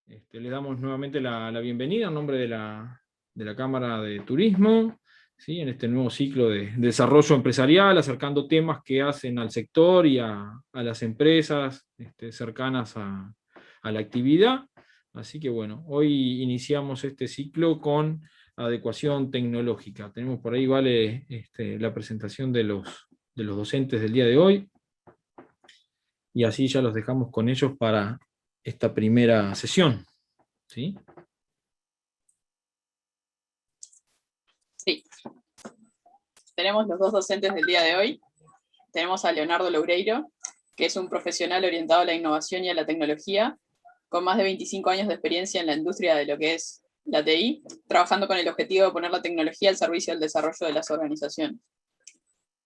Le damos nuevamente la bienvenida en nombre de la Cámara de Turismo, ¿sí? En este nuevo ciclo de desarrollo empresarial, acercando temas que hacen al sector y a las empresas cercanas a la actividad. Así que bueno, hoy iniciamos este ciclo con adecuación tecnológica. Tenemos por ahí, vale, la presentación de los docentes del día de hoy, y así ya los dejamos con ellos para esta primera sesión. ¿Sí? Sí. Tenemos los dos docentes del día de hoy. Tenemos a Leonardo Loureiro, que es un profesional orientado a la innovación y a la tecnología, con más de 25 años de experiencia en la industria de lo que es la TI, trabajando con el objetivo de poner la tecnología al servicio del desarrollo de las organizaciones.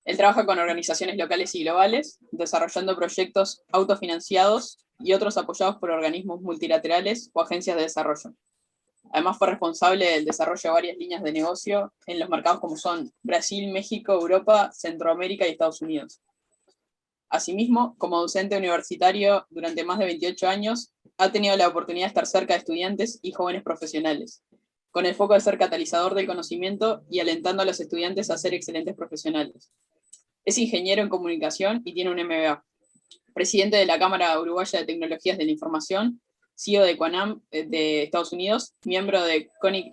Él trabaja con organizaciones locales y globales, desarrollando proyectos autofinanciados y otros apoyados por organismos multilaterales o agencias de desarrollo. Además fue responsable del desarrollo de varias líneas de negocio en los mercados como son Brasil, México, Europa, Centroamérica y Estados Unidos. Asimismo, como docente universitario durante más de 28 años, ha tenido la oportunidad de estar cerca de estudiantes y jóvenes profesionales, con el foco de ser catalizador del conocimiento y alentando a los estudiantes a ser excelentes profesionales. Es ingeniero en comunicación y tiene un MBA. Presidente de la Cámara Uruguaya de Tecnologías de la Información, CEO de Quanam de Estados Unidos, miembro de CONIC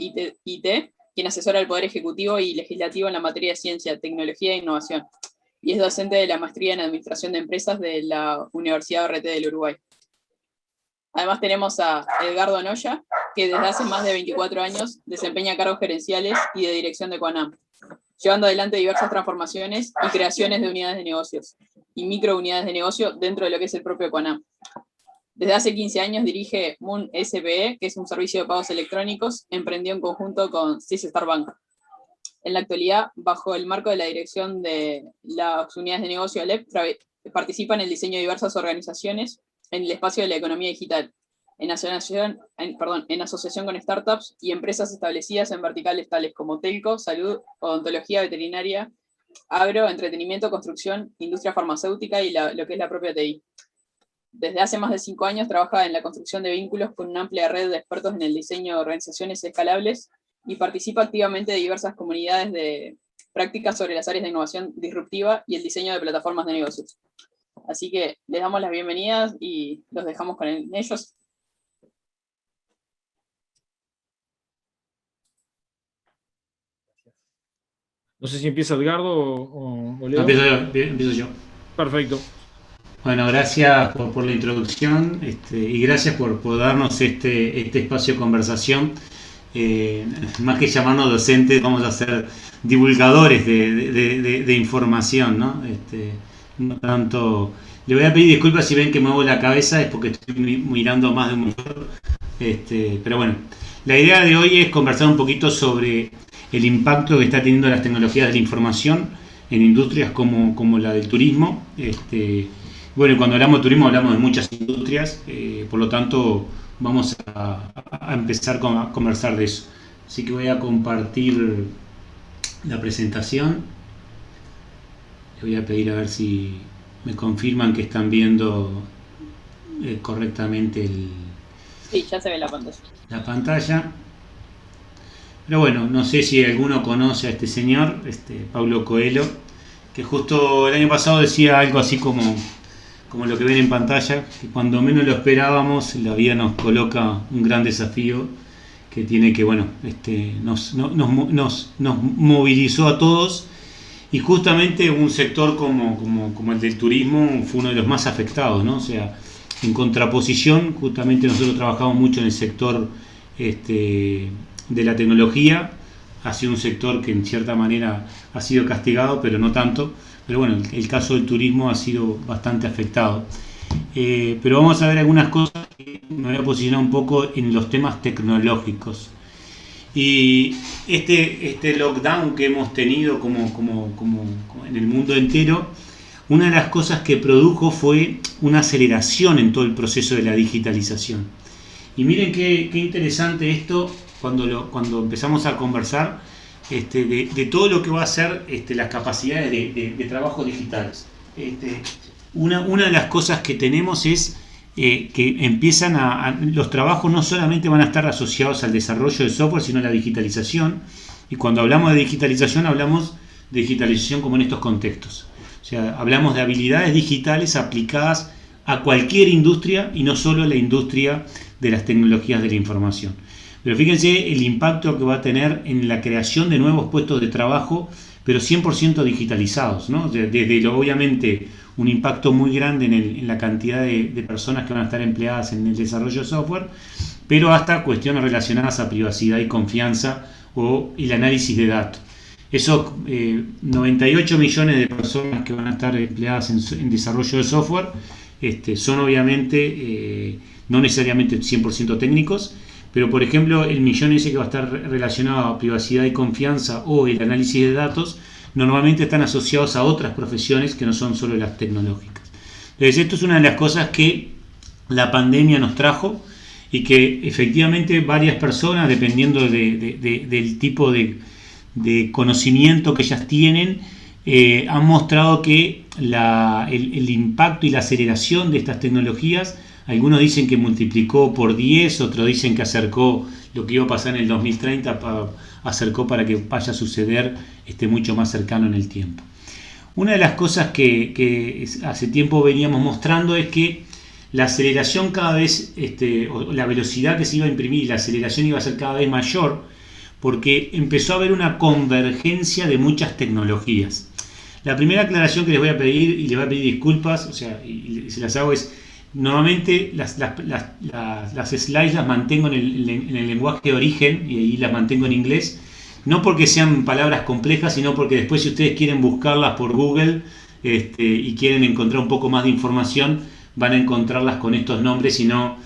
IT, quien asesora al Poder Ejecutivo y Legislativo en la materia de ciencia, tecnología e innovación, y es docente de la maestría en Administración de Empresas de la Universidad ORT del Uruguay. Además tenemos a Edgardo Noya, que desde hace más de 24 años desempeña cargos gerenciales y de dirección de Quanam, llevando adelante diversas transformaciones y creaciones de unidades de negocios y microunidades de negocio dentro de lo que es el propio Quanam. Desde hace 15 años dirige Moon SPE, que es un servicio de pagos electrónicos, emprendido en conjunto con Star Bank. En la actualidad, bajo el marco de la dirección de las unidades de negocio ALEP, participa en el diseño de diversas organizaciones en el espacio de la economía digital, en asociación con startups y empresas establecidas en verticales tales como telco, salud, odontología veterinaria, agro, entretenimiento, construcción, industria farmacéutica y lo que es la propia TI. Desde hace más de 5 años trabaja en la construcción de vínculos con una amplia red de expertos en el diseño de organizaciones escalables y participa activamente de diversas comunidades de prácticas sobre las áreas de innovación disruptiva y el diseño de plataformas de negocios. Así que les damos las bienvenidas y los dejamos con ellos. No sé si empieza Edgardo o Leo. Empiezo yo. Perfecto. Bueno, gracias por la introducción y gracias por darnos este espacio de conversación. Más que llamarnos docentes, vamos a ser divulgadores de información, ¿no? No tanto. Le voy a pedir disculpas si ven que muevo la cabeza, es porque estoy mirando más de un monitor. Pero bueno, la idea de hoy es conversar un poquito sobre el impacto que está teniendo las tecnologías de la información en industrias como la del turismo. Bueno, cuando hablamos de turismo hablamos de muchas industrias, por lo tanto vamos a empezar a conversar de eso. Así que voy a compartir la presentación. Le voy a pedir a ver si me confirman que están viendo correctamente Sí, ya se ve la pantalla. La pantalla. Pero bueno, no sé si alguno conoce a este señor, Paulo Coelho, que justo el año pasado decía algo así como lo que ven en pantalla, que cuando menos lo esperábamos, la vida nos coloca un gran desafío que tiene que, bueno, nos movilizó a todos, y justamente un sector como el del turismo fue uno de los más afectados, ¿no? O sea, en contraposición, justamente nosotros trabajamos mucho en el sector de la tecnología. Ha sido un sector que en cierta manera ha sido castigado, pero no tanto. Pero bueno, el caso del turismo ha sido bastante afectado. Pero vamos a ver algunas cosas que me voy a posicionar un poco en los temas tecnológicos. Y este lockdown que hemos tenido como en el mundo entero, una de las cosas que produjo fue una aceleración en todo el proceso de la digitalización. Y miren qué interesante esto cuando empezamos a conversar de todo lo que va a ser las capacidades de trabajo digitales. Una de las cosas que tenemos es que empiezan los trabajos no solamente van a estar asociados al desarrollo de software, sino a la digitalización. Y cuando hablamos de digitalización, hablamos de digitalización como en estos contextos. O sea, hablamos de habilidades digitales aplicadas a cualquier industria y no solo a la industria de las tecnologías de la información. Pero fíjense el impacto que va a tener en la creación de nuevos puestos de trabajo, pero 100% digitalizados, ¿no? Desde obviamente un impacto muy grande en la cantidad de personas que van a estar empleadas en el desarrollo de software, pero hasta cuestiones relacionadas a privacidad y confianza o el análisis de datos. Esos 98 millones de personas que van a estar empleadas en desarrollo de software son obviamente no necesariamente 100% técnicos, pero por ejemplo el millón ese que va a estar relacionado a privacidad y confianza o el análisis de datos normalmente están asociados a otras profesiones que no son solo las tecnológicas. Entonces esto es una de las cosas que la pandemia nos trajo y que efectivamente varias personas, dependiendo del tipo de conocimiento que ellas tienen, han mostrado que el impacto y la aceleración de estas tecnologías, algunos dicen que multiplicó por 10, otros dicen que acercó lo que iba a pasar en el 2030, acercó para que vaya a suceder mucho más cercano en el tiempo. Una de las cosas que hace tiempo veníamos mostrando es que la aceleración cada vez, o la velocidad que se iba a imprimir y la aceleración iba a ser cada vez mayor, porque empezó a haber una convergencia de muchas tecnologías. La primera aclaración que les voy a pedir, y les voy a pedir disculpas, o sea, y se las hago es, normalmente las slides las mantengo en el lenguaje de origen y ahí las mantengo en inglés, no porque sean palabras complejas, sino porque después si ustedes quieren buscarlas por Google y quieren encontrar un poco más de información, van a encontrarlas con estos nombres, y no,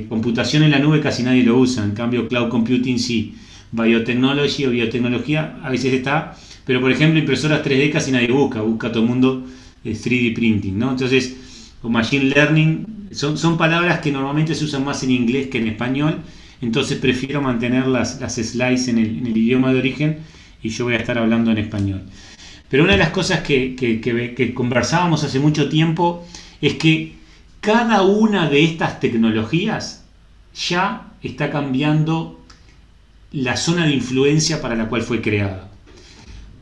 computación en la nube casi nadie lo usa, en cambio cloud computing sí, biotechnology o biotecnología a veces está, pero por ejemplo impresoras 3D casi nadie busca todo el mundo 3D printing, ¿no? Entonces, o machine learning, son palabras que normalmente se usan más en inglés que en español, entonces prefiero mantener las slides en el idioma de origen y yo voy a estar hablando en español. Pero una de las cosas que conversábamos hace mucho tiempo es que cada una de estas tecnologías ya está cambiando la zona de influencia para la cual fue creada.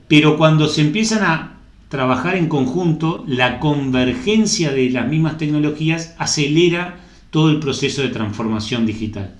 Pero cuando se empiezan a trabajar en conjunto, la convergencia de las mismas tecnologías acelera todo el proceso de transformación digital.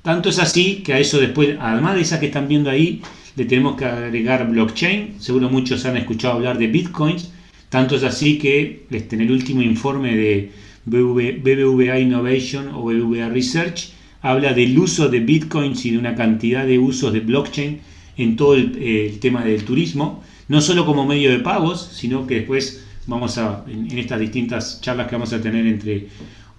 Tanto es así que a eso después, además de esa que están viendo ahí, le tenemos que agregar blockchain. Seguro muchos han escuchado hablar de bitcoins. Tanto es así que en el último informe de BBVA Innovation o BBVA Research habla del uso de bitcoins y de una cantidad de usos de blockchain en todo el tema del turismo, no solo como medio de pagos, sino que después vamos en estas distintas charlas que vamos a tener entre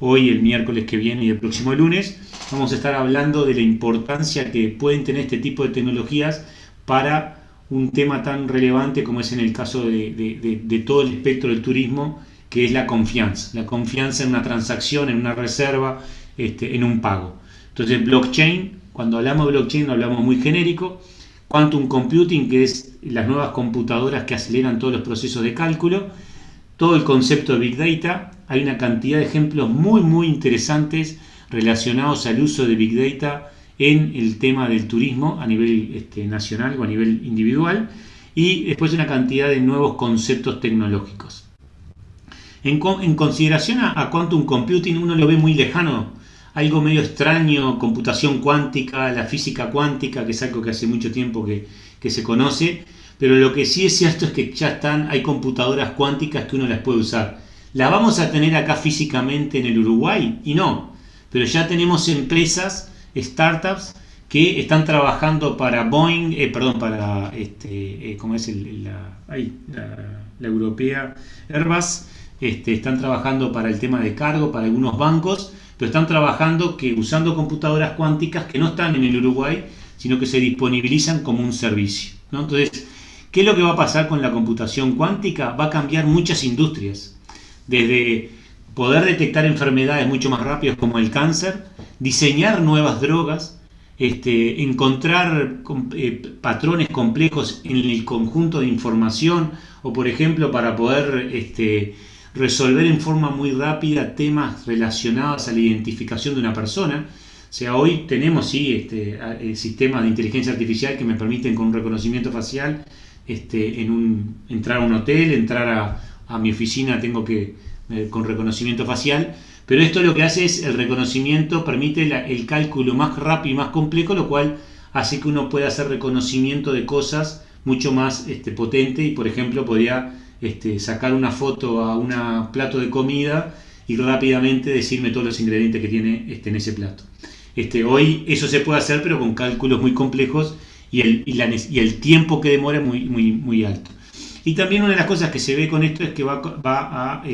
hoy, el miércoles que viene y el próximo lunes, vamos a estar hablando de la importancia que pueden tener este tipo de tecnologías para un tema tan relevante como es en el caso de todo el espectro del turismo, que es la confianza en una transacción, en una reserva, en un pago. Entonces blockchain, cuando hablamos de blockchain hablamos muy genérico. Quantum computing, que es las nuevas computadoras que aceleran todos los procesos de cálculo, todo el concepto de Big Data. Hay una cantidad de ejemplos muy interesantes relacionados al uso de Big Data en el tema del turismo a nivel nacional o a nivel individual, y después una cantidad de nuevos conceptos tecnológicos. En consideración a Quantum Computing, uno lo ve muy lejano, algo medio extraño, computación cuántica, la física cuántica, que es algo que hace mucho tiempo que se conoce, pero lo que sí es cierto es que ya hay computadoras cuánticas que uno las puede usar. ¿Las vamos a tener acá físicamente en el Uruguay? Y no, pero ya tenemos empresas, startups, que están trabajando para Boeing, para ¿cómo es la europea? Airbus, están trabajando para el tema de cargo, para algunos bancos, pero están trabajando usando computadoras cuánticas que no están en el Uruguay, sino que se disponibilizan como un servicio, ¿no? Entonces, ¿qué es lo que va a pasar con la computación cuántica? Va a cambiar muchas industrias, desde poder detectar enfermedades mucho más rápidas como el cáncer, diseñar nuevas drogas, encontrar patrones complejos en el conjunto de información, o por ejemplo para poder resolver en forma muy rápida temas relacionados a la identificación de una persona. O sea, hoy tenemos sistemas de inteligencia artificial que me permiten con un reconocimiento facial entrar a un hotel, entrar a mi oficina, tengo que con reconocimiento facial. Pero esto lo que hace es el reconocimiento, permite el cálculo más rápido y más complejo, lo cual hace que uno pueda hacer reconocimiento de cosas mucho más potente y, por ejemplo, podría sacar una foto a un plato de comida y rápidamente decirme todos los ingredientes que tiene en ese plato. Hoy eso se puede hacer, pero con cálculos muy complejos y el tiempo que demora es muy, muy, muy alto. Y también una de las cosas que se ve con esto es que va a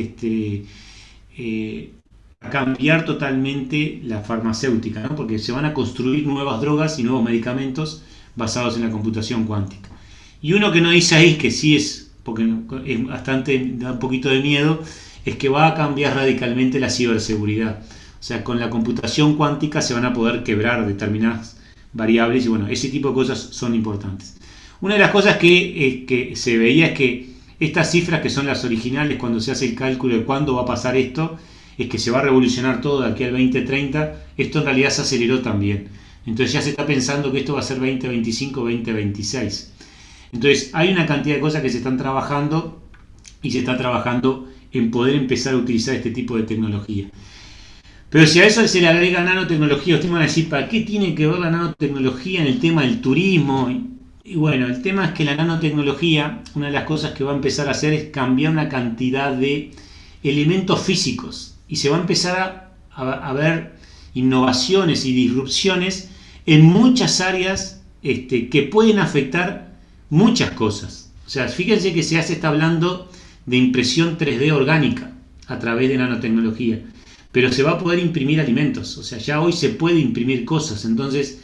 cambiar totalmente la farmacéutica, ¿no? Porque se van a construir nuevas drogas y nuevos medicamentos basados en la computación cuántica. Y uno que no dice ahí, que sí es, porque es bastante, da un poquito de miedo, es que va a cambiar radicalmente la ciberseguridad. O sea, con la computación cuántica se van a poder quebrar determinadas variables y bueno, ese tipo de cosas son importantes. Una de las cosas que se veía es que estas cifras, que son las originales cuando se hace el cálculo de cuándo va a pasar esto, es que se va a revolucionar todo de aquí al 2030, esto en realidad se aceleró también. Entonces ya se está pensando que esto va a ser 2025, 2026. Entonces hay una cantidad de cosas que se están trabajando y se está trabajando en poder empezar a utilizar este tipo de tecnología. Pero si a eso se le agrega nanotecnología, ustedes van a decir, ¿para qué tiene que ver la nanotecnología en el tema del turismo? Y bueno, el tema es que la nanotecnología, una de las cosas que va a empezar a hacer es cambiar una cantidad de elementos físicos. Y se va a empezar a ver innovaciones y disrupciones en muchas áreas que pueden afectar muchas cosas. O sea, fíjense que se está hablando de impresión 3D orgánica a través de nanotecnología. Pero se va a poder imprimir alimentos. O sea, ya hoy se puede imprimir cosas. Entonces,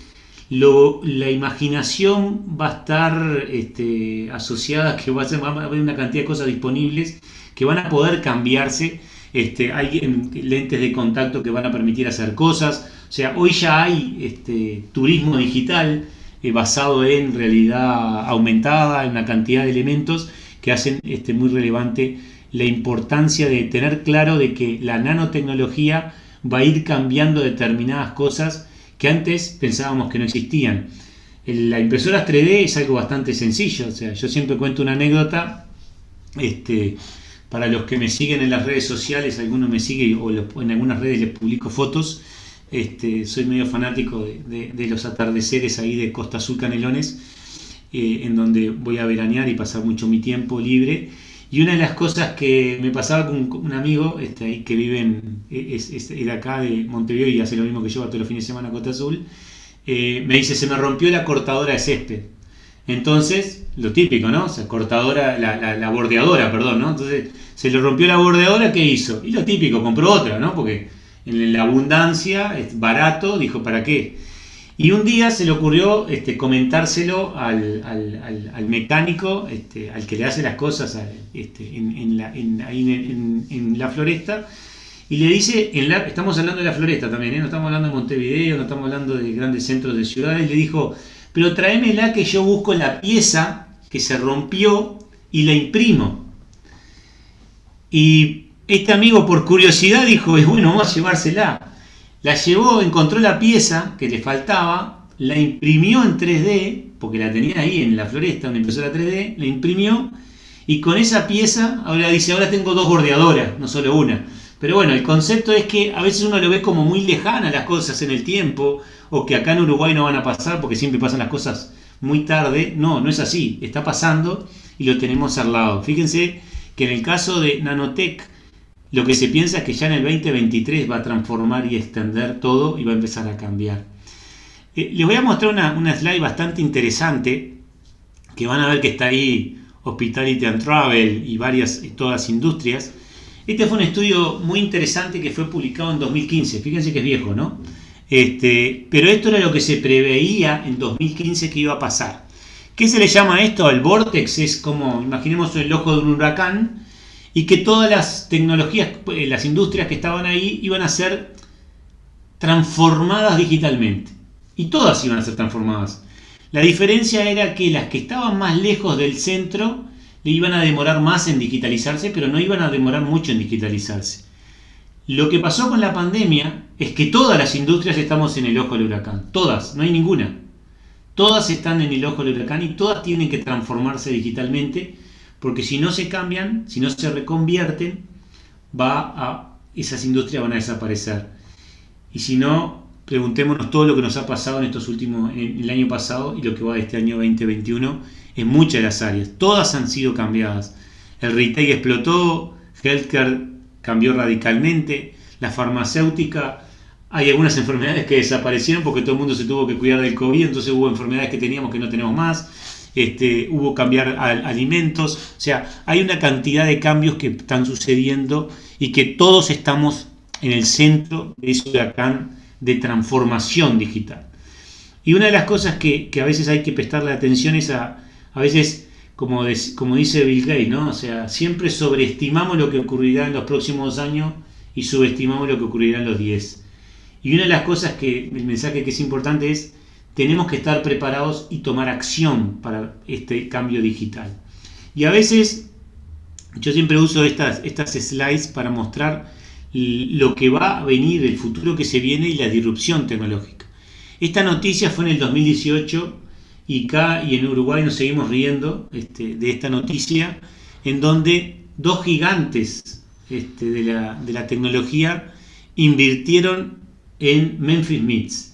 la imaginación va a estar asociada, que va a haber una cantidad de cosas disponibles que van a poder cambiarse. Hay lentes de contacto que van a permitir hacer cosas. O sea, hoy ya hay turismo digital basado en realidad aumentada, en una cantidad de elementos que hacen muy relevante la importancia de tener claro de que la nanotecnología va a ir cambiando determinadas cosas que antes pensábamos que no existían. La impresora 3D es algo bastante sencillo. O sea, yo siempre cuento una anécdota. Para los que me siguen en las redes sociales, algunos me siguen o en algunas redes les publico fotos. Soy medio fanático de los atardeceres ahí de Costa Azul Canelones, en donde voy a veranear y pasar mucho mi tiempo libre. Y una de las cosas que me pasaba con un amigo ahí que vive era acá de Montevideo y hace lo mismo que yo, va todos los fines de semana a Costa Azul, me dice, se me rompió la cortadora de césped. Entonces, lo típico, ¿no? O sea, cortadora, la bordeadora, perdón, ¿no? Entonces, se le rompió la bordeadora, ¿qué hizo? Y lo típico, compró otra, ¿no? Porque en la abundancia, es barato, dijo, ¿para qué? Y un día se le ocurrió comentárselo al mecánico, al que le hace las cosas ahí en la Floresta, y le dice, estamos hablando de la Floresta también, no estamos hablando de Montevideo, no estamos hablando de grandes centros de ciudades, le dijo, pero tráemela que yo busco la pieza que se rompió y la imprimo. Y este amigo por curiosidad dijo, bueno, vamos a llevársela. La llevó, encontró la pieza que le faltaba, la imprimió en 3D, porque la tenía ahí en la Floresta, una impresora 3D, la imprimió y con esa pieza, ahora dice, ahora tengo 2 bordeadoras, no solo una. Pero bueno, el concepto es que a veces uno lo ve como muy lejana las cosas en el tiempo, o que acá en Uruguay no van a pasar porque siempre pasan las cosas muy tarde. No, no es así, está pasando y lo tenemos al lado. Fíjense que en el caso de Nanotech, lo que se piensa es que ya en el 2023 va a transformar y extender todo y va a empezar a cambiar. Les voy a mostrar una slide bastante interesante, que van a ver que está ahí Hospitality and Travel y todas industrias. Este fue un estudio muy interesante que fue publicado en 2015, fíjense que es viejo, ¿no? Pero esto era lo que se preveía en 2015 que iba a pasar. ¿Qué se le llama esto? El vortex es como, imaginemos el ojo de un huracán, y que todas las tecnologías, las industrias que estaban ahí iban a ser transformadas digitalmente. Y todas iban a ser transformadas. La diferencia era que las que estaban más lejos del centro, iban a demorar más en digitalizarse, pero no iban a demorar mucho en digitalizarse. Lo que pasó con la pandemia es que todas las industrias estamos en el ojo del huracán, todas, no hay ninguna. Todas están en el ojo del huracán y todas tienen que transformarse digitalmente, porque si no se cambian, si no se reconvierten, esas industrias van a desaparecer. Y si no, preguntémonos todo lo que nos ha pasado en el año pasado y lo que va de este año 2021 en muchas de las áreas. Todas han sido cambiadas. El retail explotó, healthcare cambió radicalmente, la farmacéutica, hay algunas enfermedades que desaparecieron porque todo el mundo se tuvo que cuidar del COVID, entonces hubo enfermedades que teníamos que no tenemos más, hubo cambiar alimentos, o sea, hay una cantidad de cambios que están sucediendo y que todos estamos en el centro de ese huracán de transformación digital. Y una de las cosas que a veces hay que prestarle atención es a veces, como dice Bill Gates, ¿no? O sea, siempre sobreestimamos lo que ocurrirá en los próximos años y subestimamos lo que ocurrirá en los 10. Y una de las cosas el mensaje que es importante es, tenemos que estar preparados y tomar acción para este cambio digital. Y a veces, yo siempre uso estas slides para mostrar lo que va a venir, el futuro que se viene y la disrupción tecnológica. Esta noticia fue en el 2018 y acá y en Uruguay nos seguimos riendo de esta noticia, en donde dos gigantes de la tecnología invirtieron en Memphis Meats,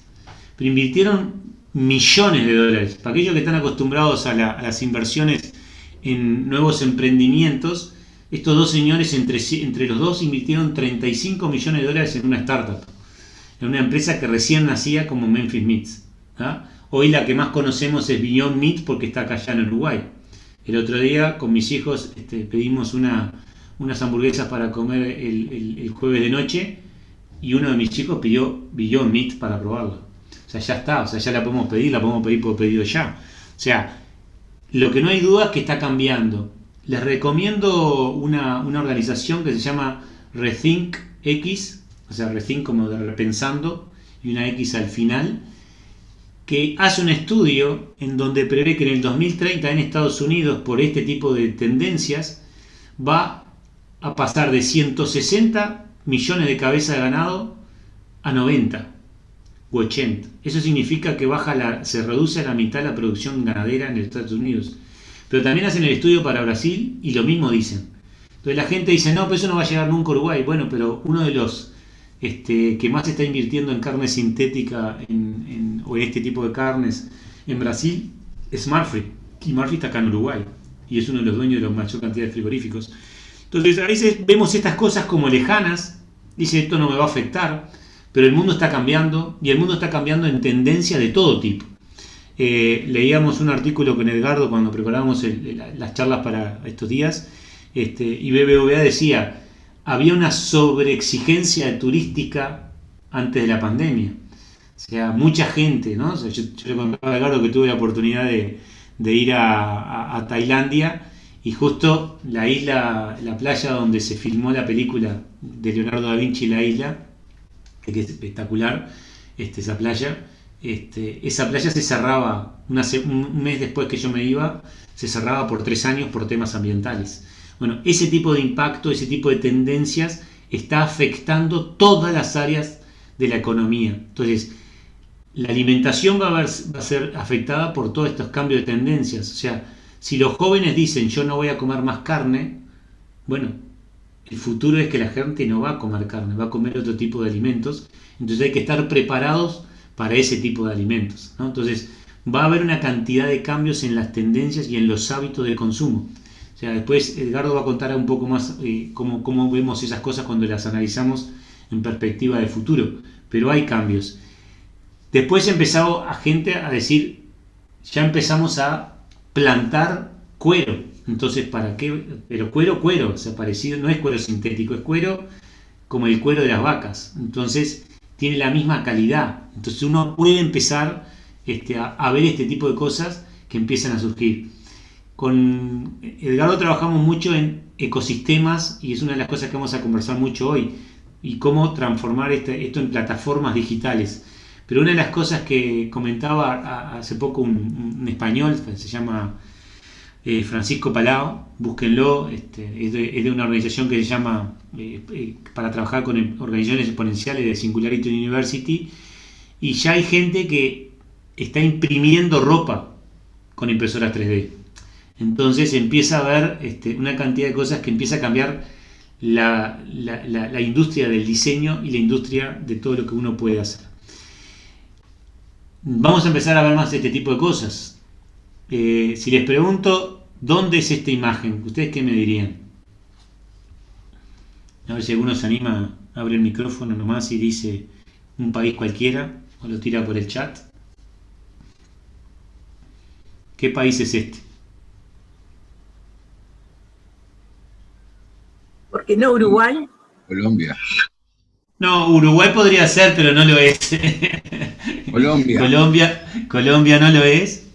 pero invirtieron millones de dólares. Para aquellos que están acostumbrados a las inversiones en nuevos emprendimientos, estos dos señores entre los dos invirtieron 35 millones de dólares en una startup, en una empresa que recién nacía como Memphis Meats. Hoy la que más conocemos es Beyond Meat porque está acá allá en Uruguay. El otro día con mis hijos pedimos unas hamburguesas para comer el jueves de noche y uno de mis chicos pidió Beyond Meat para probarla. O sea, ya está, ya la podemos pedir por pedido ya. O sea, lo que no hay duda es que está cambiando. Les recomiendo una organización que se llama Rethink X, o sea, Rethink como de repensando y una X al final, que hace un estudio en donde prevé que en el 2030 en Estados Unidos, por este tipo de tendencias, va a pasar de 160 millones de cabezas de ganado a 90 u 80. Eso significa que se reduce a la mitad la producción ganadera en Estados Unidos. Pero también hacen el estudio para Brasil y lo mismo dicen. Entonces la gente dice, no, pero eso no va a llegar nunca a Uruguay. Bueno, pero uno de los que más está invirtiendo en carne sintética o en este tipo de carnes en Brasil es Murphy. Y Murphy está acá en Uruguay y es uno de los dueños de la mayor cantidad de frigoríficos. Entonces a veces vemos estas cosas como lejanas, dice esto no me va a afectar, pero el mundo está cambiando y el mundo está cambiando en tendencia de todo tipo. Leíamos un artículo con Edgardo cuando preparábamos las charlas para estos días y BBVA decía, había una sobreexigencia turística antes de la pandemia. O sea, mucha gente, ¿no? O sea, yo le contaba a Edgardo que tuve la oportunidad de ir a Tailandia y justo la playa donde se filmó la película de Leonardo da Vinci, La Isla, que es espectacular, esa playa. Esa playa se cerraba un mes después que yo me iba, se cerraba por 3 años por temas ambientales. Bueno, ese tipo de impacto, ese tipo de tendencias está afectando todas las áreas de la economía. Entonces, la alimentación va a ser afectada por todos estos cambios de tendencias. O sea, si los jóvenes dicen yo no voy a comer más carne, bueno, el futuro es que la gente no va a comer carne, va a comer otro tipo de alimentos. Entonces hay que estar preparados para ese tipo de alimentos, ¿no? Entonces va a haber una cantidad de cambios en las tendencias y en los hábitos de consumo. O sea, después Edgardo va a contar un poco más cómo vemos esas cosas cuando las analizamos en perspectiva de futuro. Pero hay cambios. Después empezó a gente a decir, ya empezamos a plantar cuero. Entonces, ¿para qué? Pero cuero, o sea, parecido, no es cuero sintético, es cuero como el cuero de las vacas. Entonces, tiene la misma calidad. Entonces, uno puede empezar a ver este tipo de cosas que empiezan a surgir. Con Edgardo trabajamos mucho en ecosistemas y es una de las cosas que vamos a conversar mucho hoy y cómo transformar esto en plataformas digitales. Pero una de las cosas que comentaba hace poco un español, se llama Francisco Palau, búsquenlo, es de una organización que se llama, para trabajar con organizaciones exponenciales de Singularity University, y ya hay gente que está imprimiendo ropa con impresoras 3D. Entonces empieza a haber una cantidad de cosas que empieza a cambiar la industria del diseño y la industria de todo lo que uno puede hacer. Vamos a empezar a ver más de este tipo de cosas. Si les pregunto, ¿dónde es esta imagen? ¿Ustedes qué me dirían? A ver si alguno se anima, abre el micrófono nomás y dice un país cualquiera, o lo tira por el chat. ¿Qué país es este? ¿Por qué no Uruguay? Colombia. No, Uruguay podría ser, pero no lo es. Colombia. Colombia no lo es.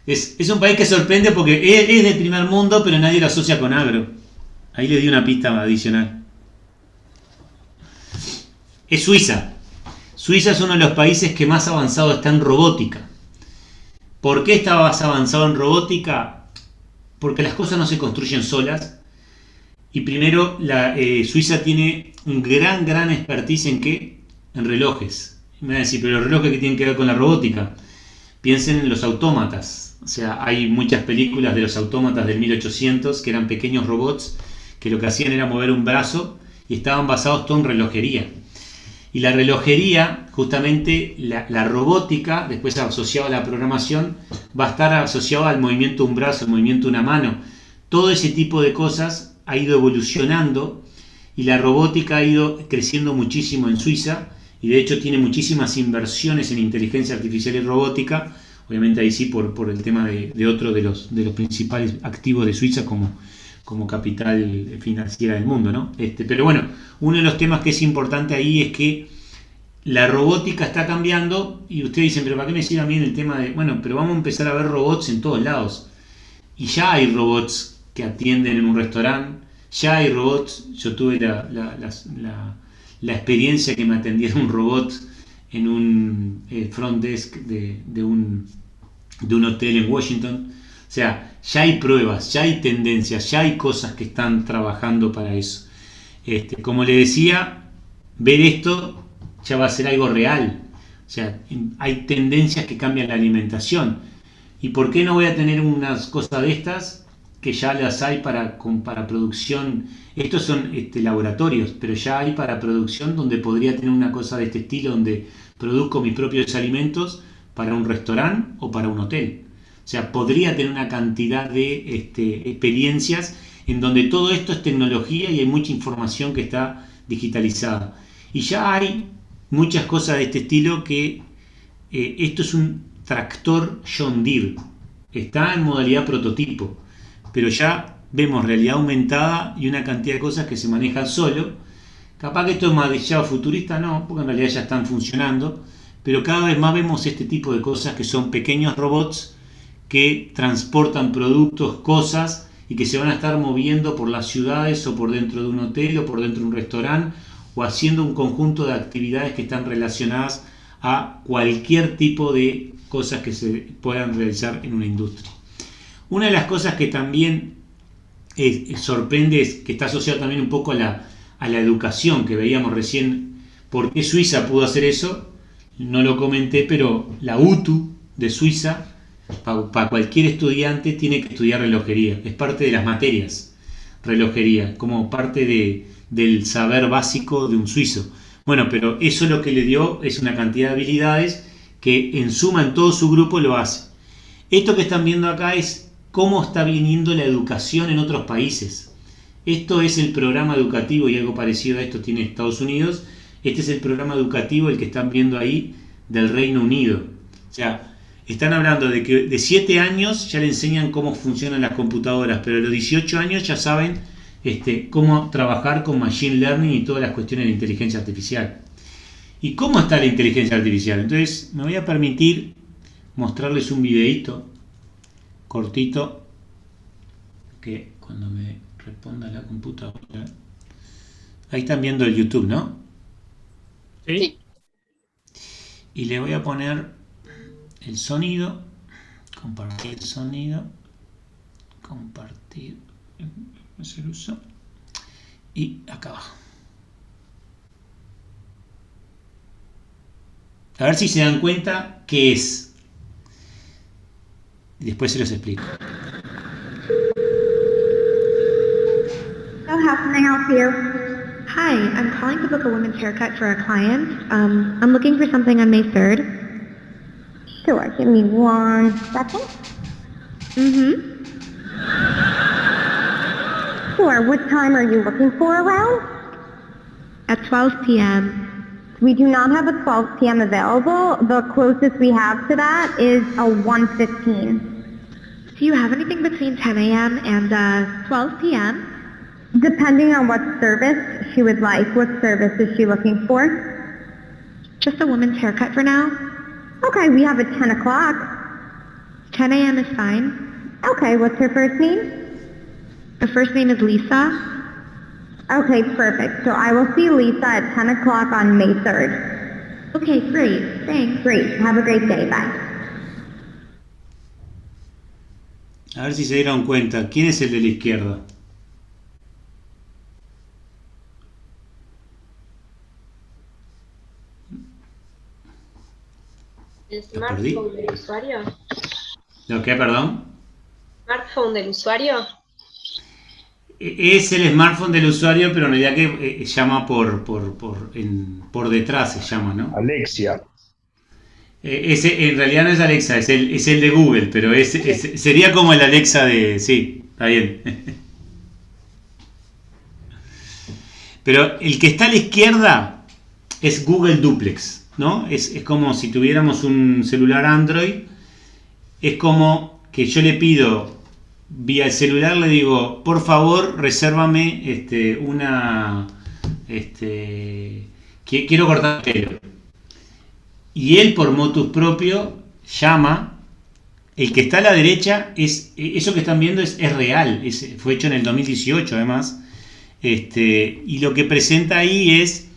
Es un país que sorprende porque es del primer mundo, pero nadie lo asocia con agro. Ahí le di una pista adicional. Es Suiza. Suiza es uno de los países que más avanzado está en robótica. ¿Por qué está más avanzado en robótica? Porque las cosas no se construyen solas. Y primero, Suiza tiene un gran expertise en ¿qué? En relojes. Me van a decir, pero los relojes que tienen que ver con la robótica. Piensen en los autómatas. O sea, hay muchas películas de los autómatas del 1800 que eran pequeños robots que lo que hacían era mover un brazo y estaban basados todo en relojería. Y la relojería, justamente la robótica, después asociado a la programación, va a estar asociado al movimiento de un brazo, al movimiento de una mano. Todo ese tipo de cosas ha ido evolucionando y la robótica ha ido creciendo muchísimo en Suiza y de hecho tiene muchísimas inversiones en inteligencia artificial y robótica, obviamente ahí sí por el tema de otro de los principales activos de Suiza como capital financiera del mundo, ¿no? Pero bueno, uno de los temas que es importante ahí es que la robótica está cambiando y ustedes dicen, pero ¿para qué me sirve a mí en el tema de, bueno, pero vamos a empezar a ver robots en todos lados y ya hay robots que atienden en un restaurante, ya hay robots, yo tuve la experiencia que me atendiera un robot en un front desk de un hotel en Washington. O sea, ya hay pruebas, ya hay tendencias, ya hay cosas que están trabajando para eso. Como le decía, ver esto ya va a ser algo real. O sea, hay tendencias que cambian la alimentación. ¿Y por qué no voy a tener unas cosas de estas que ya las hay para producción? Estos son laboratorios, pero ya hay para producción donde podría tener una cosa de este estilo, donde produzco mis propios alimentos para un restaurante o para un hotel. O sea, podría tener una cantidad de experiencias en donde todo esto es tecnología y hay mucha información que está digitalizada. Y ya hay muchas cosas de este estilo que esto es un tractor John Deere. Está en modalidad prototipo, pero ya vemos realidad aumentada y una cantidad de cosas que se manejan solo. Capaz que esto es más demasiado futurista, no, porque en realidad ya están funcionando, pero cada vez más vemos este tipo de cosas que son pequeños robots que transportan productos, cosas y que se van a estar moviendo por las ciudades o por dentro de un hotel o por dentro de un restaurante o haciendo un conjunto de actividades que están relacionadas a cualquier tipo de cosas que se puedan realizar en una industria. Una de las cosas que también sorprende es que está asociado también un poco a la educación que veíamos recién. ¿Por qué Suiza pudo hacer eso? No lo comenté, pero la UTU de Suiza, para cualquier estudiante, tiene que estudiar relojería. Es parte de las materias, relojería, como parte del saber básico de un suizo. Bueno, pero eso lo que le dio es una cantidad de habilidades que en suma en todo su grupo lo hace. Esto que están viendo acá es cómo está viniendo la educación en otros países. Esto es el programa educativo y algo parecido a esto tiene Estados Unidos. Este es el programa educativo, el que están viendo ahí, del Reino Unido. O sea, están hablando de que de 7 años ya le enseñan cómo funcionan las computadoras, pero a los 18 años ya saben cómo trabajar con Machine Learning y todas las cuestiones de inteligencia artificial. ¿Y cómo está la inteligencia artificial? Entonces, me voy a permitir mostrarles un videito cortito que cuando me responda la computadora. Ahí están viendo el YouTube, ¿no? Sí. Y le voy a poner el sonido, compartir el sonido compartir, hacer uso, y acá abajo. A ver si se dan cuenta qué es. Y después se los explico. So how can I help you? Hi, I'm calling to book a women's haircut for a client. I'm looking for something on May 3rd. Sure, give me 1 second. Mm-hmm. Sure, what time are you looking for around? At 12 p.m. We do not have a 12 p.m. available. The closest we have to that is a 1:15. Do you have anything between 10 a.m. and 12 p.m.? Depending on what service she would like. What service is she looking for? Just a woman's haircut for now. Okay, we have a 10 o'clock. 10 a.m. is fine. Okay, what's her first name? Her first name is Lisa. Okay, perfect. So I will see Lisa at 10 o'clock on May 3rd. Okay, great. Thanks. Great. Have a great day. Bye. A ver si se dieron cuenta. ¿Quién es el de la izquierda? ¿El smartphone del usuario? ¿Lo qué, perdón? ¿Smartphone del usuario? Es el smartphone del usuario, pero en realidad que llama por detrás, se llama, ¿no? Alexia. Ese en realidad no es Alexa, es el de Google, pero sería como el Alexa de... Sí, está bien. Pero el que está a la izquierda es Google Duplex, ¿no? Es como si tuviéramos un celular Android. Es como que yo le pido vía el celular, le digo, por favor, resérvame quiero cortar el pelo. Y él por motus propio llama. El que está a la derecha, eso que están viendo es real, fue hecho en el 2018 además. Y lo que presenta ahí es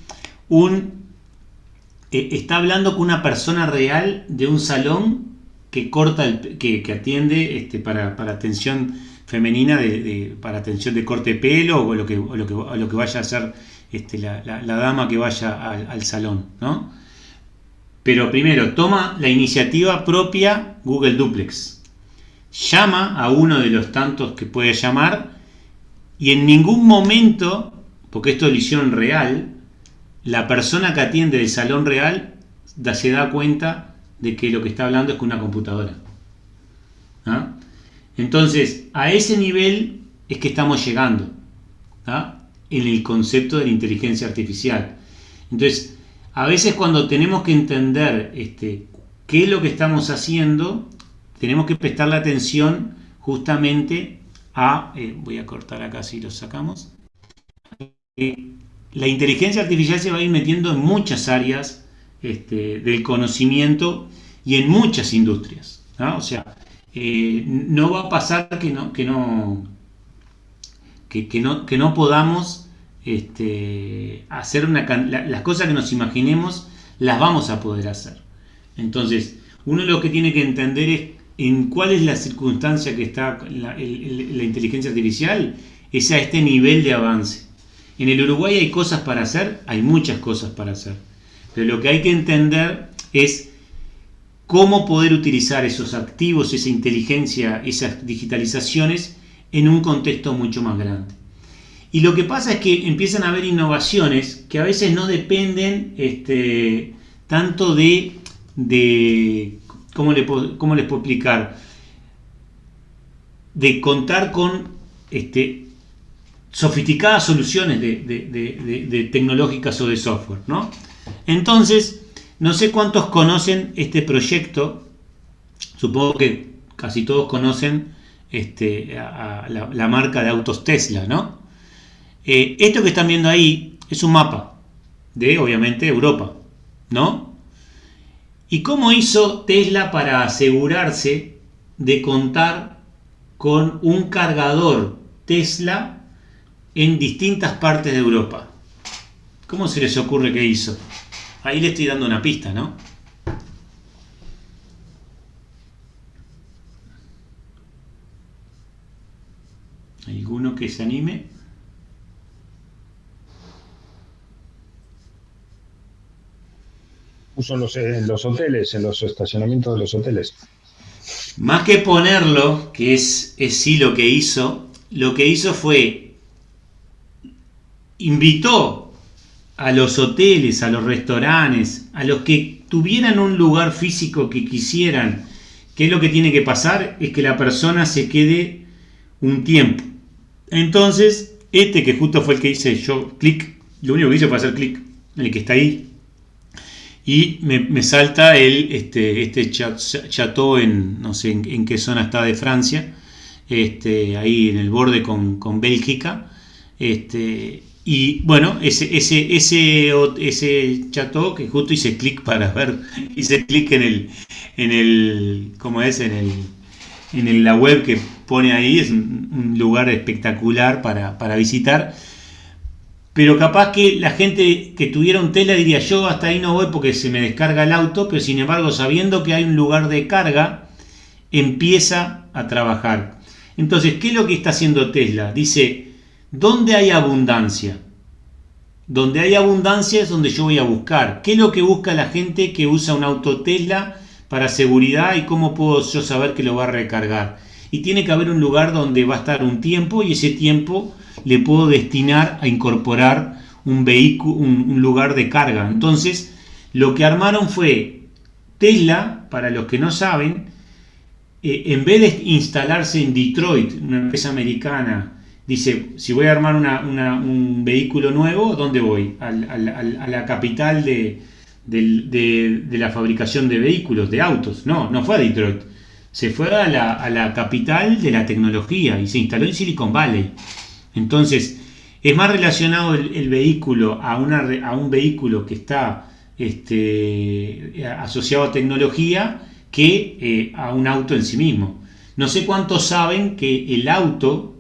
está hablando con una persona real de un salón que que atiende para atención femenina, para atención de corte de pelo o lo que vaya a hacer la dama que vaya al salón, ¿no? Pero primero toma la iniciativa propia Google Duplex, llama a uno de los tantos que puede llamar, y en ningún momento, porque esto lo hicieron real, la persona que atiende del salón real se da cuenta de que lo que está hablando es con una computadora. ¿Ah? Entonces, a ese nivel es que estamos llegando, ¿ah? En el concepto de la inteligencia artificial. Entonces, a veces cuando tenemos que entender qué es lo que estamos haciendo, tenemos que prestarle atención justamente a... voy a cortar acá si lo sacamos. La inteligencia artificial se va a ir metiendo en muchas áreas del conocimiento y en muchas industrias, ¿no? O sea, no va a pasar que no podamos hacer las cosas que nos imaginemos, las vamos a poder hacer. Entonces, uno lo que tiene que entender es en cuál es la circunstancia que está la inteligencia artificial, es a este nivel de avance. En el Uruguay hay cosas para hacer, hay muchas cosas para hacer, pero lo que hay que entender es cómo poder utilizar esos activos, esa inteligencia, esas digitalizaciones en un contexto mucho más grande. Y lo que pasa es que empiezan a haber innovaciones que a veces no dependen tanto de ¿cómo les puedo explicar? De contar con sofisticadas soluciones de tecnológicas o de software, ¿no? Entonces, no sé cuántos conocen este proyecto. Supongo que casi todos conocen la marca de autos Tesla, ¿no? Esto que están viendo ahí es un mapa de, obviamente, Europa, ¿no? ¿Y cómo hizo Tesla para asegurarse de contar con un cargador Tesla en distintas partes de Europa? ¿Cómo se les ocurre que hizo? Ahí le estoy dando una pista, ¿no? que se anime. Puso en los hoteles, en los estacionamientos de los hoteles. Más que ponerlo, que es sí lo que hizo fue, invitó a los hoteles, a los restaurantes, a los que tuvieran un lugar físico que quisieran. ¿Qué es lo que tiene que pasar? Es que la persona se quede un tiempo. Entonces, que justo fue el que hice yo clic, lo único que hice fue hacer clic, el que está ahí, y me salta este chateau en no sé en qué zona está de Francia, ahí en el borde con Bélgica, y bueno, ese chateau que justo hice clic para ver, hice clic en la web que pone ahí, es un lugar espectacular para visitar. Pero capaz que la gente que tuviera un Tesla diría, yo hasta ahí no voy porque se me descarga el auto, pero sin embargo, sabiendo que hay un lugar de carga, empieza a trabajar. Entonces, ¿qué es lo que está haciendo Tesla? Dice, ¿dónde hay abundancia? Donde hay abundancia es donde yo voy a buscar. ¿Qué es lo que busca la gente que usa un auto Tesla para seguridad y cómo puedo yo saber que lo va a recargar? Y tiene que haber un lugar donde va a estar un tiempo y ese tiempo le puedo destinar a incorporar un vehículo, un lugar de carga. Entonces, lo que armaron fue Tesla, para los que no saben, en vez de instalarse en Detroit, una empresa americana, dice, si voy a armar un vehículo nuevo, ¿dónde voy? A la capital de la fabricación de vehículos, de autos. No fue a Detroit. Se fue a la capital de la tecnología y se instaló en Silicon Valley. Entonces, es más relacionado el vehículo a un vehículo que está asociado a tecnología que a un auto en sí mismo. No sé cuántos saben que el auto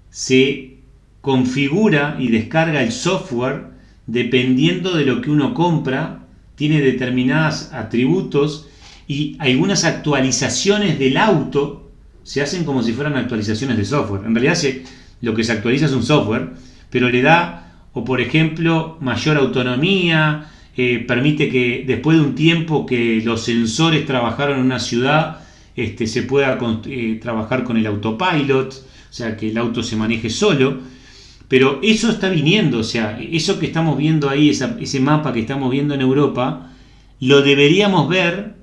se configura y descarga el software dependiendo de lo que uno compra, tiene determinados atributos y algunas actualizaciones del auto se hacen como si fueran actualizaciones de software. En realidad lo que se actualiza es un software, pero le da, o por ejemplo, mayor autonomía, permite que después de un tiempo que los sensores trabajaron en una ciudad, se pueda trabajar con el autopilot, o sea, que el auto se maneje solo. Pero eso está viniendo, o sea, eso que estamos viendo ahí, ese mapa que estamos viendo en Europa, lo deberíamos ver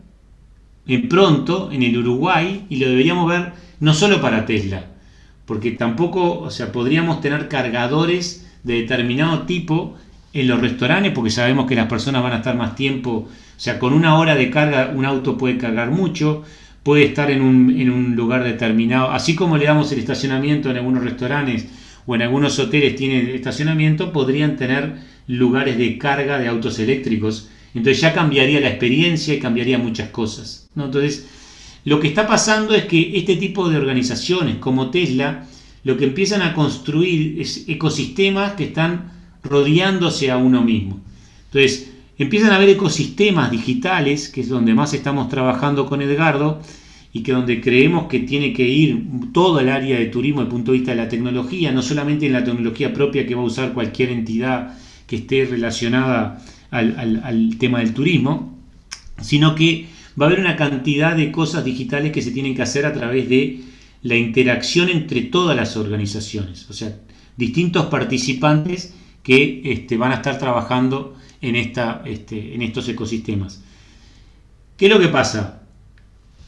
pronto en el Uruguay, y lo deberíamos ver no solo para Tesla, porque tampoco, o sea, podríamos tener cargadores de determinado tipo en los restaurantes, porque sabemos que las personas van a estar más tiempo, o sea, con una hora de carga un auto puede cargar mucho, puede estar en un lugar determinado, así como le damos el estacionamiento en algunos restaurantes o en algunos hoteles tienen estacionamiento, podrían tener lugares de carga de autos eléctricos. Entonces ya cambiaría la experiencia y cambiaría muchas cosas, ¿no? Entonces, lo que está pasando es que este tipo de organizaciones como Tesla, lo que empiezan a construir es ecosistemas que están rodeándose a uno mismo. Entonces, empiezan a haber ecosistemas digitales, que es donde más estamos trabajando con Edgardo, y que donde creemos que tiene que ir todo el área de turismo desde el punto de vista de la tecnología, no solamente en la tecnología propia que va a usar cualquier entidad que esté relacionada al tema del turismo, sino que va a haber una cantidad de cosas digitales que se tienen que hacer a través de la interacción entre todas las organizaciones, o sea, distintos participantes que van a estar trabajando en estos ecosistemas. ¿Qué es lo que pasa?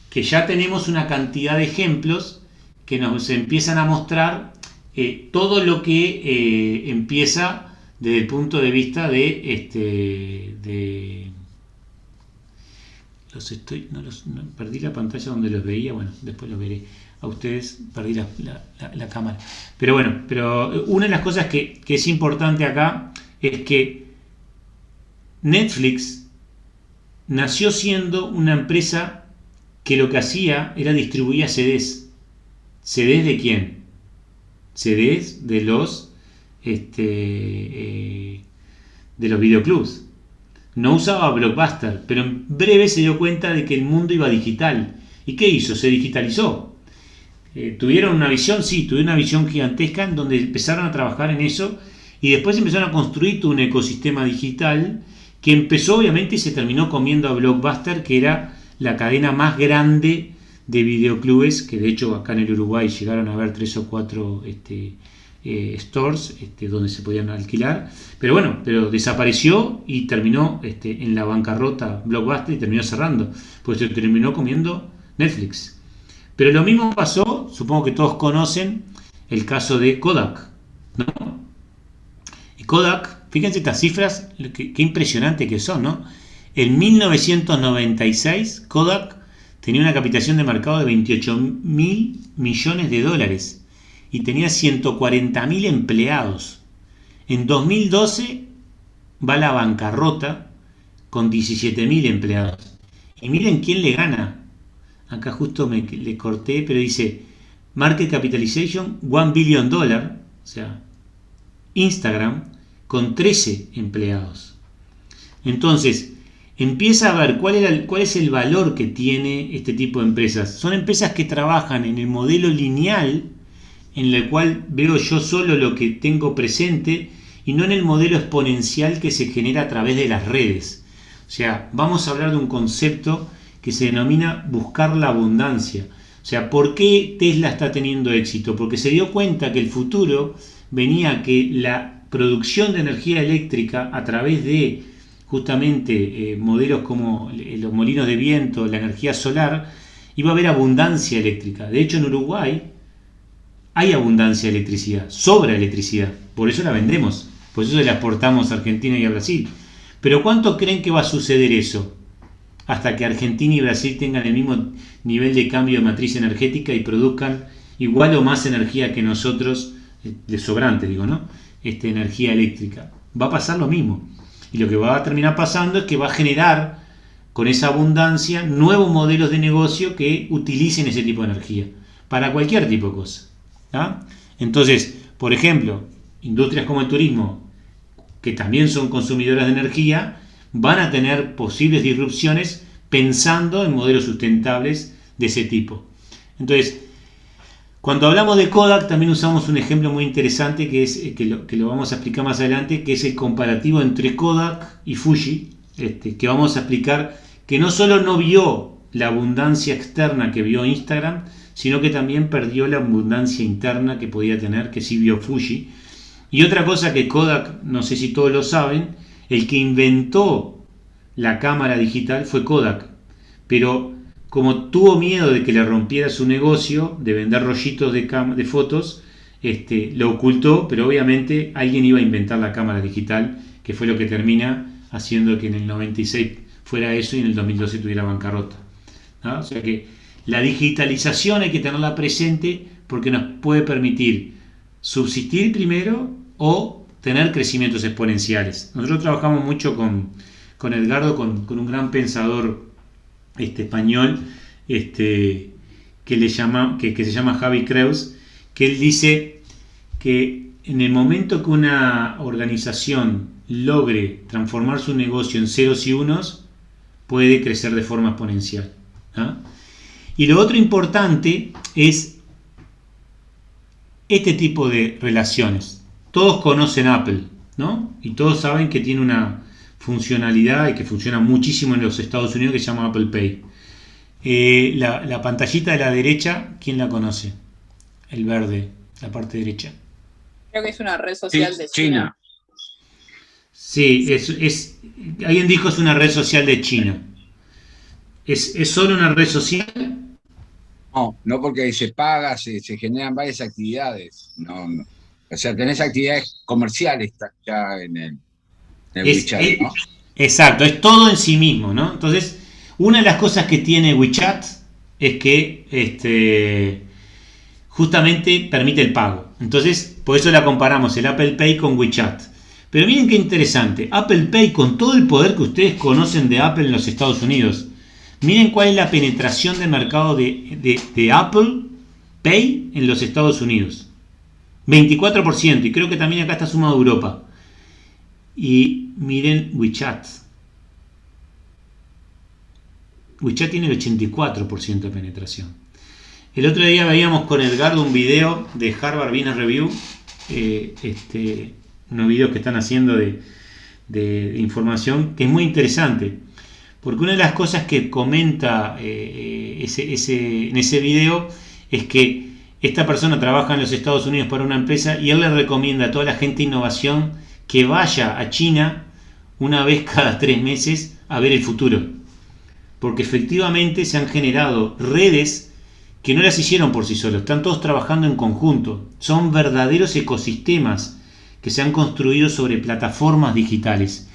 Que ya tenemos una cantidad de ejemplos que nos empiezan a mostrar todo lo que empieza desde el punto de vista perdí la pantalla donde los veía, bueno, después los veré a ustedes, perdí la cámara, pero bueno, una de las cosas que es importante acá es que Netflix nació siendo una empresa que lo que hacía era distribuir CDs. ¿CDs de quién? CDs de los videoclubs. No usaba Blockbuster, pero en breve se dio cuenta de que el mundo iba digital. ¿Y qué hizo? Se digitalizó. ¿Tuvieron una visión? Sí, tuvieron una visión gigantesca en donde empezaron a trabajar en eso y después empezaron a construir todo un ecosistema digital que empezó obviamente y se terminó comiendo a Blockbuster, que era la cadena más grande de videoclubes, que de hecho acá en el Uruguay llegaron a haber 3 o 4 stores donde se podían alquilar, pero bueno, pero desapareció y terminó en la bancarrota Blockbuster y terminó cerrando, pues se terminó comiendo Netflix. Pero lo mismo pasó, supongo que todos conocen el caso de Kodak, ¿no? Y Kodak, fíjense estas cifras, qué impresionante que son, ¿no? En 1996 Kodak tenía una capitalización de mercado de 28.000 millones de dólares y tenía 140.000 empleados. En 2012 va a la bancarrota con 17.000 empleados. Y miren quién le gana. Acá justo le corté, pero dice Market Capitalization $1 billion, o sea, Instagram con 13 empleados. Entonces, empieza a ver cuál es el valor que tiene este tipo de empresas. Son empresas que trabajan en el modelo lineal, en el cual veo yo solo lo que tengo presente, y no en el modelo exponencial que se genera a través de las redes. O sea, vamos a hablar de un concepto que se denomina buscar la abundancia. O sea, ¿por qué Tesla está teniendo éxito? Porque se dio cuenta que el futuro venía que la producción de energía eléctrica a través de justamente modelos como los molinos de viento, la energía solar, iba a haber abundancia eléctrica. De hecho, en Uruguay hay abundancia de electricidad, sobra electricidad, por eso la vendemos, por eso la exportamos a Argentina y a Brasil. Pero ¿cuánto creen que va a suceder eso? Hasta que Argentina y Brasil tengan el mismo nivel de cambio de matriz energética y produzcan igual o más energía que nosotros, de sobrante digo, ¿no? Energía eléctrica. Va a pasar lo mismo. Y lo que va a terminar pasando es que va a generar con esa abundancia nuevos modelos de negocio que utilicen ese tipo de energía para cualquier tipo de cosa. ¿Ah? Entonces, por ejemplo, industrias como el turismo, que también son consumidoras de energía, van a tener posibles disrupciones pensando en modelos sustentables de ese tipo. Entonces, cuando hablamos de Kodak también usamos un ejemplo muy interesante que es que lo vamos a explicar más adelante, que es el comparativo entre Kodak y Fuji, que vamos a explicar que no solo no vio la abundancia externa que vio Instagram, sino que también perdió la abundancia interna que podía tener, que sí vio Fuji. Y otra cosa que Kodak, no sé si todos lo saben, el que inventó la cámara digital fue Kodak, pero como tuvo miedo de que le rompiera su negocio de vender rollitos de fotos, lo ocultó, pero obviamente alguien iba a inventar la cámara digital, que fue lo que termina haciendo que en el 96 fuera eso y en el 2012 tuviera bancarrota, ¿no? O sea que la digitalización hay que tenerla presente porque nos puede permitir subsistir primero o tener crecimientos exponenciales. Nosotros trabajamos mucho con Edgardo, con un gran pensador español que se llama Javi Creus, que él dice que en el momento que una organización logre transformar su negocio en ceros y unos, puede crecer de forma exponencial, ¿no? Y lo otro importante es este tipo de relaciones. Todos conocen Apple, ¿no? Y todos saben que tiene una funcionalidad y que funciona muchísimo en los Estados Unidos que se llama Apple Pay. La pantallita de la derecha, ¿quién la conoce? El verde, la parte derecha. Creo que es una red social de China. Sí, alguien dijo es una red social de China. ¿Es solo una red social? No, porque se paga, se generan varias actividades. No. O sea, tenés actividades comerciales ya en el WeChat, ¿no? Exacto, es todo en sí mismo, ¿no? Entonces, una de las cosas que tiene WeChat es que justamente permite el pago. Entonces, por eso la comparamos el Apple Pay con WeChat. Pero miren qué interesante, Apple Pay, con todo el poder que ustedes conocen de Apple en los Estados Unidos, miren cuál es la penetración de mercado de Apple Pay en los Estados Unidos. 24%, y creo que también acá está sumado Europa. Y miren WeChat. WeChat tiene el 84% de penetración. El otro día veíamos con Edgardo un video de Harvard Business Review, unos videos que están haciendo de información, que es muy interesante, porque una de las cosas que comenta en ese video es que esta persona trabaja en los Estados Unidos para una empresa y él le recomienda a toda la gente de innovación que vaya a China una vez cada 3 meses a ver el futuro, porque efectivamente se han generado redes que no las hicieron por sí solos, están todos trabajando en conjunto, son verdaderos ecosistemas que se han construido sobre plataformas digitales.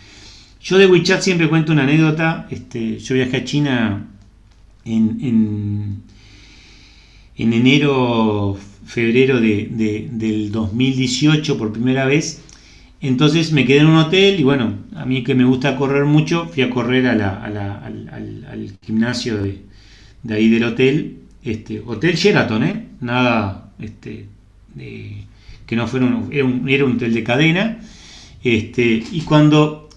Yo de WeChat siempre cuento una anécdota. Yo viajé a China en enero, febrero del 2018 por primera vez. Entonces me quedé en un hotel y bueno, a mí que me gusta correr mucho, fui a correr al gimnasio de ahí del hotel. Hotel Sheraton, nada, que no fuera era un hotel de cadena. Y cuando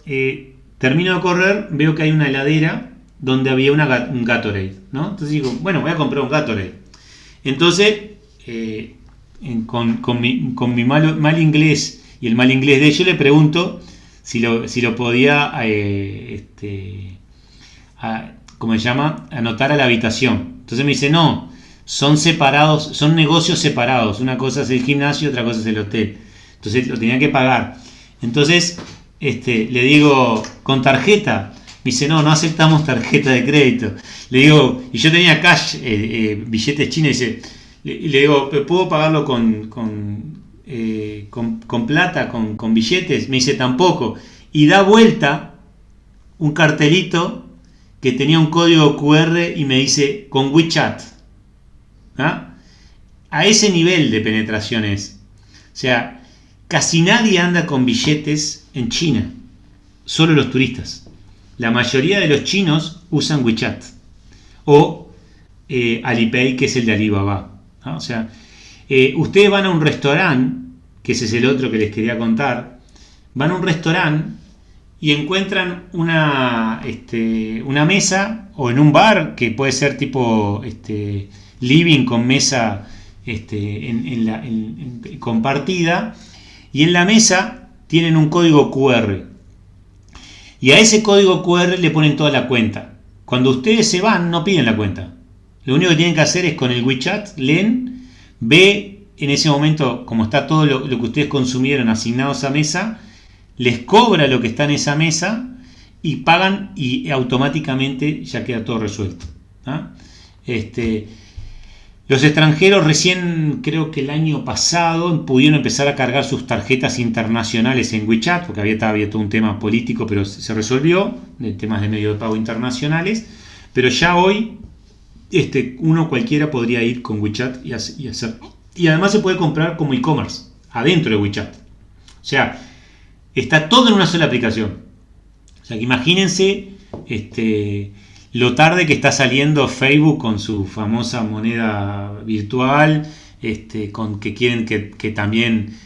termino de correr, veo que hay una heladera donde había un Gatorade, ¿no? Entonces digo, bueno, voy a comprar un Gatorade. Entonces, con mi mal inglés y el mal inglés de ellos, le pregunto si lo podía, ¿cómo se llama? Anotar a la habitación. Entonces me dice, no, son separados, son negocios separados. Una cosa es el gimnasio, otra cosa es el hotel. Entonces lo tenía que pagar. Entonces le digo, ¿con tarjeta? Me dice, no aceptamos tarjeta de crédito. Le digo, y yo tenía cash, billetes chinos, y le digo, ¿puedo pagarlo con plata, con billetes? Me dice, tampoco. Y da vuelta un cartelito que tenía un código QR y me dice, con WeChat. ¿Ah? A ese nivel de penetración es. O sea, casi nadie anda con billetes en China, solo los turistas. La mayoría de los chinos usan WeChat o Alipay, que es el de Alibaba. ¿No? O sea, ustedes van a un restaurante, que ese es el otro que les quería contar, van a un restaurante y encuentran una mesa, o en un bar, que puede ser tipo living con mesa compartida, y en la mesa tienen un código QR. Y a ese código QR le ponen toda la cuenta. Cuando ustedes se van, no piden la cuenta. Lo único que tienen que hacer es con el WeChat, leen, ve en ese momento, como está todo lo que ustedes consumieron asignado a esa mesa, les cobra lo que está en esa mesa y pagan y automáticamente ya queda todo resuelto. ¿Ah? Los extranjeros recién, creo que el año pasado, pudieron empezar a cargar sus tarjetas internacionales en WeChat, porque había todo un tema político, pero se resolvió, de temas de medio de pago internacionales. Pero ya hoy, uno cualquiera podría ir con WeChat y hacer. Y además se puede comprar como e-commerce, adentro de WeChat. O sea, está todo en una sola aplicación. O sea, que imagínense lo tarde que está saliendo Facebook con su famosa moneda virtual, con que quieren que también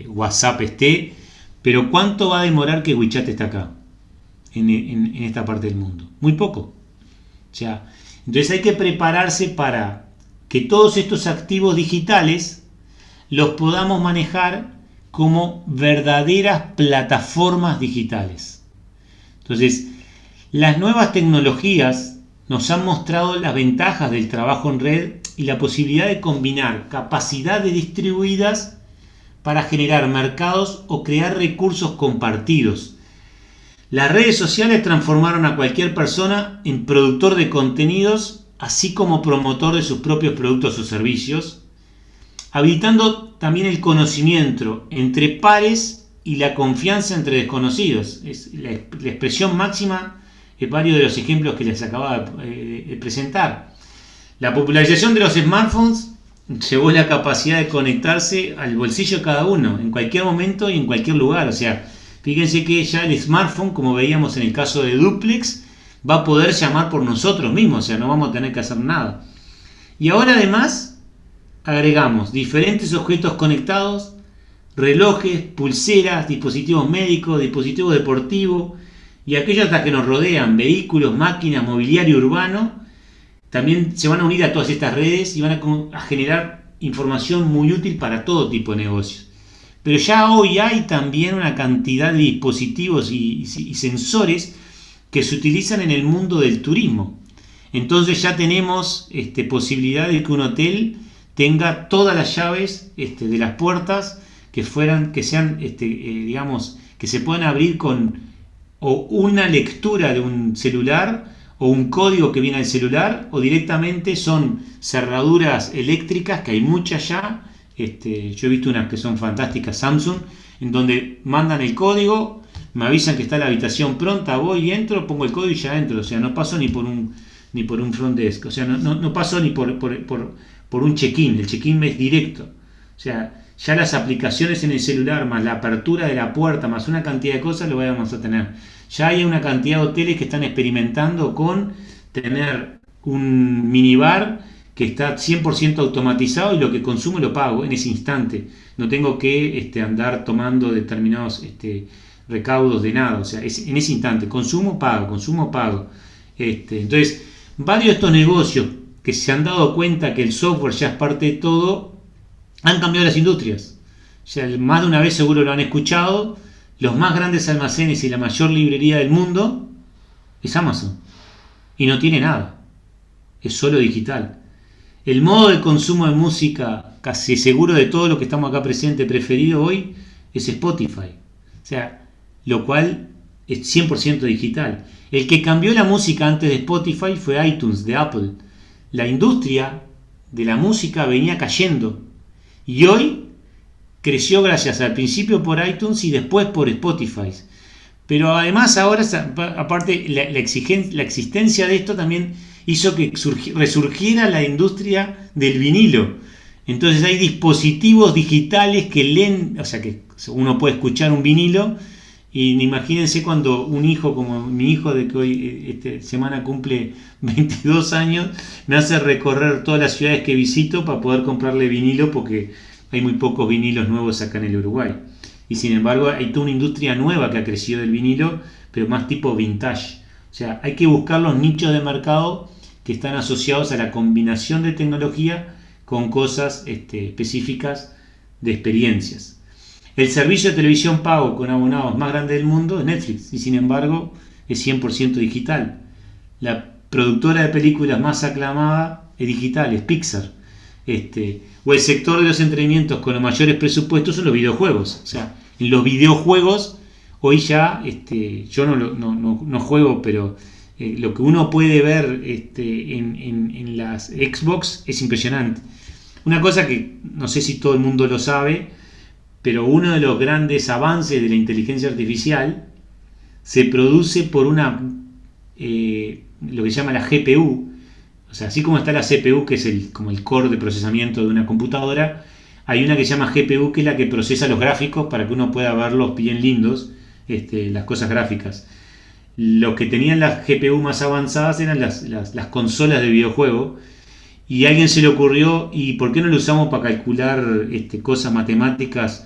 WhatsApp esté, pero ¿cuánto va a demorar que WeChat esté acá, en esta parte del mundo? Muy poco. O sea, entonces hay que prepararse para que todos estos activos digitales los podamos manejar como verdaderas plataformas digitales. Entonces, las nuevas tecnologías nos han mostrado las ventajas del trabajo en red y la posibilidad de combinar capacidades distribuidas para generar mercados o crear recursos compartidos. Las redes sociales transformaron a cualquier persona en productor de contenidos, así como promotor de sus propios productos o servicios, habilitando también el conocimiento entre pares y la confianza entre desconocidos. Es la expresión máxima de varios de los ejemplos que les acababa de presentar. La popularización de los smartphones llevó la capacidad de conectarse al bolsillo de cada uno, en cualquier momento y en cualquier lugar. O sea, fíjense que ya el smartphone, como veíamos en el caso de Duplex, va a poder llamar por nosotros mismos, o sea, no vamos a tener que hacer nada. Y ahora además agregamos diferentes objetos conectados, relojes, pulseras, dispositivos médicos, dispositivos deportivos y aquellos hasta que nos rodean, vehículos, máquinas, mobiliario urbano, también se van a unir a todas estas redes y van a generar información muy útil para todo tipo de negocios. Pero ya hoy hay también una cantidad de dispositivos y sensores que se utilizan en el mundo del turismo. Entonces ya tenemos posibilidad de que un hotel tenga todas las llaves de las puertas que sean, digamos, que se puedan abrir con o una lectura de un celular o un código que viene al celular, o directamente son cerraduras eléctricas, que hay muchas ya. Yo he visto unas que son fantásticas, Samsung, en donde mandan el código, me avisan que está la habitación pronta, voy y entro, pongo el código y ya entro. O sea, no paso ni por un front desk, o sea, no paso ni por un check-in. El check-in es directo. O sea, ya las aplicaciones en el celular, más la apertura de la puerta, más una cantidad de cosas, lo vamos a tener. Ya hay una cantidad de hoteles que están experimentando con tener un minibar que está 100% automatizado, y lo que consumo lo pago en ese instante. No tengo que andar tomando determinados recaudos de nada. O sea, en ese instante, consumo, pago. Entonces, varios de estos negocios que se han dado cuenta que el software ya es parte de todo, han cambiado las industrias. O sea, más de una vez seguro lo han escuchado. Los más grandes almacenes y la mayor librería del mundo es Amazon. Y no tiene nada. Es solo digital. El modo de consumo de música, casi seguro de todo lo que estamos acá presente, preferido hoy, es Spotify. O sea, lo cual es 100% digital. El que cambió la música antes de Spotify fue iTunes, de Apple. La industria de la música venía cayendo. Y hoy creció gracias al principio por iTunes y después por Spotify. Pero además ahora, aparte, la existencia de esto también hizo que resurgiera la industria del vinilo. Entonces hay dispositivos digitales que leen, o sea que uno puede escuchar un vinilo, y imagínense cuando un hijo como mi hijo, de que hoy esta semana cumple 22 años, me hace recorrer todas las ciudades que visito para poder comprarle vinilo, porque hay muy pocos vinilos nuevos acá en el Uruguay. Y sin embargo hay toda una industria nueva que ha crecido del vinilo, pero más tipo vintage. O sea, hay que buscar los nichos de mercado que están asociados a la combinación de tecnología con cosas específicas de experiencias. El servicio de televisión pago con abonados más grande del mundo es Netflix, y sin embargo es 100% digital. La productora de películas más aclamada es digital, es Pixar. O el sector de los entretenimientos con los mayores presupuestos son los videojuegos. O sea, en los videojuegos hoy ya, yo no juego, pero lo que uno puede ver en las Xbox es impresionante. Una cosa que no sé si todo el mundo lo sabe, pero uno de los grandes avances de la inteligencia artificial se produce por lo que se llama la GPU. O sea, así como está la CPU, que es como el core de procesamiento de una computadora, hay una que se llama GPU, que es la que procesa los gráficos para que uno pueda verlos bien lindos, las cosas gráficas. Lo que tenían las GPU más avanzadas eran las consolas de videojuego, y a alguien se le ocurrió, ¿y por qué no lo usamos para calcular cosas matemáticas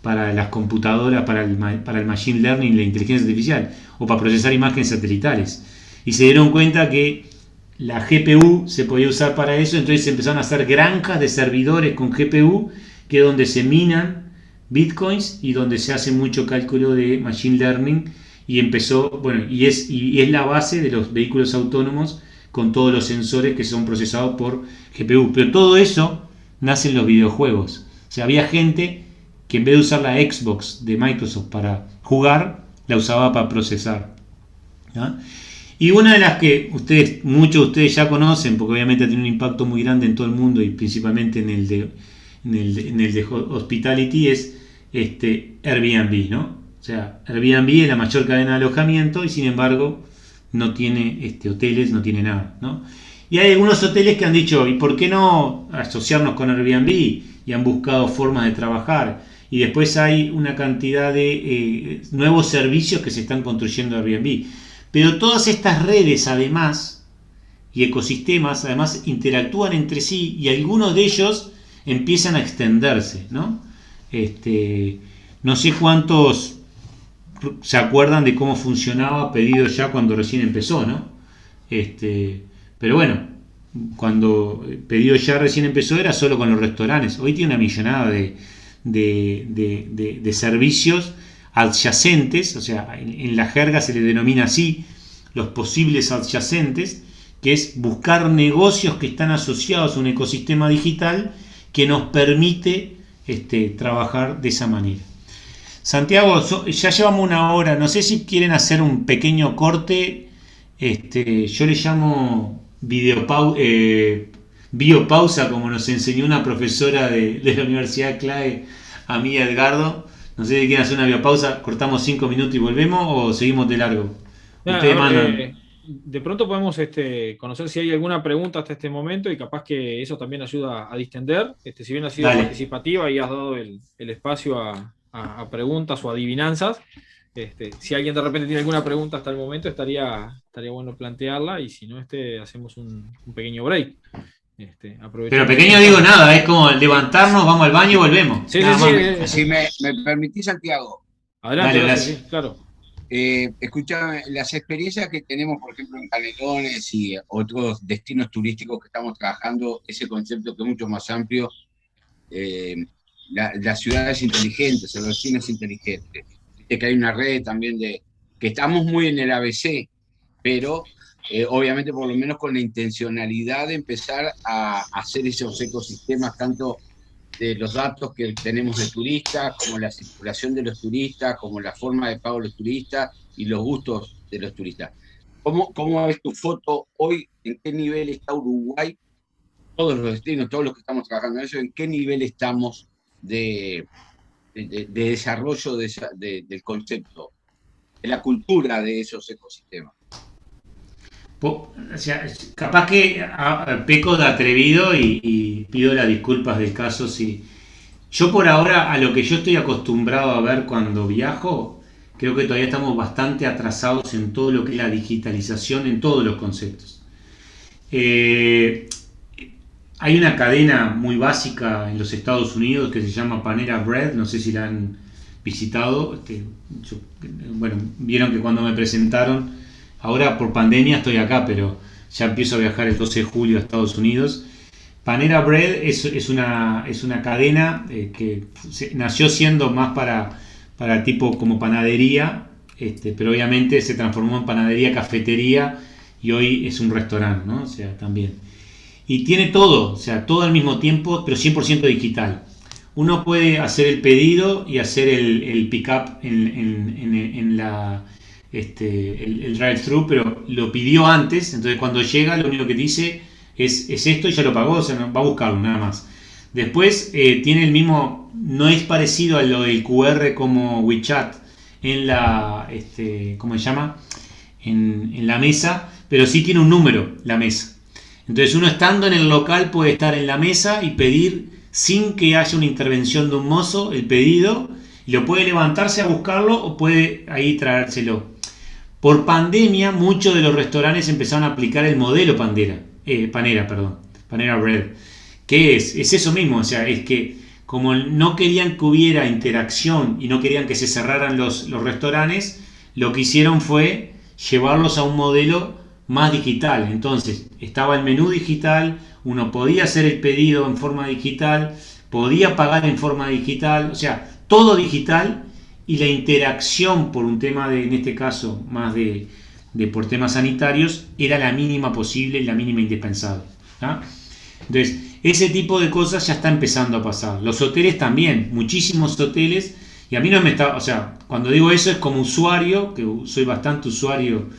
para las computadoras, para el machine learning y la inteligencia artificial, o para procesar imágenes satelitales? Y se dieron cuenta que la GPU se podía usar para eso. Entonces se empezaron a hacer granjas de servidores con GPU, que es donde se minan bitcoins y donde se hace mucho cálculo de machine learning, y empezó, y es la base de los vehículos autónomos, con todos los sensores que son procesados por GPU. Pero todo eso nace en los videojuegos. O sea, había gente que en vez de usar la Xbox de Microsoft para jugar, la usaba para procesar, ¿no? Y una de las que muchos de ustedes ya conocen, porque obviamente tiene un impacto muy grande en todo el mundo y principalmente en el de hospitality, es Airbnb, ¿no? O sea, Airbnb es la mayor cadena de alojamiento y sin embargo no tiene hoteles, no tiene nada, ¿no? Y hay algunos hoteles que han dicho, ¿y por qué no asociarnos con Airbnb? Y han buscado formas de trabajar. Y después hay una cantidad de nuevos servicios que se están construyendo en Airbnb. Pero todas estas redes además y ecosistemas además interactúan entre sí, y algunos de ellos empiezan a extenderse, ¿no? No sé cuántos se acuerdan de cómo funcionaba Pedido Ya cuando recién empezó, ¿no? Pero bueno, cuando Pedido Ya recién empezó era solo con los restaurantes. Hoy tiene una millonada de servicios adyacentes, o sea, en la jerga se le denomina así, los posibles adyacentes, que es buscar negocios que están asociados a un ecosistema digital que nos permite trabajar de esa manera. Santiago, ya llevamos una hora, no sé si quieren hacer un pequeño corte, yo le llamo biopausa, como nos enseñó una profesora de la Universidad CLAE, a mí Edgardo. No sé si quieren hacer una biopausa, cortamos 5 minutos y volvemos o seguimos de largo. Ustedes mandan. De pronto podemos conocer si hay alguna pregunta hasta este momento y capaz que eso también ayuda a distender. Si bien ha sido participativa y has dado el espacio a preguntas o adivinanzas, si alguien de repente tiene alguna pregunta hasta el momento, estaría bueno plantearla, y si no, hacemos un pequeño break. Pero pequeño digo nada, es como levantarnos, vamos al baño y volvemos. Sí. Si me permitís, Santiago. Adelante, gracias. Sí, claro. Escuchame, las experiencias que tenemos, por ejemplo, en Canelones y otros destinos turísticos que estamos trabajando, ese concepto que es mucho más amplio, las ciudades inteligentes, los destinos inteligentes. Que hay una red también que estamos muy en el ABC, pero obviamente por lo menos con la intencionalidad de empezar a hacer esos ecosistemas, tanto de los datos que tenemos de turistas, como la circulación de los turistas, como la forma de pago de los turistas y los gustos de los turistas. ¿Cómo ves tu foto hoy? ¿En qué nivel está Uruguay? Todos los destinos, todos los que estamos trabajando en eso, ¿en qué nivel estamos de desarrollo del concepto, de la cultura de esos ecosistemas? O sea, capaz que peco de atrevido y pido las disculpas del caso. Si yo por ahora, a lo que yo estoy acostumbrado a ver cuando viajo, creo que todavía estamos bastante atrasados en todo lo que es la digitalización en todos los conceptos. Hay una cadena muy básica en los Estados Unidos que se llama Panera Bread, no sé si la han visitado. Vieron que cuando me presentaron, ahora por pandemia estoy acá, pero ya empiezo a viajar el 12 de julio a Estados Unidos. Panera Bread es una cadena que nació siendo más para tipo como panadería, pero obviamente se transformó en panadería, cafetería, y hoy es un restaurante, ¿no? O sea, también. Y tiene todo, o sea, todo al mismo tiempo, pero 100% digital. Uno puede hacer el pedido y hacer el pick-up en el drive-thru, pero lo pidió antes, entonces cuando llega lo único que dice es esto y ya lo pagó, o sea, no, va a buscarlo, nada más. Después tiene el mismo, no es parecido a lo del QR como WeChat en la, ¿cómo se llama? En la mesa, pero sí tiene un número la mesa. Entonces uno estando en el local puede estar en la mesa y pedir sin que haya una intervención de un mozo el pedido, y lo puede levantarse a buscarlo o puede ahí traérselo. Por pandemia muchos de los restaurantes empezaron a aplicar el modelo Panera Bread. ¿Qué es? Es eso mismo, o sea, es que como no querían que hubiera interacción y no querían que se cerraran los restaurantes, lo que hicieron fue llevarlos a un modelo más digital. Entonces estaba el menú digital, uno podía hacer el pedido en forma digital, podía pagar en forma digital, o sea, todo digital, y la interacción por un tema en este caso más de por temas sanitarios, era la mínima posible y la mínima indispensable, ¿ah? Entonces ese tipo de cosas ya está empezando a pasar. Los hoteles también, muchísimos hoteles, y a mí no me está, o sea, cuando digo eso es como usuario, que soy bastante usuario,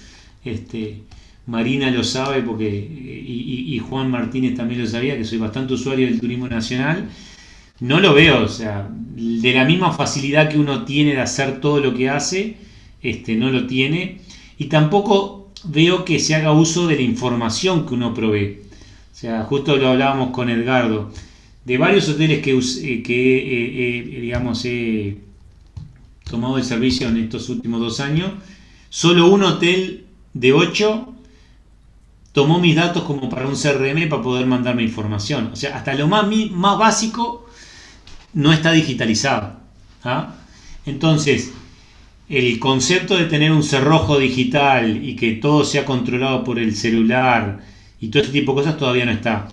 Marina lo sabe porque y Juan Martínez también lo sabía, que soy bastante usuario del turismo nacional. No lo veo, o sea, de la misma facilidad que uno tiene de hacer todo lo que hace, no lo tiene, y tampoco veo que se haga uso de la información que uno provee. O sea, justo lo hablábamos con Edgardo, de varios hoteles que digamos, he tomado el servicio en estos últimos 2 años, solo un hotel de 8 tomó mis datos como para un CRM para poder mandarme información. O sea, hasta lo más básico no está digitalizado, ¿ah? Entonces, el concepto de tener un cerrojo digital y que todo sea controlado por el celular y todo ese tipo de cosas todavía no está.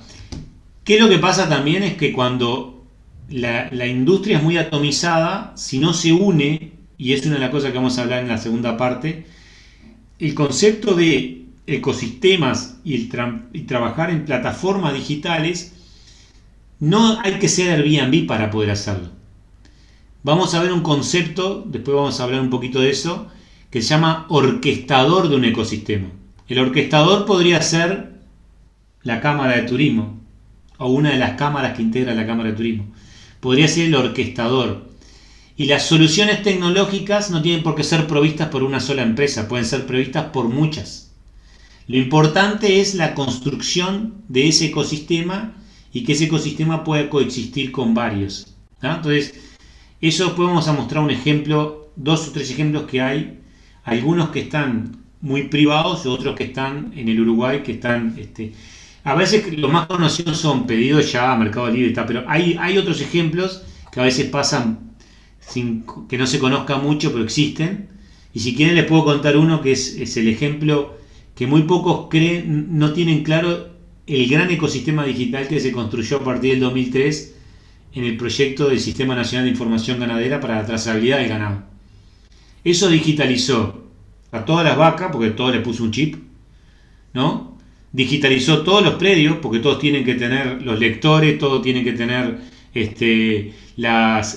¿Qué es lo que pasa también? Es que cuando la industria es muy atomizada, si no se une, y es una de las cosas que vamos a hablar en la segunda parte, el concepto de ecosistemas y trabajar en plataformas digitales, no hay que ser Airbnb para poder hacerlo. Vamos a ver un concepto, después vamos a hablar un poquito de eso, que se llama orquestador de un ecosistema. El orquestador podría ser la Cámara de Turismo, o una de las cámaras que integra la Cámara de Turismo. Podría ser el orquestador. Y las soluciones tecnológicas no tienen por qué ser provistas por una sola empresa, pueden ser provistas por muchas. Lo importante es la construcción de ese ecosistema y que ese ecosistema pueda coexistir con varios, ¿no? Entonces, eso después vamos a mostrar un ejemplo, 2 o 3 ejemplos que hay, algunos que están muy privados y otros que están en el Uruguay, que están... a veces los más conocidos son Pedidos Ya, Mercado Libre y tal, pero hay otros ejemplos que a veces pasan sin que no se conozca mucho, pero existen. Y si quieren les puedo contar uno que es el ejemplo que muy pocos creen, no tienen claro el gran ecosistema digital que se construyó a partir del 2003 en el proyecto del Sistema Nacional de Información Ganadera para la trazabilidad del ganado. Eso digitalizó a todas las vacas, porque todo le puso un chip, ¿no? Digitalizó todos los predios, porque todos tienen que tener los lectores, todos tienen que tener las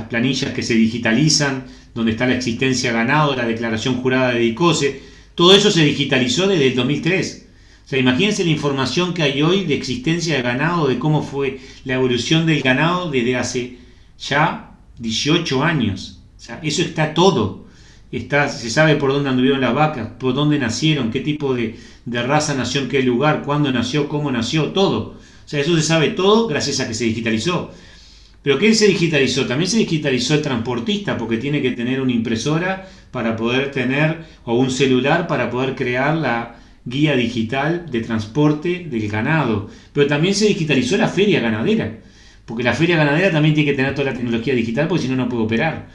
planillas que se digitalizan, donde está la existencia ganado, la declaración jurada de DICOSE. Todo eso se digitalizó desde el 2003. O sea, imagínense la información que hay hoy de existencia de ganado, de cómo fue la evolución del ganado desde hace ya 18 años. O sea, eso está todo. Se sabe por dónde anduvieron las vacas, por dónde nacieron, qué tipo de raza nació en qué lugar, cuándo nació, cómo nació, todo. O sea, eso se sabe todo gracias a que se digitalizó. ¿Pero qué se digitalizó? También se digitalizó el transportista, porque tiene que tener una impresora para poder tener, o un celular para poder crear la guía digital de transporte del ganado. Pero también se digitalizó la feria ganadera, porque la feria ganadera también tiene que tener toda la tecnología digital, porque si no, no puede operar.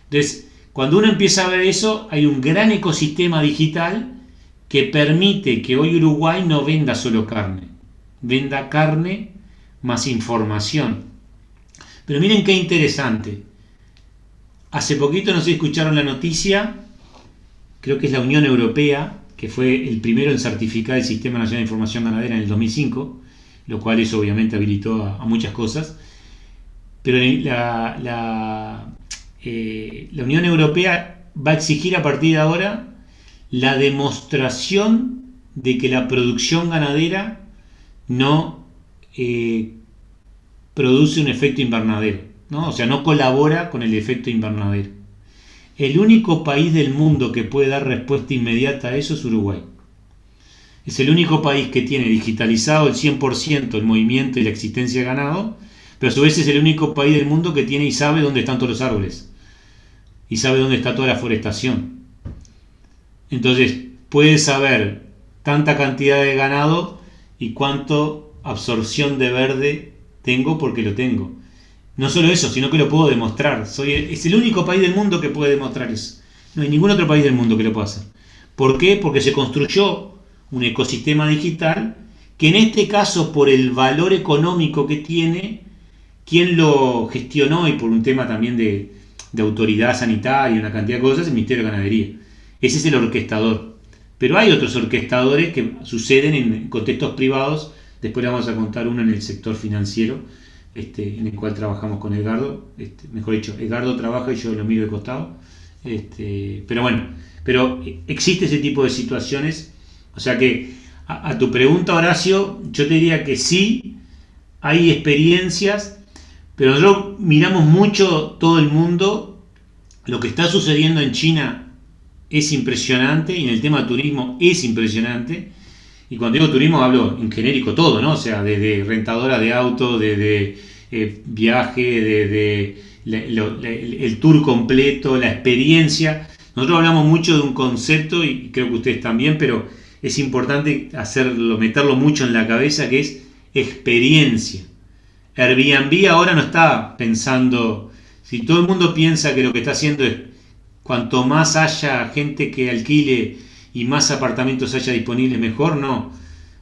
Entonces, cuando uno empieza a ver eso, hay un gran ecosistema digital que permite que hoy Uruguay no venda solo carne, venda carne más información. Pero miren qué interesante. Hace poquito, no sé si escucharon la noticia, creo que es la Unión Europea, que fue el primero en certificar el Sistema Nacional de Información Ganadera en el 2005, lo cual eso obviamente habilitó a muchas cosas. Pero la Unión Europea va a exigir a partir de ahora la demostración de que la producción ganadera no produce un efecto invernadero, ¿no? O sea, no colabora con el efecto invernadero. El único país del mundo que puede dar respuesta inmediata a eso es Uruguay. Es el único país que tiene digitalizado el 100% el movimiento y la existencia de ganado, pero a su vez es el único país del mundo que tiene y sabe dónde están todos los árboles. Y sabe dónde está toda la forestación. Entonces, puede saber tanta cantidad de ganado y cuánto absorción de verde tengo porque lo tengo. No solo eso, sino que lo puedo demostrar. Es el único país del mundo que puede demostrar eso. No hay ningún otro país del mundo que lo pueda hacer. ¿Por qué? Porque se construyó un ecosistema digital que en este caso, por el valor económico que tiene, quien lo gestionó y por un tema también de autoridad sanitaria y una cantidad de cosas, el Ministerio de Ganadería. Ese es el orquestador. Pero hay otros orquestadores que suceden en contextos privados. Después le vamos a contar uno en el sector financiero, en el cual trabajamos con Edgardo. Mejor dicho, Edgardo trabaja y yo lo miro de costado. Pero bueno, existe ese tipo de situaciones. O sea que a tu pregunta, Horacio, yo te diría que sí, hay experiencias, pero nosotros miramos mucho todo el mundo. Lo que está sucediendo en China es impresionante y en el tema de turismo es impresionante. Y cuando digo turismo hablo en genérico todo, ¿no? O sea, desde rentadora de auto, desde viaje, desde el tour completo, la experiencia. Nosotros hablamos mucho de un concepto y creo que ustedes también, pero es importante meterlo mucho en la cabeza, que es experiencia. Airbnb ahora no está pensando, si todo el mundo piensa que lo que está haciendo es cuanto más haya gente que alquile y más apartamentos haya disponibles mejor, no.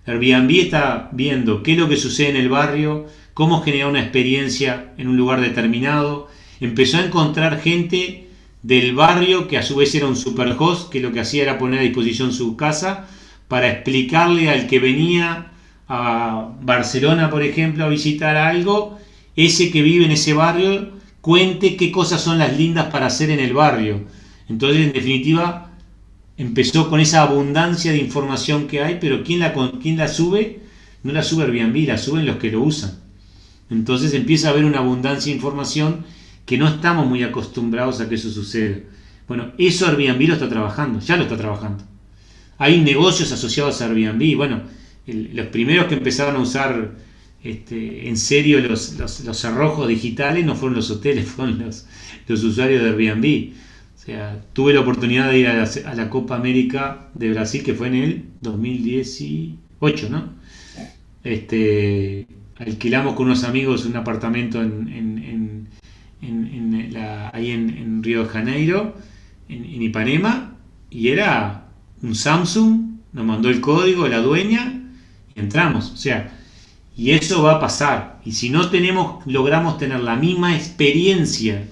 Airbnb está viendo qué es lo que sucede en el barrio, cómo generar una experiencia en un lugar determinado. Empezó a encontrar gente del barrio que a su vez era un superhost, que lo que hacía era poner a disposición su casa para explicarle al que venía a Barcelona, por ejemplo, a visitar algo, ese que vive en ese barrio cuente qué cosas son las lindas para hacer en el barrio. Entonces, en definitiva, empezó con esa abundancia de información que hay, pero ¿quién la sube? No la sube Airbnb, la suben los que lo usan. Entonces empieza a haber una abundancia de información que no estamos muy acostumbrados a que eso suceda. Bueno, eso Airbnb lo está trabajando, ya lo está trabajando. Hay negocios asociados a Airbnb. Bueno, los primeros que empezaron a usar en serio los cerrojos digitales no fueron los hoteles, fueron los usuarios de Airbnb. O sea, tuve la oportunidad de ir a la Copa América de Brasil, que fue en el 2018, ¿no? Alquilamos con unos amigos un apartamento ahí en Río de Janeiro, en Ipanema, y era un Samsung, nos mandó el código de la dueña y entramos. O sea, y eso va a pasar. Y si no logramos tener la misma experiencia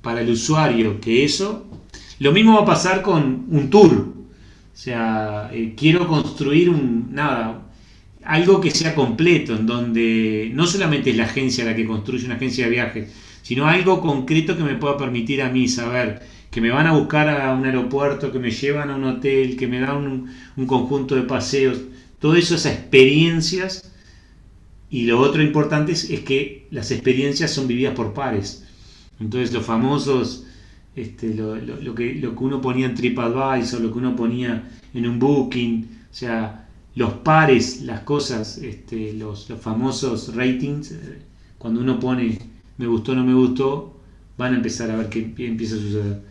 para el usuario que eso, lo mismo va a pasar con un tour. O sea, quiero construir algo que sea completo, en donde no solamente es la agencia la que construye una agencia de viajes, sino algo concreto que me pueda permitir a mí saber que me van a buscar a un aeropuerto, que me llevan a un hotel, que me dan un conjunto de paseos, todo eso, esas experiencias. Y lo otro importante es que las experiencias son vividas por pares. Entonces los famosos, lo que uno ponía en TripAdvisor, lo que uno ponía en un Booking, o sea, los pares, las cosas, los famosos ratings, cuando uno pone me gustó, no me gustó, van a empezar a ver qué empieza a suceder.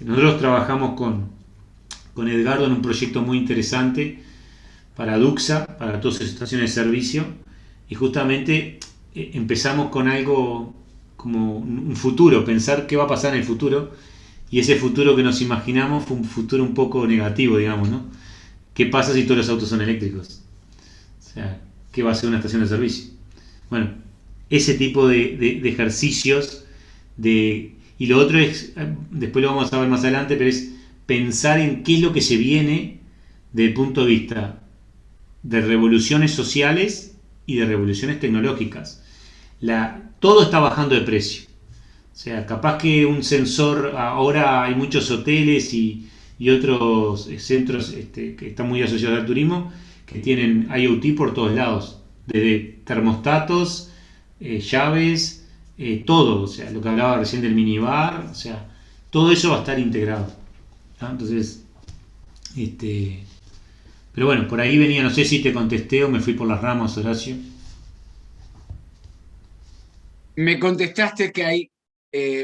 Nosotros trabajamos con Edgardo en un proyecto muy interesante para Duxa, para todas las estaciones de servicio, y justamente empezamos con algo como un futuro, pensar qué va a pasar en el futuro, y ese futuro que nos imaginamos fue un futuro un poco negativo, digamos, ¿no? ¿Qué pasa si todos los autos son eléctricos? O sea, ¿qué va a ser una estación de servicio? Bueno, ese tipo de ejercicios, y lo otro es, después lo vamos a ver más adelante, pero es pensar en qué es lo que se viene desde el punto de vista de revoluciones sociales y de revoluciones tecnológicas. Todo está bajando de precio. O sea, capaz que un sensor, ahora hay muchos hoteles y otros centros que están muy asociados al turismo, que tienen IoT por todos lados, desde termostatos, llaves, todo. O sea, lo que hablaba recién del minibar, o sea, todo eso va a estar integrado, ¿no? Entonces, pero bueno, por ahí venía, no sé si te contesté o me fui por las ramas, Horacio. Me contestaste que hay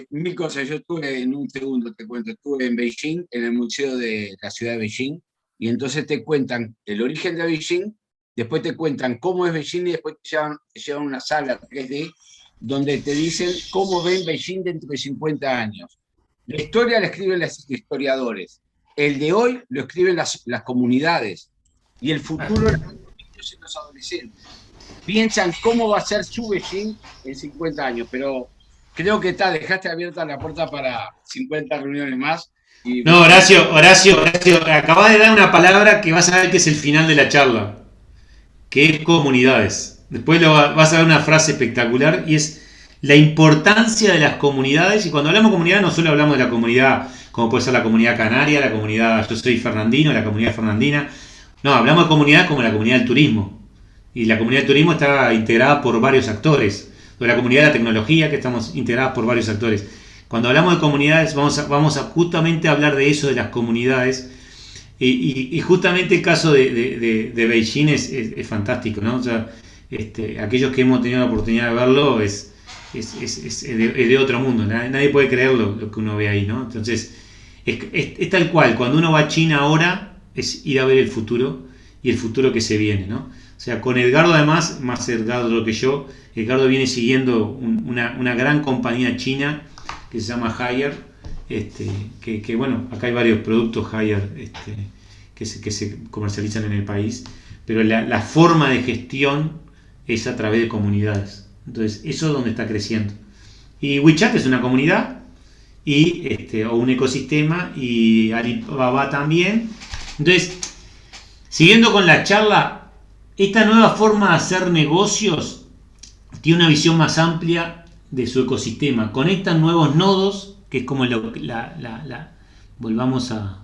mil cosas. Yo estuve, en un segundo te cuento, estuve en Beijing, en el museo de la ciudad de Beijing, y entonces te cuentan el origen de Beijing, después te cuentan cómo es Beijing y después te llevan a una sala 3D donde te dicen cómo ven Beijing dentro de 50 años. La historia la escriben los historiadores, el de hoy lo escriben las comunidades, y el futuro los niños y los adolescentes. Piensan cómo va a ser su Beijing en 50 años, pero creo que dejaste abierta la puerta para 50 reuniones más. No, Horacio, acabas de dar una palabra que vas a ver que es el final de la charla, que es comunidades. Después vas a ver una frase espectacular, y es la importancia de las comunidades. Y cuando hablamos de comunidad, no solo hablamos de la comunidad, como puede ser la comunidad canaria, la comunidad, yo soy fernandino, la comunidad fernandina. No, hablamos de comunidad como la comunidad del turismo. Y la comunidad del turismo está integrada por varios actores. O la comunidad de la tecnología, que estamos integradas por varios actores. Cuando hablamos de comunidades, vamos a justamente hablar de eso, de las comunidades. Y justamente el caso de Beijing es fantástico, ¿no? O sea, aquellos que hemos tenido la oportunidad de verlo es de otro mundo. Nadie puede creer lo que uno ve ahí, ¿no? Entonces, es tal cual. Cuando uno va a China ahora, es ir a ver el futuro y el futuro que se viene, ¿no? O sea, con Edgardo, además, más Edgardo que yo, Edgardo viene siguiendo una gran compañía china que se llama Haier, que bueno, acá hay varios productos Haier que se comercializan en el país, pero la forma de gestión es a través de comunidades. Entonces, eso es donde está creciendo. Y WeChat es una comunidad o un ecosistema, y Alibaba también. Entonces, siguiendo con la charla, esta nueva forma de hacer negocios tiene una visión más amplia de su ecosistema. Conectan nuevos nodos, que es como volvamos a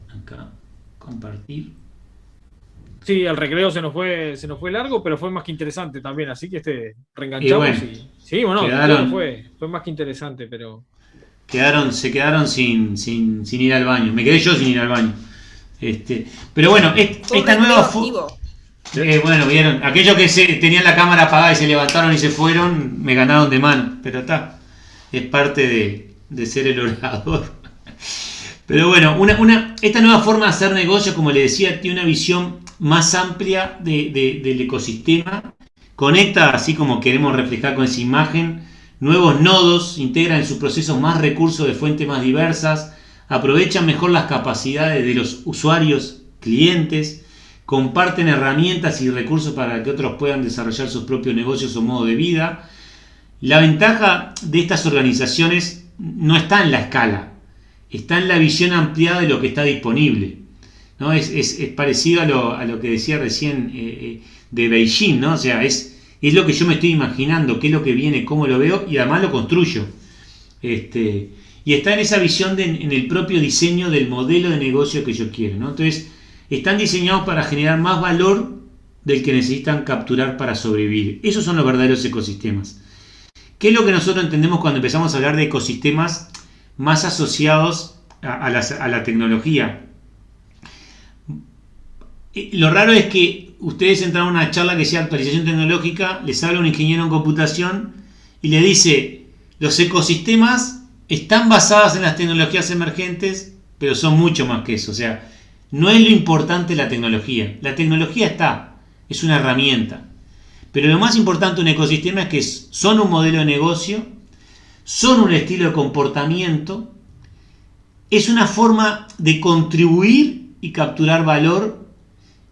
acá compartir. Sí, el recreo se nos fue largo, pero fue más que interesante también, así que reenganchamos. Sí, bueno, quedaron, fue más que interesante, pero... Se quedaron sin ir al baño. Me quedé yo sin ir al baño. Pero bueno, esta nueva... bueno, vieron, aquellos que tenían la cámara apagada y se levantaron y se fueron, me ganaron de mano, pero está, es parte de ser el orador. Pero bueno, esta nueva forma de hacer negocio, como le decía, tiene una visión más amplia del ecosistema, conecta, así como queremos reflejar con esa imagen, nuevos nodos, integra en sus procesos más recursos de fuentes más diversas, aprovechan mejor las capacidades de los usuarios, clientes, comparten herramientas y recursos para que otros puedan desarrollar sus propios negocios o modo de vida. La ventaja de estas organizaciones no está en la escala, está en la visión ampliada de lo que está disponible, ¿no? Es parecido a lo que decía recién de Beijing, ¿no? O sea, es lo que yo me estoy imaginando, qué es lo que viene, cómo lo veo, y además lo construyo. Y está en esa visión en el propio diseño del modelo de negocio que yo quiero, ¿no? Entonces, están diseñados para generar más valor del que necesitan capturar para sobrevivir. Esos son los verdaderos ecosistemas. ¿Qué es lo que nosotros entendemos cuando empezamos a hablar de ecosistemas más asociados a la tecnología? Lo raro es que ustedes entran a una charla que sea actualización tecnológica, les habla un ingeniero en computación y le dice: los ecosistemas están basados en las tecnologías emergentes, pero son mucho más que eso. O sea, no es lo importante la tecnología. La tecnología es una herramienta. Pero lo más importante de un ecosistema es que son un modelo de negocio, son un estilo de comportamiento, es una forma de contribuir y capturar valor,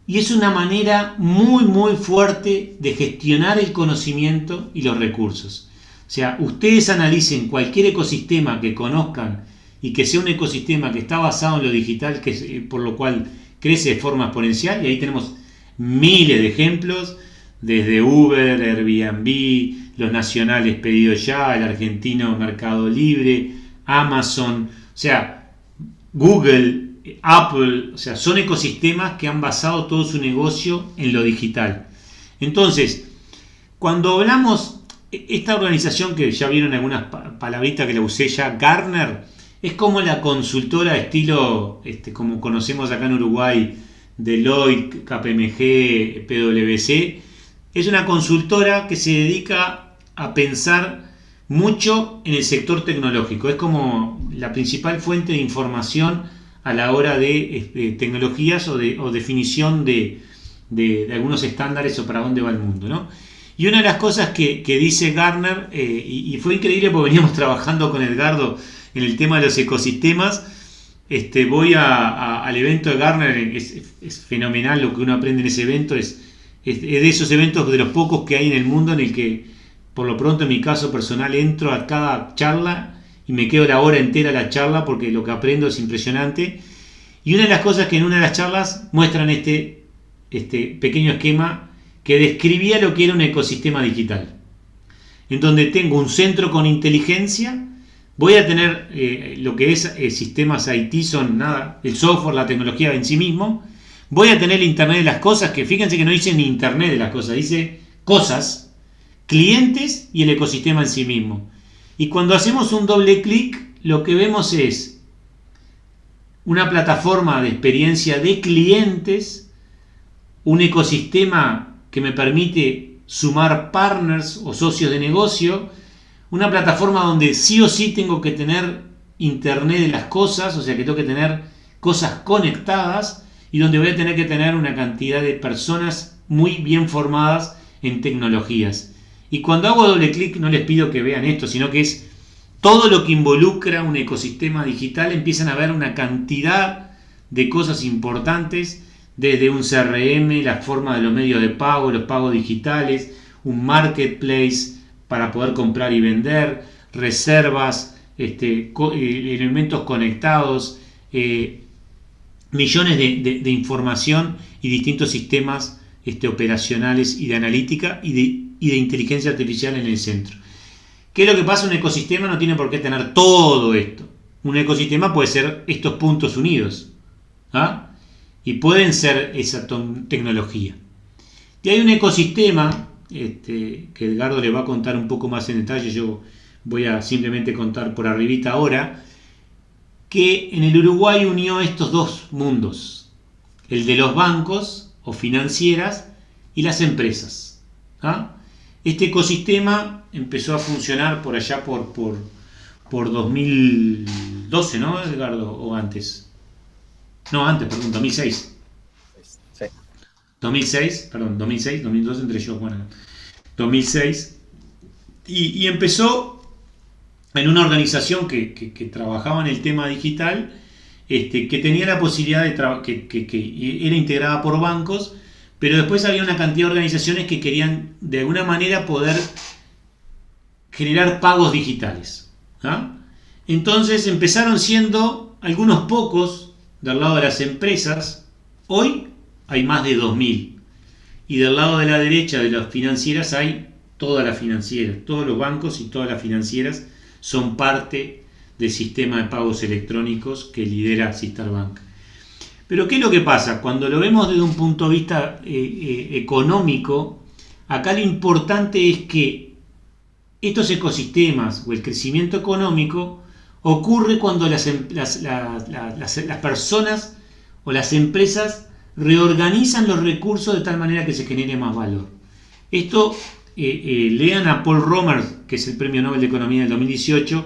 y es una manera muy muy fuerte de gestionar el conocimiento y los recursos. O sea, ustedes analicen cualquier ecosistema que conozcan y que sea un ecosistema que está basado en lo digital, por lo cual crece de forma exponencial, y ahí tenemos miles de ejemplos, desde Uber, Airbnb, los nacionales Pedido Ya, el argentino Mercado Libre, Amazon, o sea, Google, Apple, o sea, son ecosistemas que han basado todo su negocio en lo digital. Entonces, cuando hablamos, esta organización que ya vieron algunas palabritas que la usé ya, Gartner, es como la consultora estilo, como conocemos acá en Uruguay, Deloitte, KPMG, PwC. Es una consultora que se dedica a pensar mucho en el sector tecnológico. Es como la principal fuente de información a la hora de tecnologías o definición de algunos estándares o para dónde va el mundo, ¿no? Y una de las cosas que dice Gartner, y fue increíble porque veníamos trabajando con Edgardo en el tema de los ecosistemas. Voy al evento de Gartner, es fenomenal lo que uno aprende en ese evento, es de esos eventos de los pocos que hay en el mundo en el que, por lo pronto en mi caso personal, entro a cada charla y me quedo la hora entera la charla porque lo que aprendo es impresionante. Y una de las cosas que en una de las charlas muestran este pequeño esquema que describía lo que era un ecosistema digital, en donde tengo un centro con inteligencia. Voy a tener lo que es sistemas IT, son el software, la tecnología en sí mismo. Voy a tener el Internet de las cosas, que fíjense que no dice ni Internet de las cosas, dice cosas, clientes y el ecosistema en sí mismo. Y cuando hacemos un doble clic, lo que vemos es una plataforma de experiencia de clientes, un ecosistema que me permite sumar partners o socios de negocio, una plataforma donde sí o sí tengo que tener Internet de las cosas, o sea que tengo que tener cosas conectadas, y donde voy a tener que tener una cantidad de personas muy bien formadas en tecnologías. Y cuando hago doble clic no les pido que vean esto, sino que es todo lo que involucra un ecosistema digital. Empiezan a ver una cantidad de cosas importantes, desde un CRM, la forma de los medios de pago, los pagos digitales, un marketplace para poder comprar y vender, reservas, elementos conectados, millones de información y distintos sistemas operacionales y de analítica y de inteligencia artificial en el centro. ¿Qué es lo que pasa? Un ecosistema no tiene por qué tener todo esto. Un ecosistema puede ser estos puntos unidos, ¿ah? Y pueden ser esa tecnología. Y hay un ecosistema que Edgardo le va a contar un poco más en detalle, yo voy a simplemente contar por arribita ahora, que en el Uruguay unió estos dos mundos, el de los bancos o financieras y las empresas, ¿ah? Este ecosistema empezó a funcionar por allá por 2012, ¿no, Edgardo? ¿O antes? No, antes, perdón, 2006. Sí. 2006, 2012 entre yo, bueno, 2006. Y empezó en una organización que trabajaba en el tema digital, que tenía la posibilidad de que era integrada por bancos, pero después había una cantidad de organizaciones que querían de alguna manera poder generar pagos digitales, ¿ah? Entonces empezaron siendo algunos pocos del lado de las empresas. Hoy hay más de 2000, y del lado de la derecha de las financieras hay todas las financieras, todos los bancos y todas las financieras son parte del sistema de pagos electrónicos que lidera Sistar Bank. Pero ¿qué es lo que pasa? Cuando lo vemos desde un punto de vista económico, acá lo importante es que estos ecosistemas o el crecimiento económico ocurre cuando las personas o las empresas reorganizan los recursos de tal manera que se genere más valor. Esto, lean a Paul Romer, que es el Premio Nobel de Economía del 2018,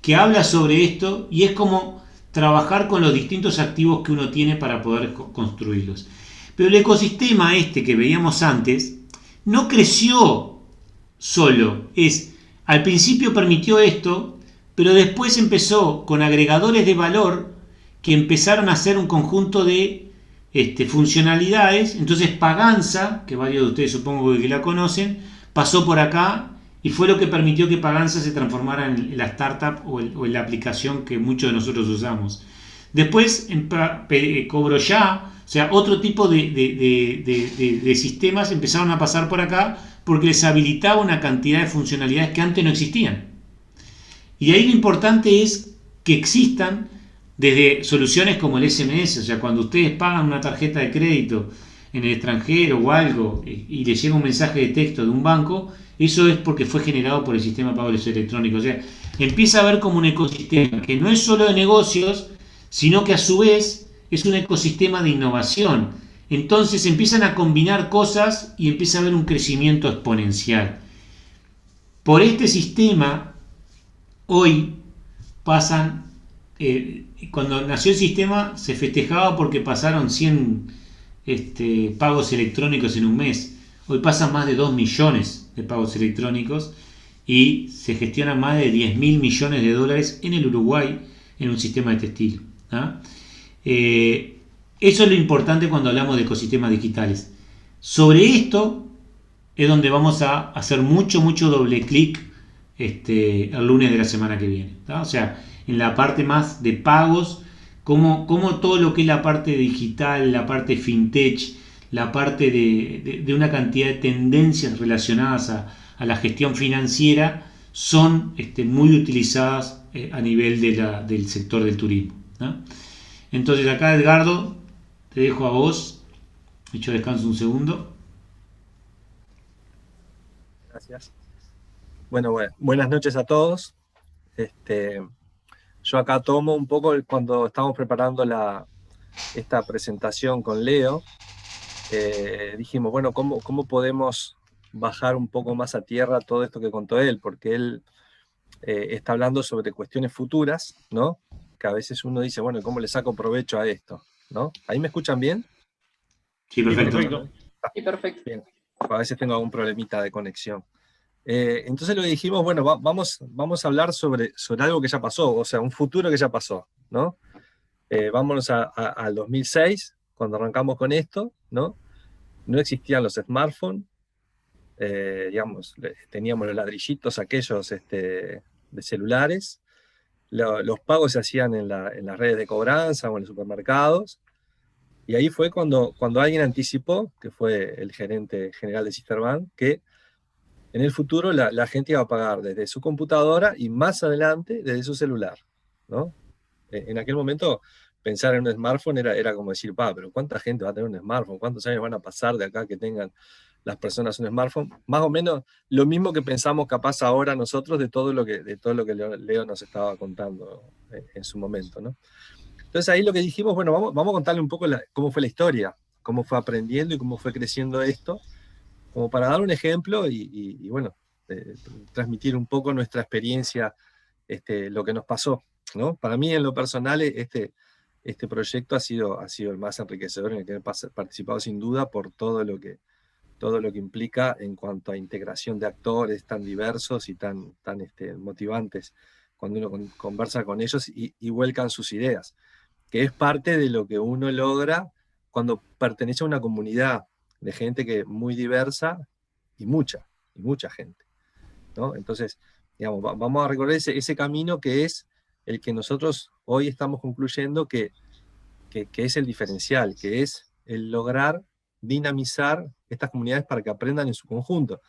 que habla sobre esto y es como trabajar con los distintos activos que uno tiene para poder construirlos. Pero el ecosistema que veíamos antes no creció solo. Al principio permitió esto, pero después empezó con agregadores de valor que empezaron a hacer un conjunto de funcionalidades. Entonces Paganza, que varios de ustedes supongo que la conocen, pasó por acá y fue lo que permitió que Paganza se transformara en la startup o en la aplicación que muchos de nosotros usamos. Después Cobro Ya, o sea, otro tipo de sistemas empezaron a pasar por acá porque les habilitaba una cantidad de funcionalidades que antes no existían. Y ahí lo importante es que existan desde soluciones como el SMS, o sea, cuando ustedes pagan una tarjeta de crédito en el extranjero o algo y les llega un mensaje de texto de un banco, eso es porque fue generado por el sistema de pagos electrónicos. O sea, empieza a haber como un ecosistema que no es solo de negocios, sino que a su vez es un ecosistema de innovación. Entonces empiezan a combinar cosas y empieza a haber un crecimiento exponencial. Por este sistema, hoy pasan, cuando nació el sistema se festejaba porque pasaron 100 pagos electrónicos en un mes. Hoy pasan más de 2 millones de pagos electrónicos y se gestionan más de 10.000 millones de dólares en el Uruguay en un sistema de este estilo, ¿ah? Eso es lo importante cuando hablamos de ecosistemas digitales. Sobre esto es donde vamos a hacer mucho doble clic el lunes de la semana que viene, ¿tá? O sea, en la parte más de pagos, como todo lo que es la parte digital, la parte fintech, la parte de una cantidad de tendencias relacionadas a la gestión financiera son muy utilizadas a nivel del sector del turismo, ¿no? Entonces acá, Edgardo, te dejo a vos. Yo descanso un segundo. Gracias. Bueno, buenas noches a todos. Yo acá tomo un poco cuando estamos preparando esta presentación con Leo. Dijimos, bueno, ¿cómo podemos bajar un poco más a tierra todo esto que contó él? Porque él está hablando sobre cuestiones futuras, ¿no? Que a veces uno dice, bueno, ¿cómo le saco provecho a esto? ¿No? ¿Ahí me escuchan bien? Sí, perfecto. Sí, perfecto. Bien. A veces tengo algún problemita de conexión. Entonces lo que dijimos, bueno, vamos a hablar sobre algo que ya pasó, o sea, un futuro que ya pasó, ¿no? Vámonos al 2006, cuando arrancamos con esto, ¿no? No existían los smartphones, digamos, teníamos los ladrillitos aquellos de celulares, los pagos se hacían en las redes de cobranza o en los supermercados, y ahí fue cuando alguien anticipó, que fue el gerente general de Sisterbank, que en el futuro la gente iba a pagar desde su computadora y más adelante desde su celular, ¿no? En aquel momento pensar en un smartphone era como decir, pero ¿cuánta gente va a tener un smartphone? ¿Cuántos años van a pasar de acá que tengan las personas un smartphone? Más o menos lo mismo que pensamos capaz ahora nosotros de todo lo que Leo nos estaba contando en su momento, ¿no? Entonces ahí lo que dijimos, bueno, vamos a contarle un poco cómo fue la historia, cómo fue aprendiendo y cómo fue creciendo esto, como para dar un ejemplo y bueno, transmitir un poco nuestra experiencia, lo que nos pasó, ¿no? Para mí en lo personal este proyecto ha sido el más enriquecedor en el que he participado sin duda por todo lo que implica en cuanto a integración de actores tan diversos y tan motivantes cuando uno conversa con ellos y vuelcan sus ideas, que es parte de lo que uno logra cuando pertenece a una comunidad de gente que muy diversa y mucha gente, ¿no? Entonces, digamos, vamos a recorrer ese camino que es el que nosotros hoy estamos concluyendo que es el diferencial, que es el lograr dinamizar estas comunidades para que aprendan en su conjunto,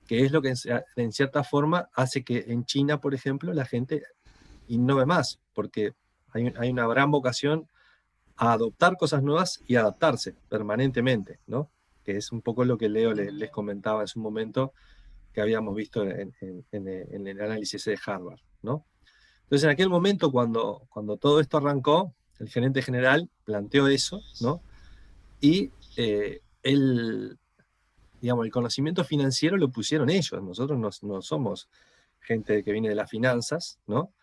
que es lo que en cierta forma hace que en China, por ejemplo, la gente innove más, porque hay una gran vocación a adoptar cosas nuevas y adaptarse permanentemente, ¿no? Que es un poco lo que Leo les comentaba en su momento, que habíamos visto en el análisis de Harvard, ¿no? Entonces, en aquel momento, cuando todo esto arrancó, el gerente general planteó eso, ¿no? Y digamos, el conocimiento financiero lo pusieron ellos. Nosotros no somos gente que viene de las finanzas, ¿no?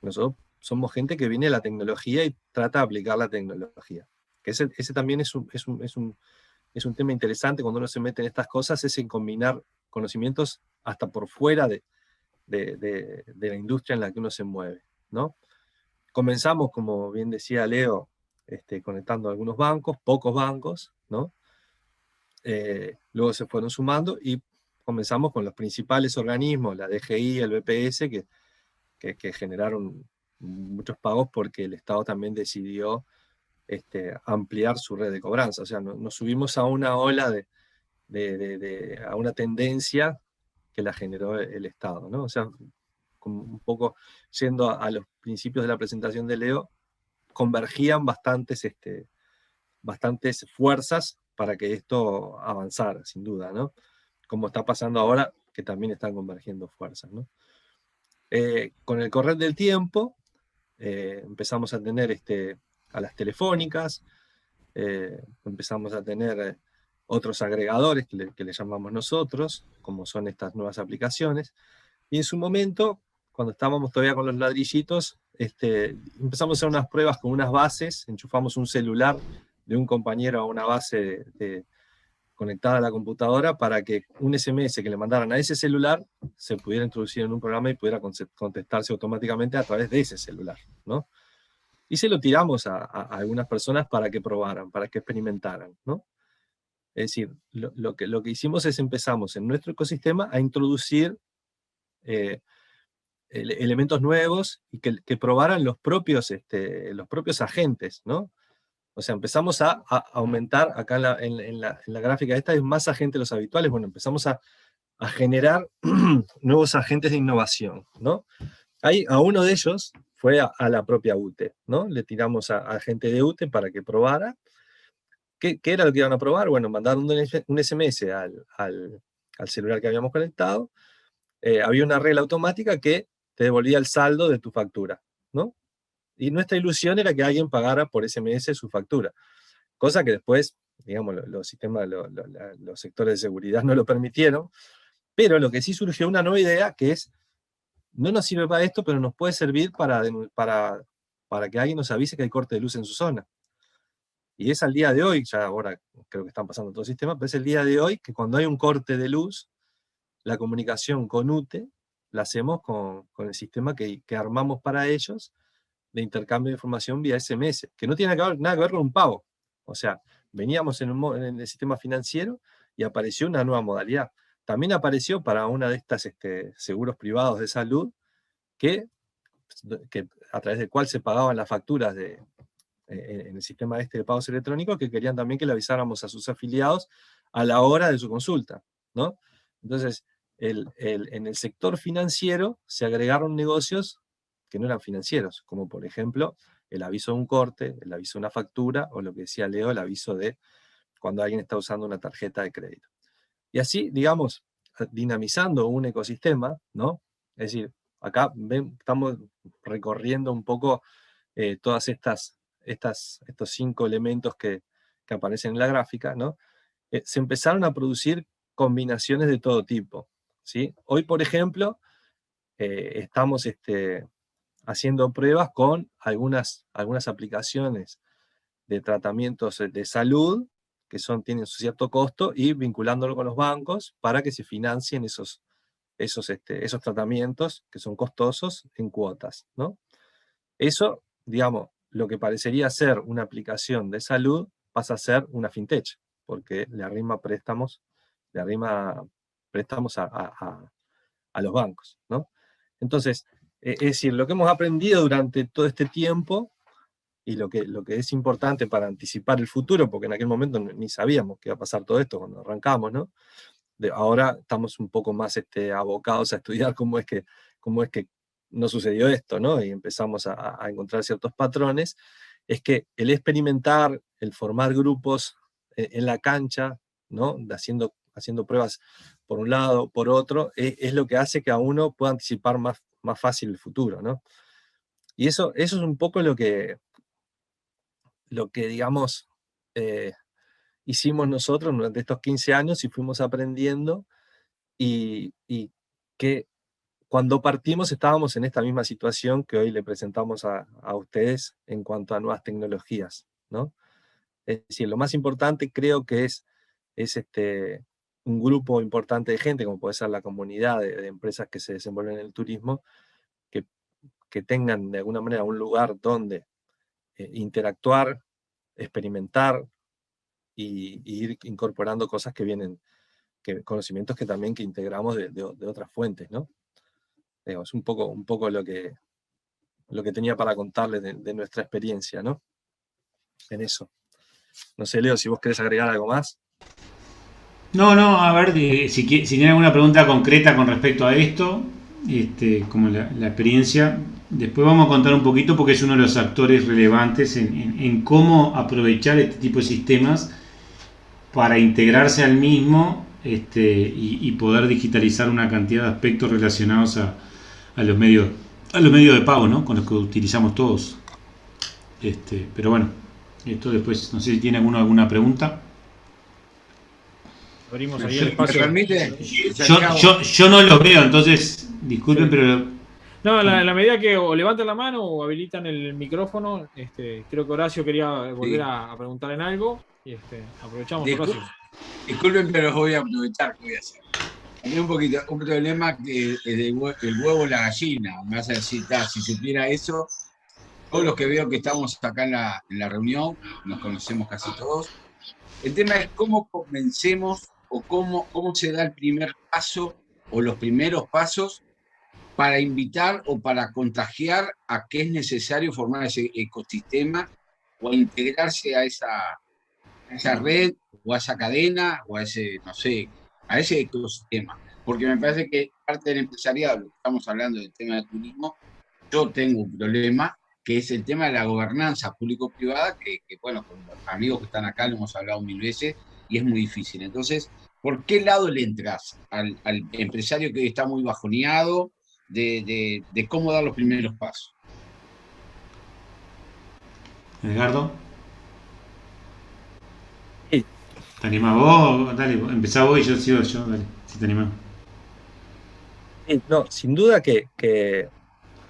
Nosotros somos gente que viene de la tecnología y trata de aplicar la tecnología. Que ese también es un tema interesante cuando uno se mete en estas cosas, es en combinar conocimientos hasta por fuera de la industria en la que uno se mueve, ¿no? Comenzamos, como bien decía Leo, conectando algunos bancos, pocos bancos, ¿no? Luego se fueron sumando y comenzamos con los principales organismos, la DGI, el BPS, que generaron muchos pagos porque el Estado también decidió ampliar su red de cobranza. O sea, nos subimos a una ola a una tendencia que la generó el Estado, ¿no? O sea, como un poco yendo a los principios de la presentación de Leo, convergían bastantes fuerzas para que esto avanzara, sin duda, ¿no? Como está pasando ahora, que también están convergiendo fuerzas, ¿no? Con el correr del tiempo, empezamos a tener a las telefónicas, empezamos a tener otros agregadores que le llamamos nosotros, como son estas nuevas aplicaciones, y en su momento, cuando estábamos todavía con los ladrillitos, empezamos a hacer unas pruebas con unas bases, enchufamos un celular de un compañero a una base conectada a la computadora para que un SMS que le mandaran a ese celular se pudiera introducir en un programa y pudiera contestarse automáticamente a través de ese celular, ¿no? Y se lo tiramos a algunas personas para que probaran, para que experimentaran, ¿no? Es decir, lo que hicimos es empezamos en nuestro ecosistema a introducir elementos nuevos y que probaran los propios agentes, ¿no? O sea, empezamos a aumentar, acá en la gráfica esta es más agentes de los habituales, bueno, empezamos a generar nuevos agentes de innovación, ¿no? A uno de ellos fue a la propia UTE, ¿no? Le tiramos a gente de UTE para que probara. ¿Qué era lo que iban a probar? Bueno, mandaron un SMS al celular que habíamos conectado, había una regla automática que te devolvía el saldo de tu factura, ¿no? Y nuestra ilusión era que alguien pagara por SMS su factura, cosa que después, digamos, los sistemas, los sectores de seguridad no lo permitieron, pero lo que sí surgió una nueva idea que es, no nos sirve para esto, pero nos puede servir para que alguien nos avise que hay corte de luz en su zona. Y es al día de hoy, ya ahora creo que están pasando todo el sistema, pero es el día de hoy que cuando hay un corte de luz, la comunicación con UTE la hacemos con el sistema que armamos para ellos, de intercambio de información vía SMS, que no tiene nada que ver con un pago. O sea, veníamos en el sistema financiero y apareció una nueva modalidad. También apareció para una de estas seguros privados de salud que a través del cual se pagaban las facturas en el sistema de pagos electrónicos, que querían también que le avisáramos a sus afiliados a la hora de su consulta, ¿no? Entonces, en el sector financiero se agregaron negocios que no eran financieros, como por ejemplo el aviso de un corte, el aviso de una factura, o lo que decía Leo, el aviso de cuando alguien está usando una tarjeta de crédito. Y así, digamos, dinamizando un ecosistema, ¿no? Es decir, acá estamos recorriendo un poco todas estos 5 elementos que aparecen en la gráfica, ¿no? Se empezaron a producir combinaciones de todo tipo, ¿sí? Hoy, por ejemplo, estamos haciendo pruebas con algunas aplicaciones de tratamientos de salud que tienen su cierto costo y vinculándolo con los bancos para que se financien esos tratamientos que son costosos en cuotas, ¿no? Eso, digamos, lo que parecería ser una aplicación de salud pasa a ser una fintech, porque le arrima préstamos a los bancos, ¿no? Entonces, es decir, lo que hemos aprendido durante todo este tiempo y lo que es importante para anticipar el futuro, porque en aquel momento ni sabíamos que iba a pasar todo esto cuando arrancamos, ¿no? Ahora estamos un poco más abocados a estudiar cómo es que no sucedió esto, ¿no? Y empezamos a encontrar ciertos patrones. Es que el experimentar, el formar grupos en la cancha, ¿no? Haciendo pruebas por un lado, por otro, es lo que hace que a uno pueda anticipar más fácil el futuro, ¿no? Y eso es un poco lo que digamos, hicimos nosotros durante estos 15 años y fuimos aprendiendo, y que cuando partimos estábamos en esta misma situación que hoy le presentamos a ustedes en cuanto a nuevas tecnologías, ¿no? Es decir, lo más importante creo que es un grupo importante de gente, como puede ser la comunidad de empresas que se desenvuelven en el turismo, que tengan de alguna manera un lugar donde interactuar, experimentar y ir incorporando cosas que vienen, conocimientos que también que integramos de otras fuentes, ¿no? Es un poco lo que tenía para contarles de nuestra experiencia, ¿no? En eso. No sé, Leo, si vos querés agregar algo más. No, a ver, si tienen alguna pregunta concreta con respecto a esto, como la experiencia, después vamos a contar un poquito porque es uno de los actores relevantes en cómo aprovechar este tipo de sistemas para integrarse al mismo y poder digitalizar una cantidad de aspectos relacionados a los medios de pago, ¿no? Con los que utilizamos todos. Pero bueno, esto después, no sé si tiene alguna pregunta. Abrimos ahí el espacio. ¿Me permite? Yo no lo veo, entonces disculpen, sí. Pero no, en la medida que o levantan la mano o habilitan el micrófono, creo que Horacio quería volver a preguntar en algo y aprovechamos. Horacio. Disculpen, pero voy a aprovechar, ¿qué voy a hacer? Hay un problema que es el huevo o la gallina. Me vas a decir, si supiera eso, todos los que veo que estamos acá en la reunión, nos conocemos casi todos. El tema es cómo comencemos o cómo se da el primer paso o los primeros pasos para invitar o para contagiar a que es necesario formar ese ecosistema o integrarse a esa red o a esa cadena o a ese, no sé, a ese ecosistema. Porque me parece que parte del empresariado, estamos hablando del tema del turismo, yo tengo un problema que es el tema de la gobernanza público-privada, que bueno, con los amigos que están acá lo hemos hablado 1000 veces y es muy difícil. Entonces, ¿por qué lado le entras al empresario que está muy bajoneado de cómo dar los primeros pasos? Edgardo. Sí. ¿Te animás vos? Dale, empezá vos y yo sigo yo, dale, si te animás. No, sin duda que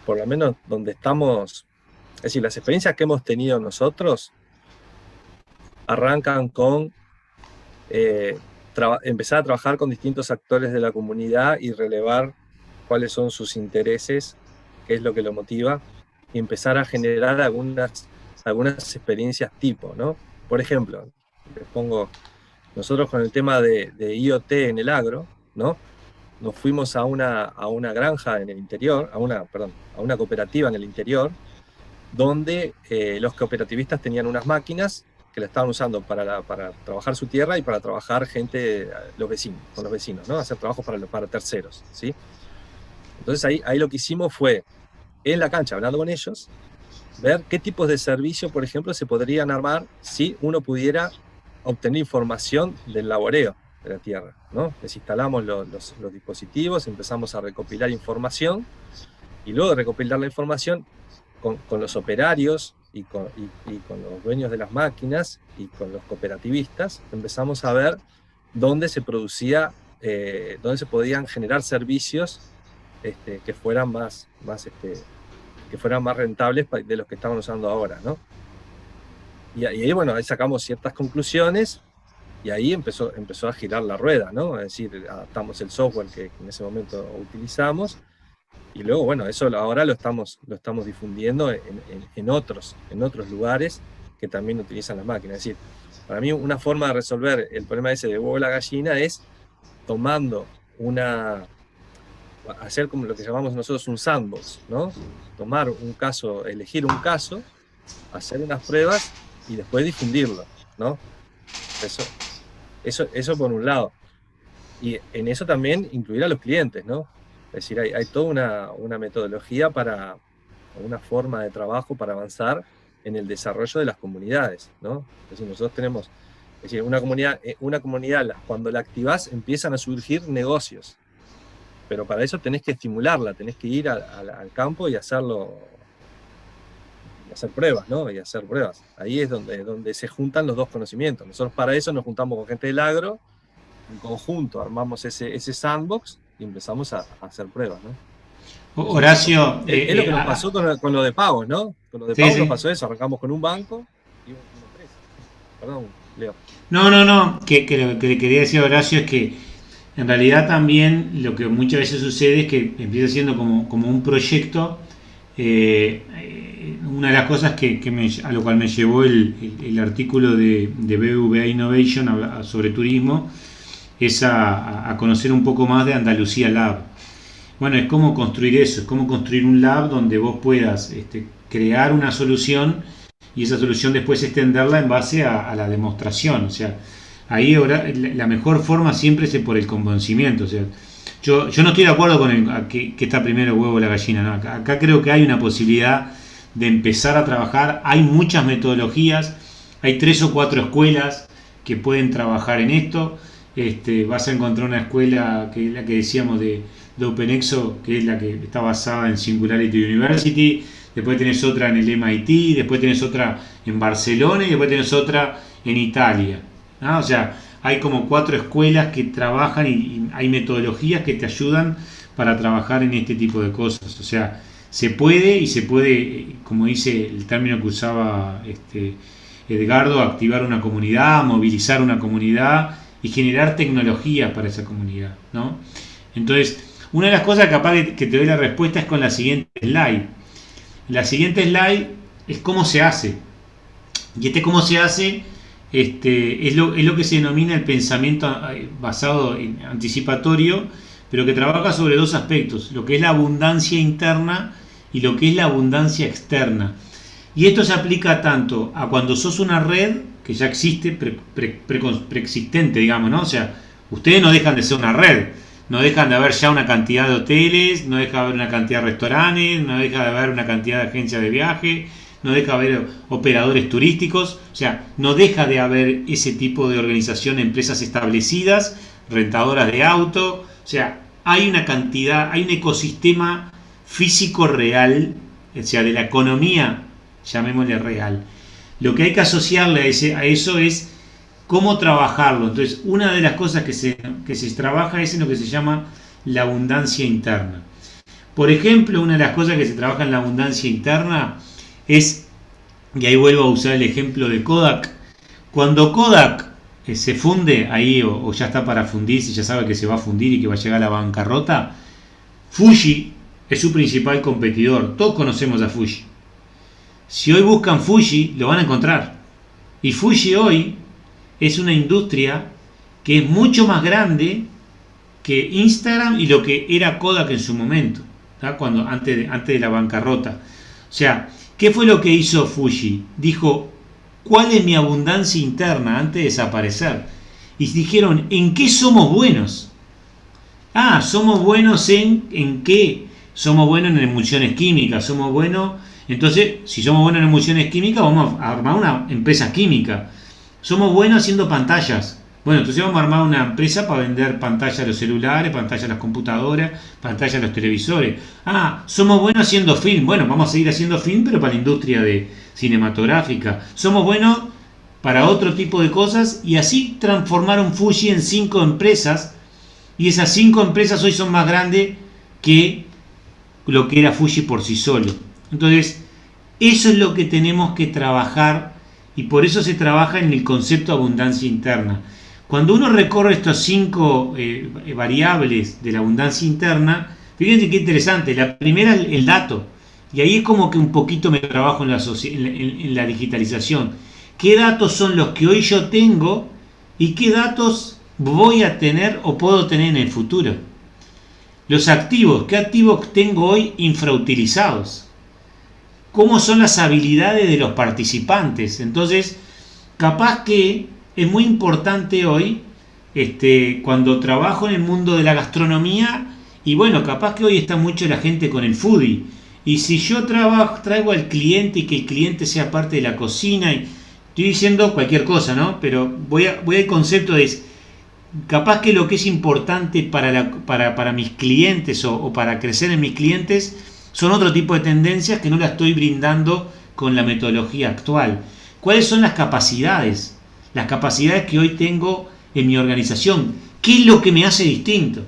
por lo menos donde estamos, es decir, las experiencias que hemos tenido nosotros arrancan con empezar a trabajar con distintos actores de la comunidad y relevar cuáles son sus intereses, qué es lo que lo motiva, y empezar a generar algunas experiencias tipo, ¿no? por ejemplo, les pongo, nosotros con el tema de IoT en el agro, ¿no? Nos fuimos a una granja en el interior, a una cooperativa en el interior, donde los cooperativistas tenían unas máquinas que la estaban usando para trabajar su tierra y para trabajar con los vecinos, ¿no? Hacer trabajos para terceros, ¿sí? Entonces ahí lo que hicimos fue, en la cancha, hablando con ellos, ver qué tipos de servicios, por ejemplo, se podrían armar si uno pudiera obtener información del laboreo de la tierra, ¿no? Les instalamos los dispositivos, empezamos a recopilar información, y luego de recopilar la información con los operarios y con los dueños de las máquinas y con los cooperativistas, empezamos a ver dónde se producía, dónde se podían generar servicios que fueran más rentables de los que estaban usando ahora, ¿no? Y ahí, bueno, ahí sacamos ciertas conclusiones y ahí empezó a girar la rueda, ¿no? Es decir, adaptamos el software que en ese momento utilizamos y luego, bueno, eso ahora lo estamos difundiendo en otros lugares que también utilizan las máquinas. Es decir, para mí una forma de resolver el problema ese de huevo a la gallina es hacer como lo que llamamos nosotros un sandbox, ¿no? Tomar un caso, elegir un caso, hacer unas pruebas y después difundirlo, ¿no? Eso por un lado. Y en eso también incluir a los clientes, ¿no? Es decir, hay toda una metodología una forma de trabajo para avanzar en el desarrollo de las comunidades, ¿no? Es decir, nosotros tenemos, una comunidad, cuando la activás, empiezan a surgir negocios. Pero para eso tenés que estimularla, tenés que ir al campo y hacer pruebas, ¿no? Y hacer pruebas. Ahí es donde se juntan los dos conocimientos. Nosotros para eso nos juntamos con gente del agro, en conjunto armamos ese sandbox y empezamos a hacer pruebas, ¿no? Horacio... es lo que nos pasó con lo de pagos, ¿no? Con lo de pagos nos pasó eso, arrancamos con un banco y una empresa. Perdón, Leo. No, que lo que le quería decir a Horacio es que en realidad también lo que muchas veces sucede es que empieza siendo como un proyecto. Una de las cosas a lo cual me llevó el artículo de BBVA Innovation sobre turismo es a conocer un poco más de Andalucía Lab. Bueno, es cómo construir eso, es cómo construir un lab donde vos puedas crear una solución y esa solución después extenderla en base a la demostración. O sea, ahí la mejor forma siempre es por el convencimiento. O sea, yo no estoy de acuerdo con que está primero el huevo o la gallina, ¿no? Acá creo que hay una posibilidad de empezar a trabajar. Hay muchas metodologías, hay 3 o 4 escuelas que pueden trabajar en esto. Vas a encontrar una escuela que es la que decíamos de OpenExo, que es la que está basada en Singularity University. Después tenés otra en el MIT, después tenés otra en Barcelona y después tenés otra en Italia, ¿no? O sea, hay como 4 escuelas que trabajan y hay metodologías que te ayudan para trabajar en este tipo de cosas. O sea, se puede, como dice el término que usaba Edgardo, activar una comunidad, movilizar una comunidad y generar tecnologías para esa comunidad, ¿no? Entonces, una de las cosas capaz que te doy la respuesta es con la siguiente slide. La siguiente slide es cómo se hace. Y cómo se hace es lo que se denomina el pensamiento basado en anticipatorio, pero que trabaja sobre 2 aspectos, lo que es la abundancia interna y lo que es la abundancia externa. Y esto se aplica tanto a cuando sos una red que ya existe, preexistente, digamos, ¿no? O sea, ustedes no dejan de ser una red, no dejan de haber ya una cantidad de hoteles, no deja de haber una cantidad de restaurantes, no deja de haber una cantidad de agencias de viaje, no deja de haber operadores turísticos, o sea, no deja de haber ese tipo de organización, empresas establecidas, rentadoras de auto, o sea, hay una cantidad, hay un ecosistema físico real, o sea, de la economía, llamémosle real. Lo que hay que asociarle a eso es cómo trabajarlo. Entonces, una de las cosas que se trabaja es en lo que se llama la abundancia interna. Por ejemplo, una de las cosas que se trabaja en la abundancia interna es, y ahí vuelvo a usar el ejemplo de Kodak, cuando Kodak se funde ahí o ya está para fundirse, ya sabe que se va a fundir y que va a llegar a la bancarrota, Fuji es su principal competidor. Todos conocemos a Fuji. Si hoy buscan Fuji, lo van a encontrar. Y Fuji hoy es una industria que es mucho más grande que Instagram y lo que era Kodak en su momento, ¿tá? Antes de la bancarrota. O sea, ¿qué fue lo que hizo Fuji? Dijo, ¿cuál es mi abundancia interna antes de desaparecer? Y dijeron, ¿en qué somos buenos? Ah, somos buenos ¿en qué? Somos buenos en emulsiones químicas, somos buenos... Entonces, si somos buenos en emulsiones químicas, vamos a armar una empresa química. Somos buenos haciendo pantallas. Bueno, entonces vamos a armar una empresa para vender pantallas a los celulares, pantallas a las computadoras, pantallas a los televisores. Ah, somos buenos haciendo film. Bueno, vamos a seguir haciendo film, pero para la industria cinematográfica. Somos buenos para otro tipo de cosas, y así transformaron Fuji en 5 empresas, y esas 5 empresas hoy son más grandes que lo que era Fuji por sí solo. Entonces, eso es lo que tenemos que trabajar, y por eso se trabaja en el concepto de abundancia interna. Cuando uno recorre estos 5 variables de la abundancia interna, fíjense qué interesante. La primera es el dato, y ahí es como que un poquito me trabajo en la digitalización. ¿Qué datos son los que hoy yo tengo y qué datos voy a tener o puedo tener en el futuro? Los activos, ¿qué activos tengo hoy infrautilizados? ¿Cómo son las habilidades de los participantes? Entonces, capaz que es muy importante hoy, cuando trabajo en el mundo de la gastronomía, y bueno, capaz que hoy está mucho la gente con el foodie, y si yo traigo al cliente y que el cliente sea parte de la cocina, y estoy diciendo cualquier cosa, ¿no? Pero voy al concepto de, capaz que lo que es importante para mis clientes o para crecer en mis clientes son otro tipo de tendencias que no la estoy brindando con la metodología actual. ¿Cuáles son las capacidades? Las capacidades que hoy tengo en mi organización. ¿Qué es lo que me hace distinto?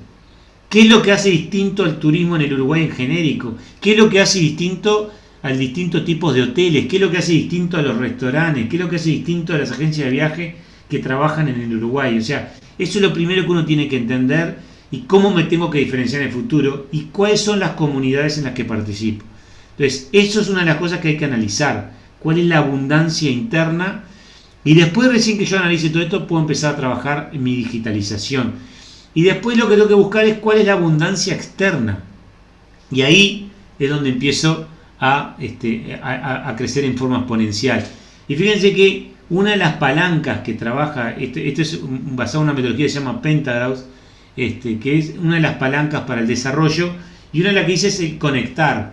¿Qué es lo que hace distinto al turismo en el Uruguay en genérico? ¿Qué es lo que hace distinto a distintos tipos de hoteles? ¿Qué es lo que hace distinto a los restaurantes? ¿Qué es lo que hace distinto a las agencias de viaje que trabajan en el Uruguay? O sea, eso es lo primero que uno tiene que entender, y cómo me tengo que diferenciar en el futuro y cuáles son las comunidades en las que participo. Entonces, eso es una de las cosas que hay que analizar. ¿Cuál es la abundancia interna? Y después, recién que yo analice todo esto, puedo empezar a trabajar en mi digitalización. Y después lo que tengo que buscar es cuál es la abundancia externa. Y ahí es donde empiezo a crecer en forma exponencial. Y fíjense que una de las palancas que trabaja, esto es basado en una metodología que se llama Pentagraus, que es una de las palancas para el desarrollo, y una de las que dice es el conectar.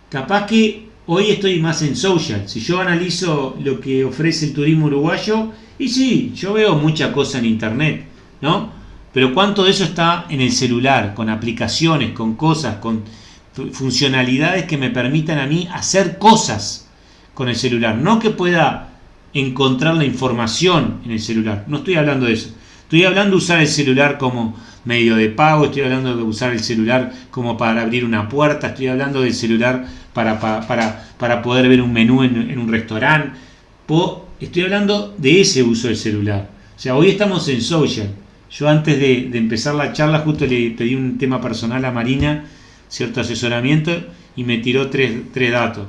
Capaz que hoy estoy más en social. Si yo analizo lo que ofrece el turismo uruguayo, y sí, yo veo mucha cosa en internet, ¿no? Pero ¿cuánto de eso está en el celular, con aplicaciones, con cosas, con funcionalidades que me permitan a mí hacer cosas con el celular? No que pueda encontrar la información en el celular, no estoy hablando de eso. Estoy hablando de usar el celular como medio de pago, estoy hablando de usar el celular como para abrir una puerta, estoy hablando del celular para poder ver un menú en un restaurante. Estoy hablando de ese uso del celular. O sea, hoy estamos en social. Yo antes de empezar la charla justo le pedí un tema personal a Marina, cierto asesoramiento, y me tiró tres datos.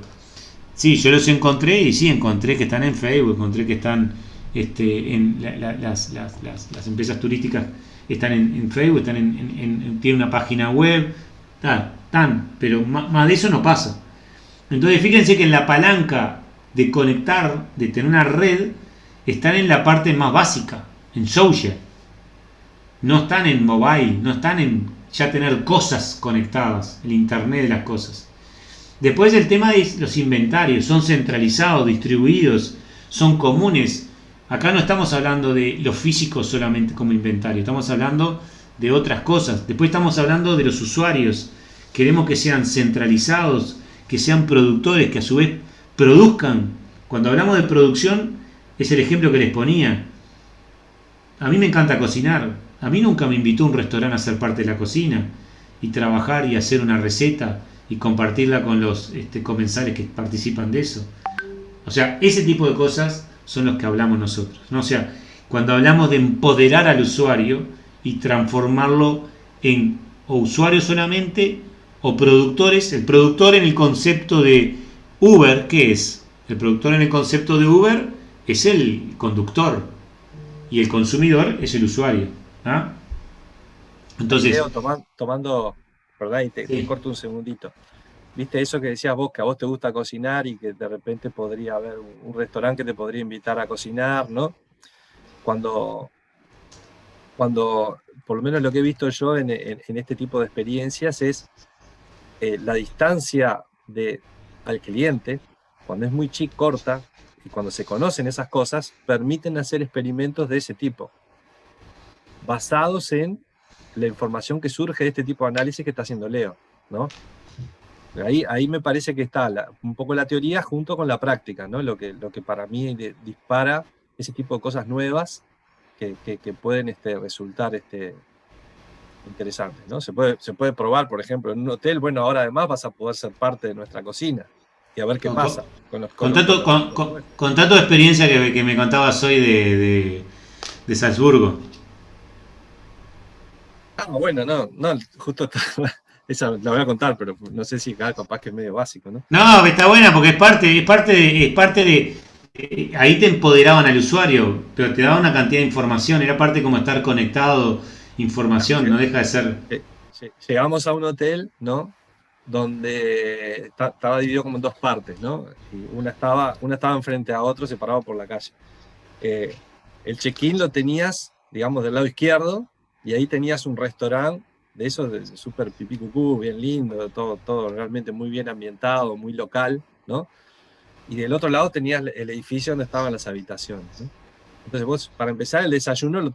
Sí, yo los encontré, y sí, encontré que están en Facebook, encontré que están las empresas turísticas están en Facebook, tienen una página web, pero más de eso no pasa. Entonces fíjense que en la palanca de conectar, de tener una red, están en la parte más básica, en social. No están en mobile, no están en ya tener cosas conectadas, el internet de las cosas. Después el tema de los inventarios, son centralizados, distribuidos, son comunes. Acá no estamos hablando de lo físico solamente como inventario, estamos hablando de otras cosas. Después estamos hablando de los usuarios. Queremos que sean centralizados, que sean productores, que a su vez produzcan. Cuando hablamos de producción, es el ejemplo que les ponía. A mí me encanta cocinar. A mí nunca me invitó un restaurante a ser parte de la cocina y trabajar y hacer una receta y compartirla con los comensales que participan de eso. O sea, ese tipo de cosas son los que hablamos nosotros, ¿no? O sea, cuando hablamos de empoderar al usuario y transformarlo en o usuario solamente o productores. El productor en el concepto de Uber, ¿qué es? El productor en el concepto de Uber es el conductor y el consumidor es el usuario. ¿Ah? Entonces, Leo, tomando, ¿verdad? Y te sí. corto un segundito. ¿Viste eso que decías vos, que a vos te gusta cocinar y que de repente podría haber un restaurante que te podría invitar a cocinar, ¿no? Cuando por lo menos lo que he visto yo en este tipo de experiencias es la distancia al cliente, cuando es muy corta, y cuando se conocen esas cosas, permiten hacer experimentos de ese tipo, basados en la información que surge de este tipo de análisis que está haciendo Leo, ¿no? Ahí me parece que está un poco la teoría junto con la práctica, ¿no? Lo que para mí dispara ese tipo de cosas nuevas que pueden resultar interesantes, ¿no? Se puede probar, por ejemplo, en un hotel. Bueno, ahora además vas a poder ser parte de nuestra cocina y a ver qué pasa. Con tanto experiencia que me contabas hoy de Salzburgo. Bueno, no, justo esa la voy a contar, pero no sé si capaz que es medio básico, ¿no? No, está buena porque es parte de ahí te empoderaban al usuario, pero te daban una cantidad de información, era parte como estar conectado, información, no deja de ser. Llegamos a un hotel, ¿no? Donde estaba dividido como en dos partes, ¿no? Y una estaba enfrente a otro, separado por la calle. El check-in lo tenías, digamos, del lado izquierdo, y ahí tenías un restaurante de esos de súper pipí cucú, bien lindo, todo realmente muy bien ambientado, muy local, ¿no? Y del otro lado tenías el edificio donde estaban las habitaciones, ¿no? Entonces vos, para empezar, el desayuno lo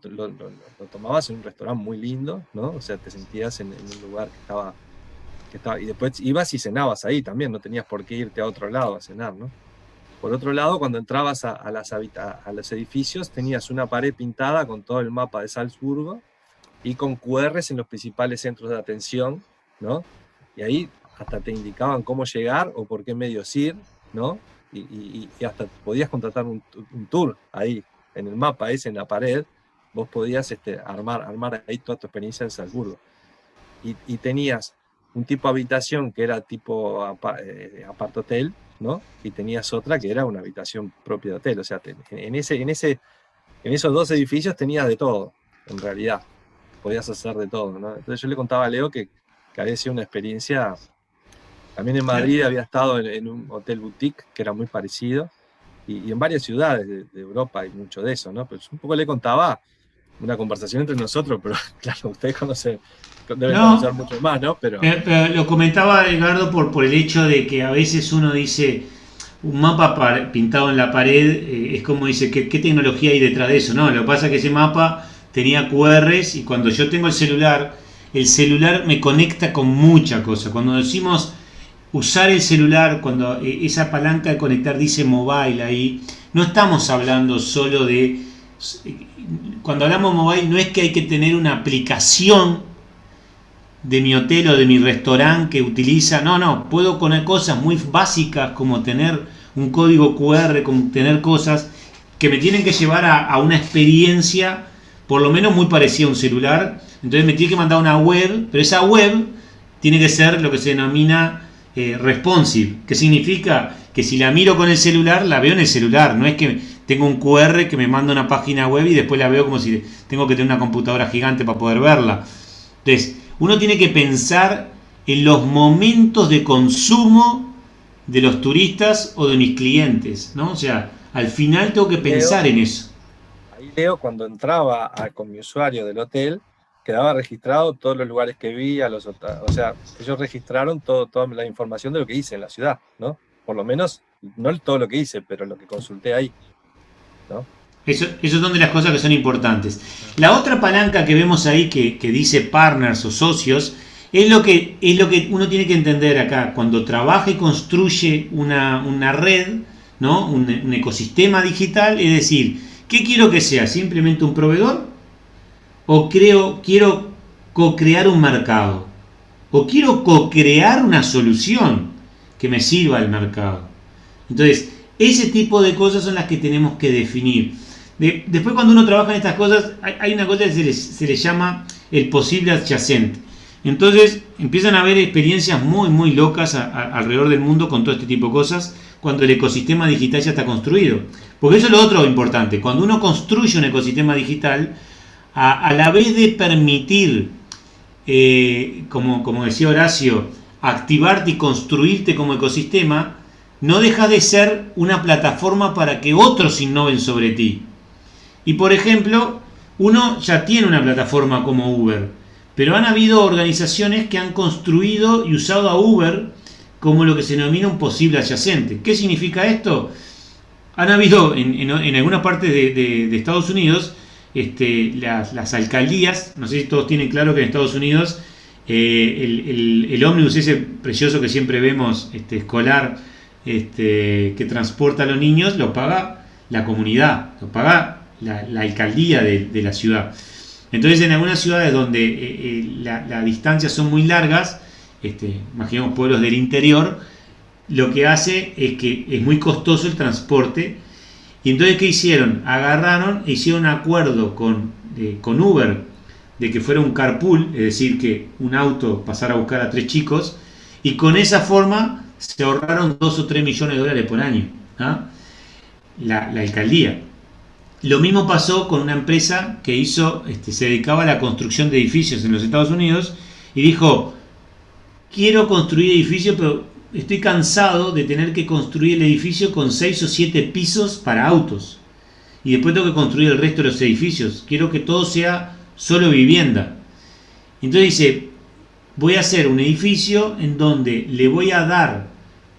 tomabas en un restaurante muy lindo, ¿no? O sea, te sentías en un lugar que estaba, y después ibas y cenabas ahí también, no tenías por qué irte a otro lado a cenar, ¿no? Por otro lado, cuando entrabas a los edificios, tenías una pared pintada con todo el mapa de Salzburgo y con QRs en los principales centros de atención, ¿no? Y ahí hasta te indicaban cómo llegar o por qué medios ir, ¿no? Y hasta podías contratar un tour ahí, en el mapa ese, en la pared, vos podías armar ahí toda tu experiencia en Salzburgo. Y tenías un tipo de habitación que era tipo apart-hotel, ¿no? Y tenías otra que era una habitación propia de hotel. O sea, en esos dos edificios tenías de todo, en realidad. Podías hacer de todo, ¿no? Entonces yo le contaba a Leo que había sido una experiencia. También en Madrid había estado en un hotel boutique que era muy parecido, y en varias ciudades de Europa hay mucho de eso, ¿no? Pero un poco le contaba una conversación entre nosotros, pero claro, ustedes deben conocer mucho más, ¿no? Pero lo comentaba Edgardo por el hecho de que a veces uno dice, un mapa pintado en la pared, es como dice, ¿qué tecnología hay detrás de eso? No, lo que pasa es que ese mapa tenía QRs, y cuando yo tengo el celular me conecta con mucha cosa. Cuando decimos usar el celular, cuando esa palanca de conectar dice mobile ahí, no estamos hablando solo de... Cuando hablamos mobile no es que hay que tener una aplicación de mi hotel o de mi restaurante que utiliza, no, puedo poner cosas muy básicas como tener un código QR, como tener cosas que me tienen que llevar a una experiencia por lo menos muy parecida a un celular. Entonces me tiene que mandar una web, pero esa web tiene que ser lo que se denomina responsive, que significa que si la miro con el celular, la veo en el celular, no es que tengo un QR que me manda una página web y después la veo como si tengo que tener una computadora gigante para poder verla. Entonces, uno tiene que pensar en los momentos de consumo de los turistas o de mis clientes, ¿no? O sea, al final tengo que pensar en eso. Ahí Leo, cuando entraba con mi usuario del hotel, quedaba registrado todos los lugares que vi, o sea, ellos registraron toda la información de lo que hice en la ciudad, ¿no? Por lo menos, no todo lo que hice, pero lo que consulté ahí, ¿no? Eso son de las cosas que son importantes. La otra palanca que vemos ahí que dice partners o socios es lo que uno tiene que entender acá. Cuando trabaja y construye una red, ¿no? Un ecosistema digital, es decir, ¿qué quiero que sea? ¿Simplemente un proveedor? ¿O quiero co-crear un mercado? ¿O quiero co-crear una solución que me sirva al mercado? Entonces, ese tipo de cosas son las que tenemos que definir. Después, cuando uno trabaja en estas cosas, hay una cosa que se le llama el posible adyacente. Entonces empiezan a haber experiencias muy muy locas alrededor del mundo con todo este tipo de cosas. cuando el ecosistema digital ya está construido. Porque eso es lo otro importante. Cuando uno construye un ecosistema digital, a la vez de permitir, como decía Horacio, activarte y construirte como ecosistema, no deja de ser una plataforma para que otros innoven sobre ti. Y por ejemplo, uno ya tiene una plataforma como Uber, pero han habido organizaciones que han construido y usado a Uber como lo que se denomina un posible adyacente. ¿Qué significa esto? Han habido en algunas partes de Estados Unidos, las alcaldías, no sé si todos tienen claro que en Estados Unidos el ómnibus ese precioso que siempre vemos, escolar, que transporta a los niños, lo paga la comunidad, lo paga la alcaldía de la ciudad. Entonces, en algunas ciudades donde las distancias son muy largas, imaginemos pueblos del interior, lo que hace es que es muy costoso el transporte. Y entonces, ¿qué hicieron? Agarraron e hicieron un acuerdo con Uber de que fuera un carpool, es decir, que un auto pasara a buscar a 3 chicos, y con esa forma se ahorraron 2 o 3 millones de dólares por año, ¿ah? La alcaldía. Lo mismo pasó con una empresa que se dedicaba a la construcción de edificios en los Estados Unidos y dijo: quiero construir edificios, pero estoy cansado de tener que construir el edificio con 6 o 7 pisos para autos. Y después tengo que construir el resto de los edificios. Quiero que todo sea solo vivienda. Entonces dice: voy a hacer un edificio en donde le voy a dar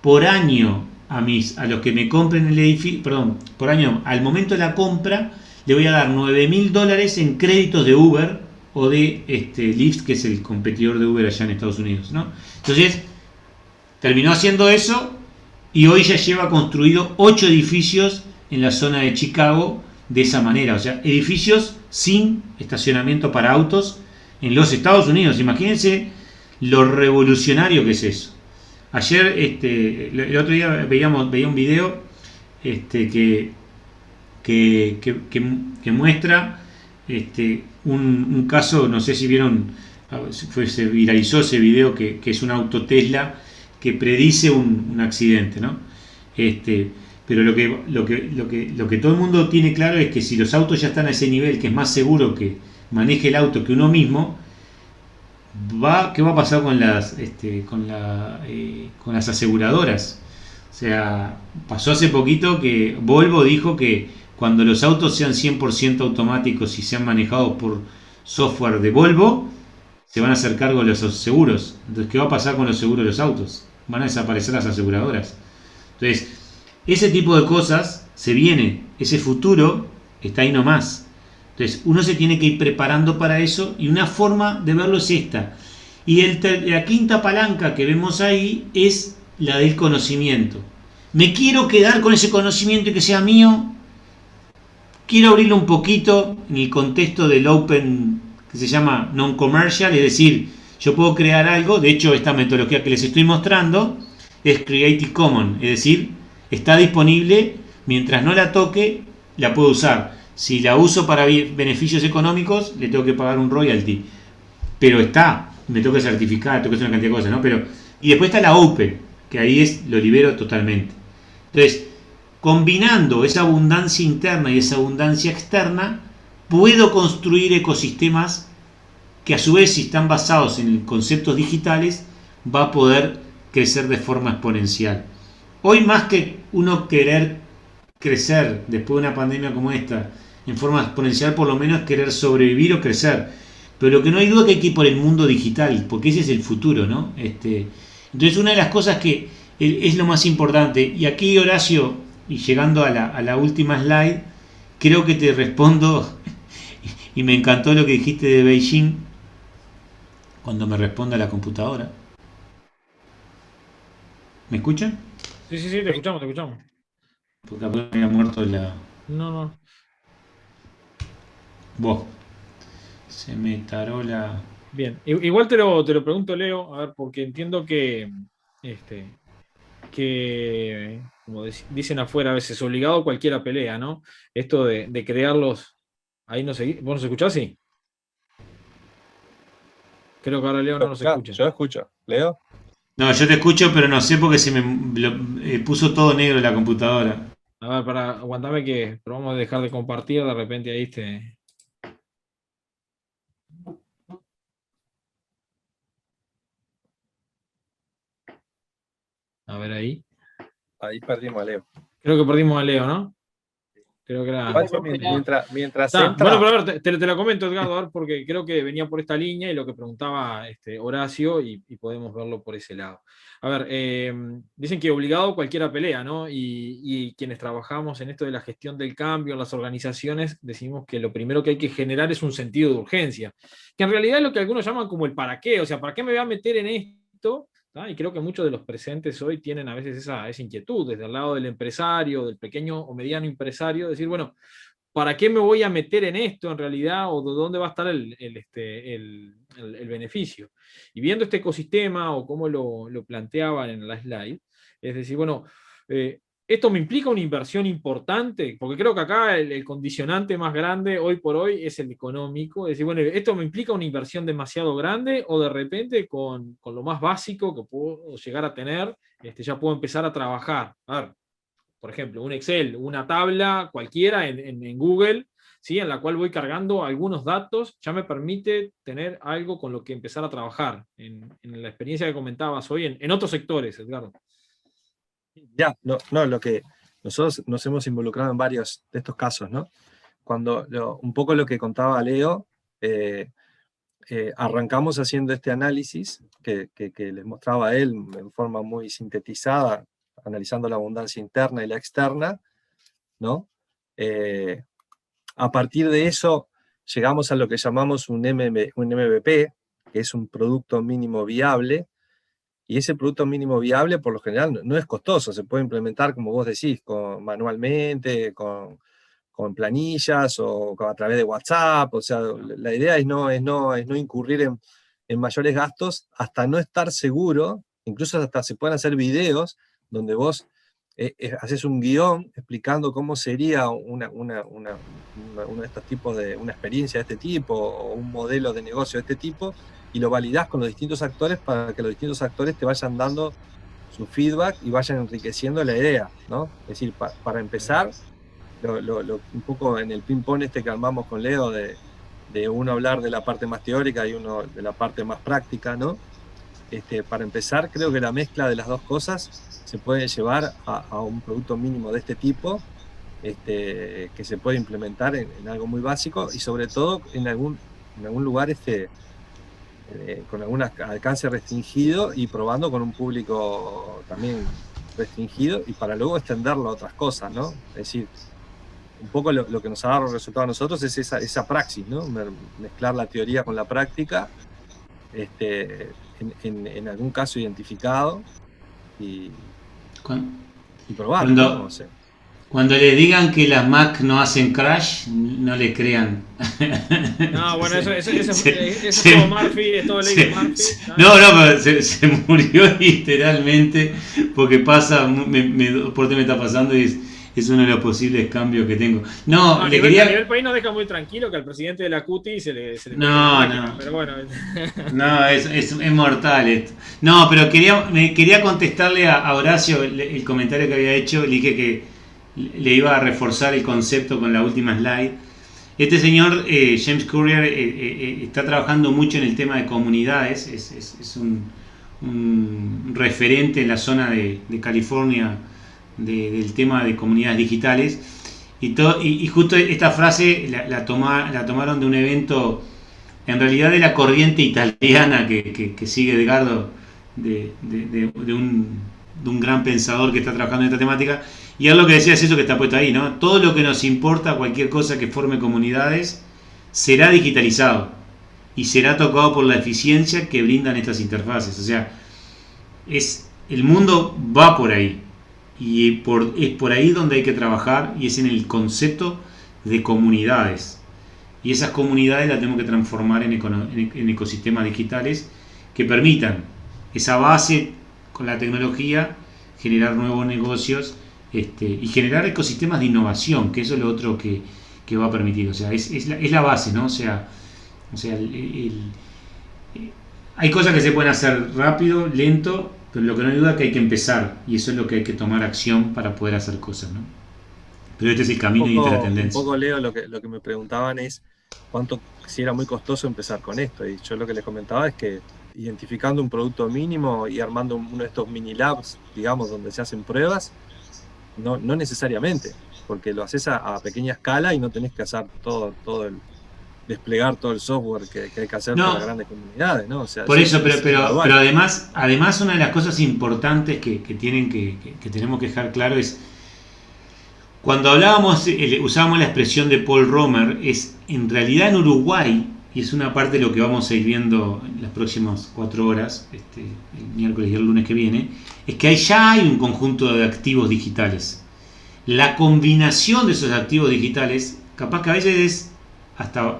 por año a los que me compren el edificio, perdón, por año, al momento de la compra, le voy a dar $9.000 en créditos de Uber o de Lyft, que es el competidor de Uber allá en Estados Unidos, ¿no? Entonces, terminó haciendo eso y hoy ya lleva construido 8 edificios en la zona de Chicago de esa manera. O sea, edificios sin estacionamiento para autos en los Estados Unidos. Imagínense lo revolucionario que es eso. Ayer, el otro día veía un video que muestra un caso, no sé si vieron, se viralizó ese video, que es un auto Tesla que predice un accidente, ¿no? Pero lo que todo el mundo tiene claro es que si los autos ya están a ese nivel, que es más seguro que maneje el auto que uno mismo, ¿qué va a pasar con las aseguradoras? O sea, pasó hace poquito que Volvo dijo que cuando los autos sean 100% automáticos y sean manejados por software de Volvo, se van a hacer cargo de los seguros. Entonces, ¿qué va a pasar con los seguros de los autos? Van a desaparecer las aseguradoras. Entonces, ese tipo de cosas se viene, ese futuro está ahí nomás. Entonces, uno se tiene que ir preparando para eso, y una forma de verlo es esta. Y la quinta palanca que vemos ahí es la del conocimiento. Me quiero quedar con ese conocimiento y que sea mío. Quiero abrirlo un poquito en el contexto del Open, que se llama Non-Commercial, es decir, yo puedo crear algo. De hecho, esta metodología que les estoy mostrando es Creative Commons, es decir, está disponible, mientras no la toque, la puedo usar. Si la uso para beneficios económicos, le tengo que pagar un royalty. Pero me tengo que certificar, tengo que hacer una cantidad de cosas, ¿no? Y después está la Open, que ahí lo libero totalmente. Entonces, combinando esa abundancia interna y esa abundancia externa, puedo construir ecosistemas que, a su vez, si están basados en conceptos digitales, va a poder crecer de forma exponencial. Hoy, más que uno querer crecer después de una pandemia como esta en forma exponencial, por lo menos querer sobrevivir o crecer. Pero lo que no hay duda es que hay que ir por el mundo digital, porque ese es el futuro, ¿no? Entonces, una de las cosas que es lo más importante, y aquí, Horacio, y llegando a la última slide, creo que te respondo, y me encantó lo que dijiste de Beijing, cuando me responda la computadora. ¿Me escuchan? Sí, te escuchamos, Porque había muerto la... No. Vos. Se me taró la... Bien, igual te lo pregunto, Leo, a ver, porque entiendo que como dicen afuera a veces, obligado cualquiera pelea, ¿no? Esto de crearlos. Ahí no sé, ¿vos nos escuchás? Sí. Creo que ahora Leo no nos escucha. Yo escucho. ¿Leo? No, yo te escucho, pero no sé porque se me puso todo negro en la computadora. A ver, aguantame que probamos a dejar de compartir, de repente ahí A ver ahí. Ahí perdimos a Leo. Creo que perdimos a Leo, ¿no? Creo que era... Mientras entra... Bueno, pero a ver, te lo comento, Edgardo, a ver, porque creo que venía por esta línea y lo que preguntaba Horacio y podemos verlo por ese lado. A ver, dicen que obligado cualquiera pelea, ¿no? Y quienes trabajamos en esto de la gestión del cambio, en las organizaciones, decimos que lo primero que hay que generar es un sentido de urgencia, que en realidad es lo que algunos llaman como el para qué, o sea, ¿para qué me voy a meter en esto? Y creo que muchos de los presentes hoy tienen a veces esa inquietud desde el lado del empresario, del pequeño o mediano empresario, decir, bueno, ¿para qué me voy a meter en esto en realidad o de dónde va a estar el beneficio? Y viendo este ecosistema o cómo lo planteaban en la slide, es decir, bueno, esto me implica una inversión importante, porque creo que acá el condicionante más grande hoy por hoy es el económico. Es decir, bueno, esto me implica una inversión demasiado grande o de repente con lo más básico que puedo llegar a tener, ya puedo empezar a trabajar. A ver, por ejemplo, un Excel, una tabla cualquiera en Google, ¿sí? En la cual voy cargando algunos datos, ya me permite tener algo con lo que empezar a trabajar. En la experiencia que comentabas hoy, en otros sectores, Edgardo. Ya, no, lo que nosotros nos hemos involucrado en varios de estos casos, ¿no? Cuando un poco lo que contaba Leo, arrancamos haciendo este análisis que les mostraba a él en forma muy sintetizada, analizando la abundancia interna y la externa, ¿no? A partir de eso llegamos a lo que llamamos un MVP, que es un producto mínimo viable. Y ese producto mínimo viable, por lo general, no es costoso, se puede implementar, como vos decís, manualmente, con planillas o a través de WhatsApp. O sea, la idea es no incurrir en mayores gastos hasta no estar seguro. Incluso hasta se pueden hacer videos donde vos haces un guión explicando cómo sería una de estos tipos una experiencia de este tipo o un modelo de negocio de este tipo, y lo validás con los distintos actores para que los distintos actores te vayan dando su feedback y vayan enriqueciendo la idea, ¿no? Es decir, para empezar, un poco en el ping-pong que armamos con Leo, de uno hablar de la parte más teórica y uno de la parte más práctica, ¿no? Para empezar, creo que la mezcla de las dos cosas se puede llevar a un producto mínimo de este tipo, que se puede implementar en algo muy básico y sobre todo en algún lugar con algún alcance restringido y probando con un público también restringido y para luego extenderlo a otras cosas, ¿no? Es decir, un poco lo que nos ha dado resultado a nosotros es esa praxis, ¿no? Mezclar la teoría con la práctica, en algún caso identificado y probar, ¿no? O sea, cuando le digan que las Mac no hacen crash, no le crean. No, bueno, eso es todo Murphy, es todo ley de Murphy. No, pero se murió literalmente porque pasa, por qué me está pasando y es uno de los posibles cambios que tengo. No, a nivel país nos deja muy tranquilo que al presidente de la CUTI se le no. Pero bueno. No, es mortal esto. No, pero quería contestarle a Horacio el comentario que había hecho. Le dije que le iba a reforzar el concepto con la última slide. Este señor, James Currier, está trabajando mucho en el tema de comunidades. Es un referente en la zona de California del tema de comunidades digitales. Y justo esta frase la tomaron de un evento, en realidad de la corriente italiana que sigue Edgardo, de un gran pensador que está trabajando en esta temática. Y él lo que decía es eso que está puesto ahí, ¿no? Todo lo que nos importa, cualquier cosa que forme comunidades, será digitalizado y será tocado por la eficiencia que brindan estas interfaces. O sea, el mundo va por ahí y es por ahí donde hay que trabajar, y es en el concepto de comunidades. Y esas comunidades las tenemos que transformar en ecosistemas digitales que permitan esa base con la tecnología, generar nuevos negocios, y generar ecosistemas de innovación, que eso es lo otro que va a permitir. O sea, es la base, ¿no? O sea hay cosas que se pueden hacer rápido, lento, pero lo que no hay duda es que hay que empezar, y eso es lo que hay que tomar acción para poder hacer cosas, ¿no? Pero este es el camino y esta es la tendencia. Un poco, Leo, lo que me preguntaban es si era muy costoso empezar con esto, y yo lo que les comentaba es que identificando un producto mínimo y armando uno de estos mini labs, digamos, donde se hacen pruebas, no necesariamente, porque lo haces a pequeña escala y no tenés que hacer desplegar todo el software que hay que hacer para grandes comunidades, ¿no? O sea, por eso, pero además una de las cosas importantes que tenemos que dejar claro es, cuando usábamos la expresión de Paul Romer, es en realidad en Uruguay, y es una parte de lo que vamos a ir viendo en las próximas 4 horas, el miércoles y el lunes que viene, es que ya hay un conjunto de activos digitales. La combinación de esos activos digitales, capaz que a veces es hasta,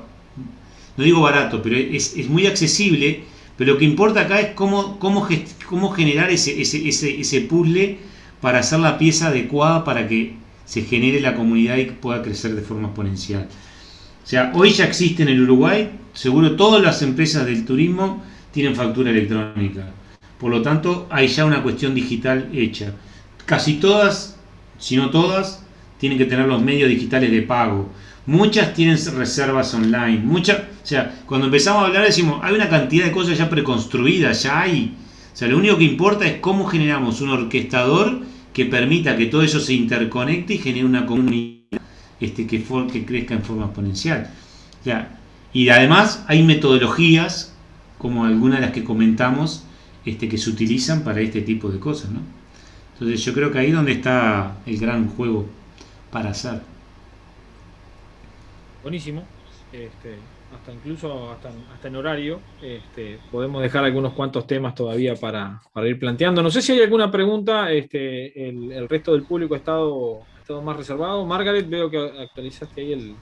no digo barato, pero es muy accesible, pero lo que importa acá es cómo generar ese puzzle para hacer la pieza adecuada para que se genere la comunidad y pueda crecer de forma exponencial. O sea, hoy ya existe en el Uruguay, seguro todas las empresas del turismo tienen factura electrónica. Por lo tanto, hay ya una cuestión digital hecha. Casi todas, si no todas, tienen que tener los medios digitales de pago. Muchas tienen reservas online. O sea, cuando empezamos a hablar decimos, hay una cantidad de cosas ya preconstruidas, ya hay. O sea, lo único que importa es cómo generamos un orquestador que permita que todo eso se interconecte y genere una comunidad que crezca en forma exponencial. O sea, y además hay metodologías, como algunas de las que comentamos, que se utilizan para este tipo de cosas, ¿no? Entonces yo creo que ahí es donde está el gran juego para hacer. Buenísimo. Hasta en horario podemos dejar algunos cuantos temas todavía para ir planteando. No sé si hay alguna pregunta. El resto del público ha estado más reservado. Margaret, veo que actualizaste ahí el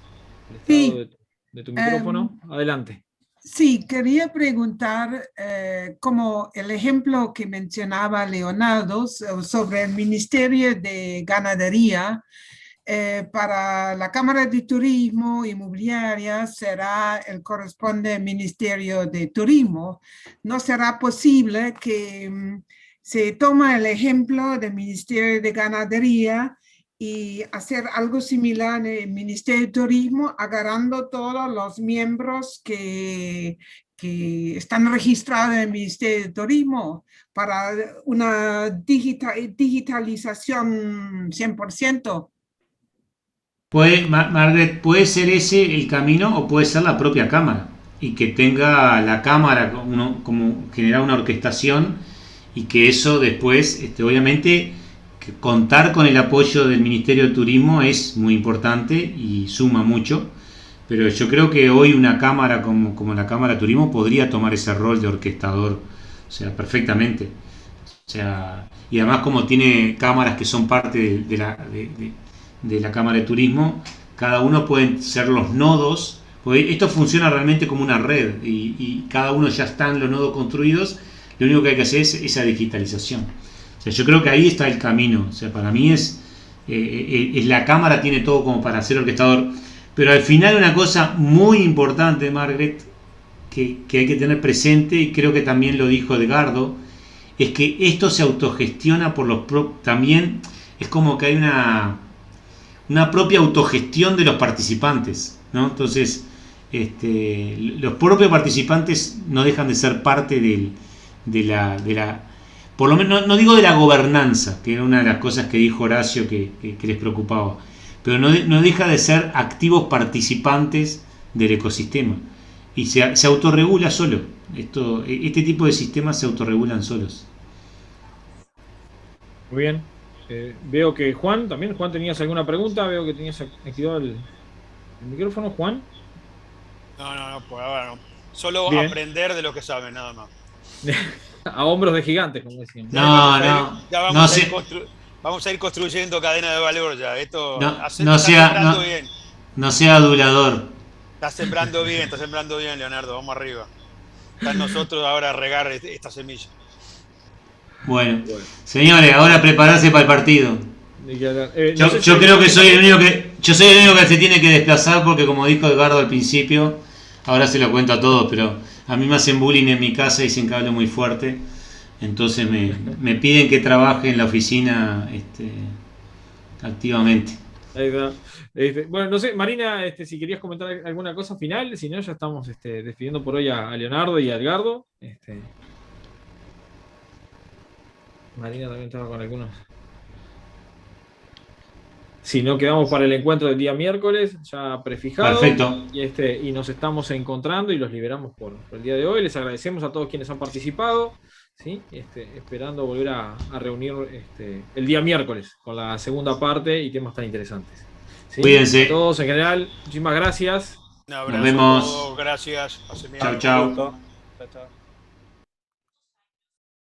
estado de tu micrófono. Adelante. Sí, quería preguntar, como el ejemplo que mencionaba Leonardo sobre el Ministerio de Ganadería, para la Cámara de Turismo Inmobiliaria será el correspondiente Ministerio de Turismo. ¿No será posible que se tome el ejemplo del Ministerio de Ganadería y hacer algo similar en el Ministerio de Turismo, agarrando todos los miembros que están registrados en el Ministerio de Turismo para una digitalización 100%? Margaret, puede ser ese el camino o puede ser la propia Cámara y que tenga la Cámara como generar una orquestación y que eso después, obviamente, que contar con el apoyo del Ministerio de Turismo es muy importante y suma mucho, pero yo creo que hoy una Cámara como la Cámara de Turismo podría tomar ese rol de orquestador, o sea, perfectamente. O sea, y además como tiene cámaras que son parte de la Cámara de Turismo, cada uno pueden ser los nodos, porque esto funciona realmente como una red y cada uno ya están los nodos construidos, lo único que hay que hacer es esa digitalización. O sea, yo creo que ahí está el camino. O sea, para mí es la Cámara tiene todo como para ser orquestador, pero al final una cosa muy importante, Margaret, que hay que tener presente, y creo que también lo dijo Edgardo, es que esto se autogestiona por también es como que hay una propia autogestión de los participantes, ¿no? Entonces, los propios participantes no dejan de ser parte de la por lo menos, no digo de la gobernanza, que era una de las cosas que dijo Horacio que les preocupaba, pero no deja de ser activos participantes del ecosistema y se autorregula solo. Este tipo de sistemas se autorregulan solos. Muy bien. Veo que Juan, tenías alguna pregunta, veo que tenías activado el micrófono, Juan. No, por ahora no. Solo bien. Aprender de lo que saben, nada más. A hombros de gigantes, como decían. Vamos a ir construyendo cadena de valor ya. Esto no sea adulador. Está sembrando bien, Leonardo. Vamos arriba. Está en nosotros ahora regar esta semilla. Bueno, señores, ahora prepararse para el partido. Yo creo que soy el único que se tiene que desplazar porque, como dijo Edgardo al principio, ahora se lo cuento a todos, pero a mí me hacen bullying en mi casa y dicen que hablo muy fuerte. Entonces me piden que trabaje en la oficina activamente. Ahí está. Bueno, no sé, Marina, si querías comentar alguna cosa final, si no, ya estamos despidiendo por hoy a Leonardo y a Edgardo. Marina también estaba con algunos. Si no, quedamos para el encuentro del día miércoles, ya prefijado. Perfecto. Y nos estamos encontrando y los liberamos por el día de hoy. Les agradecemos a todos quienes han participado. ¿Sí? Esperando volver a reunir el día miércoles con la segunda parte y temas tan interesantes. ¿Sí? Cuídense. A todos en general, muchísimas gracias. Un abrazo. Nos vemos. A todos, gracias. Pasen bien. Chau, chau. Chao, chao.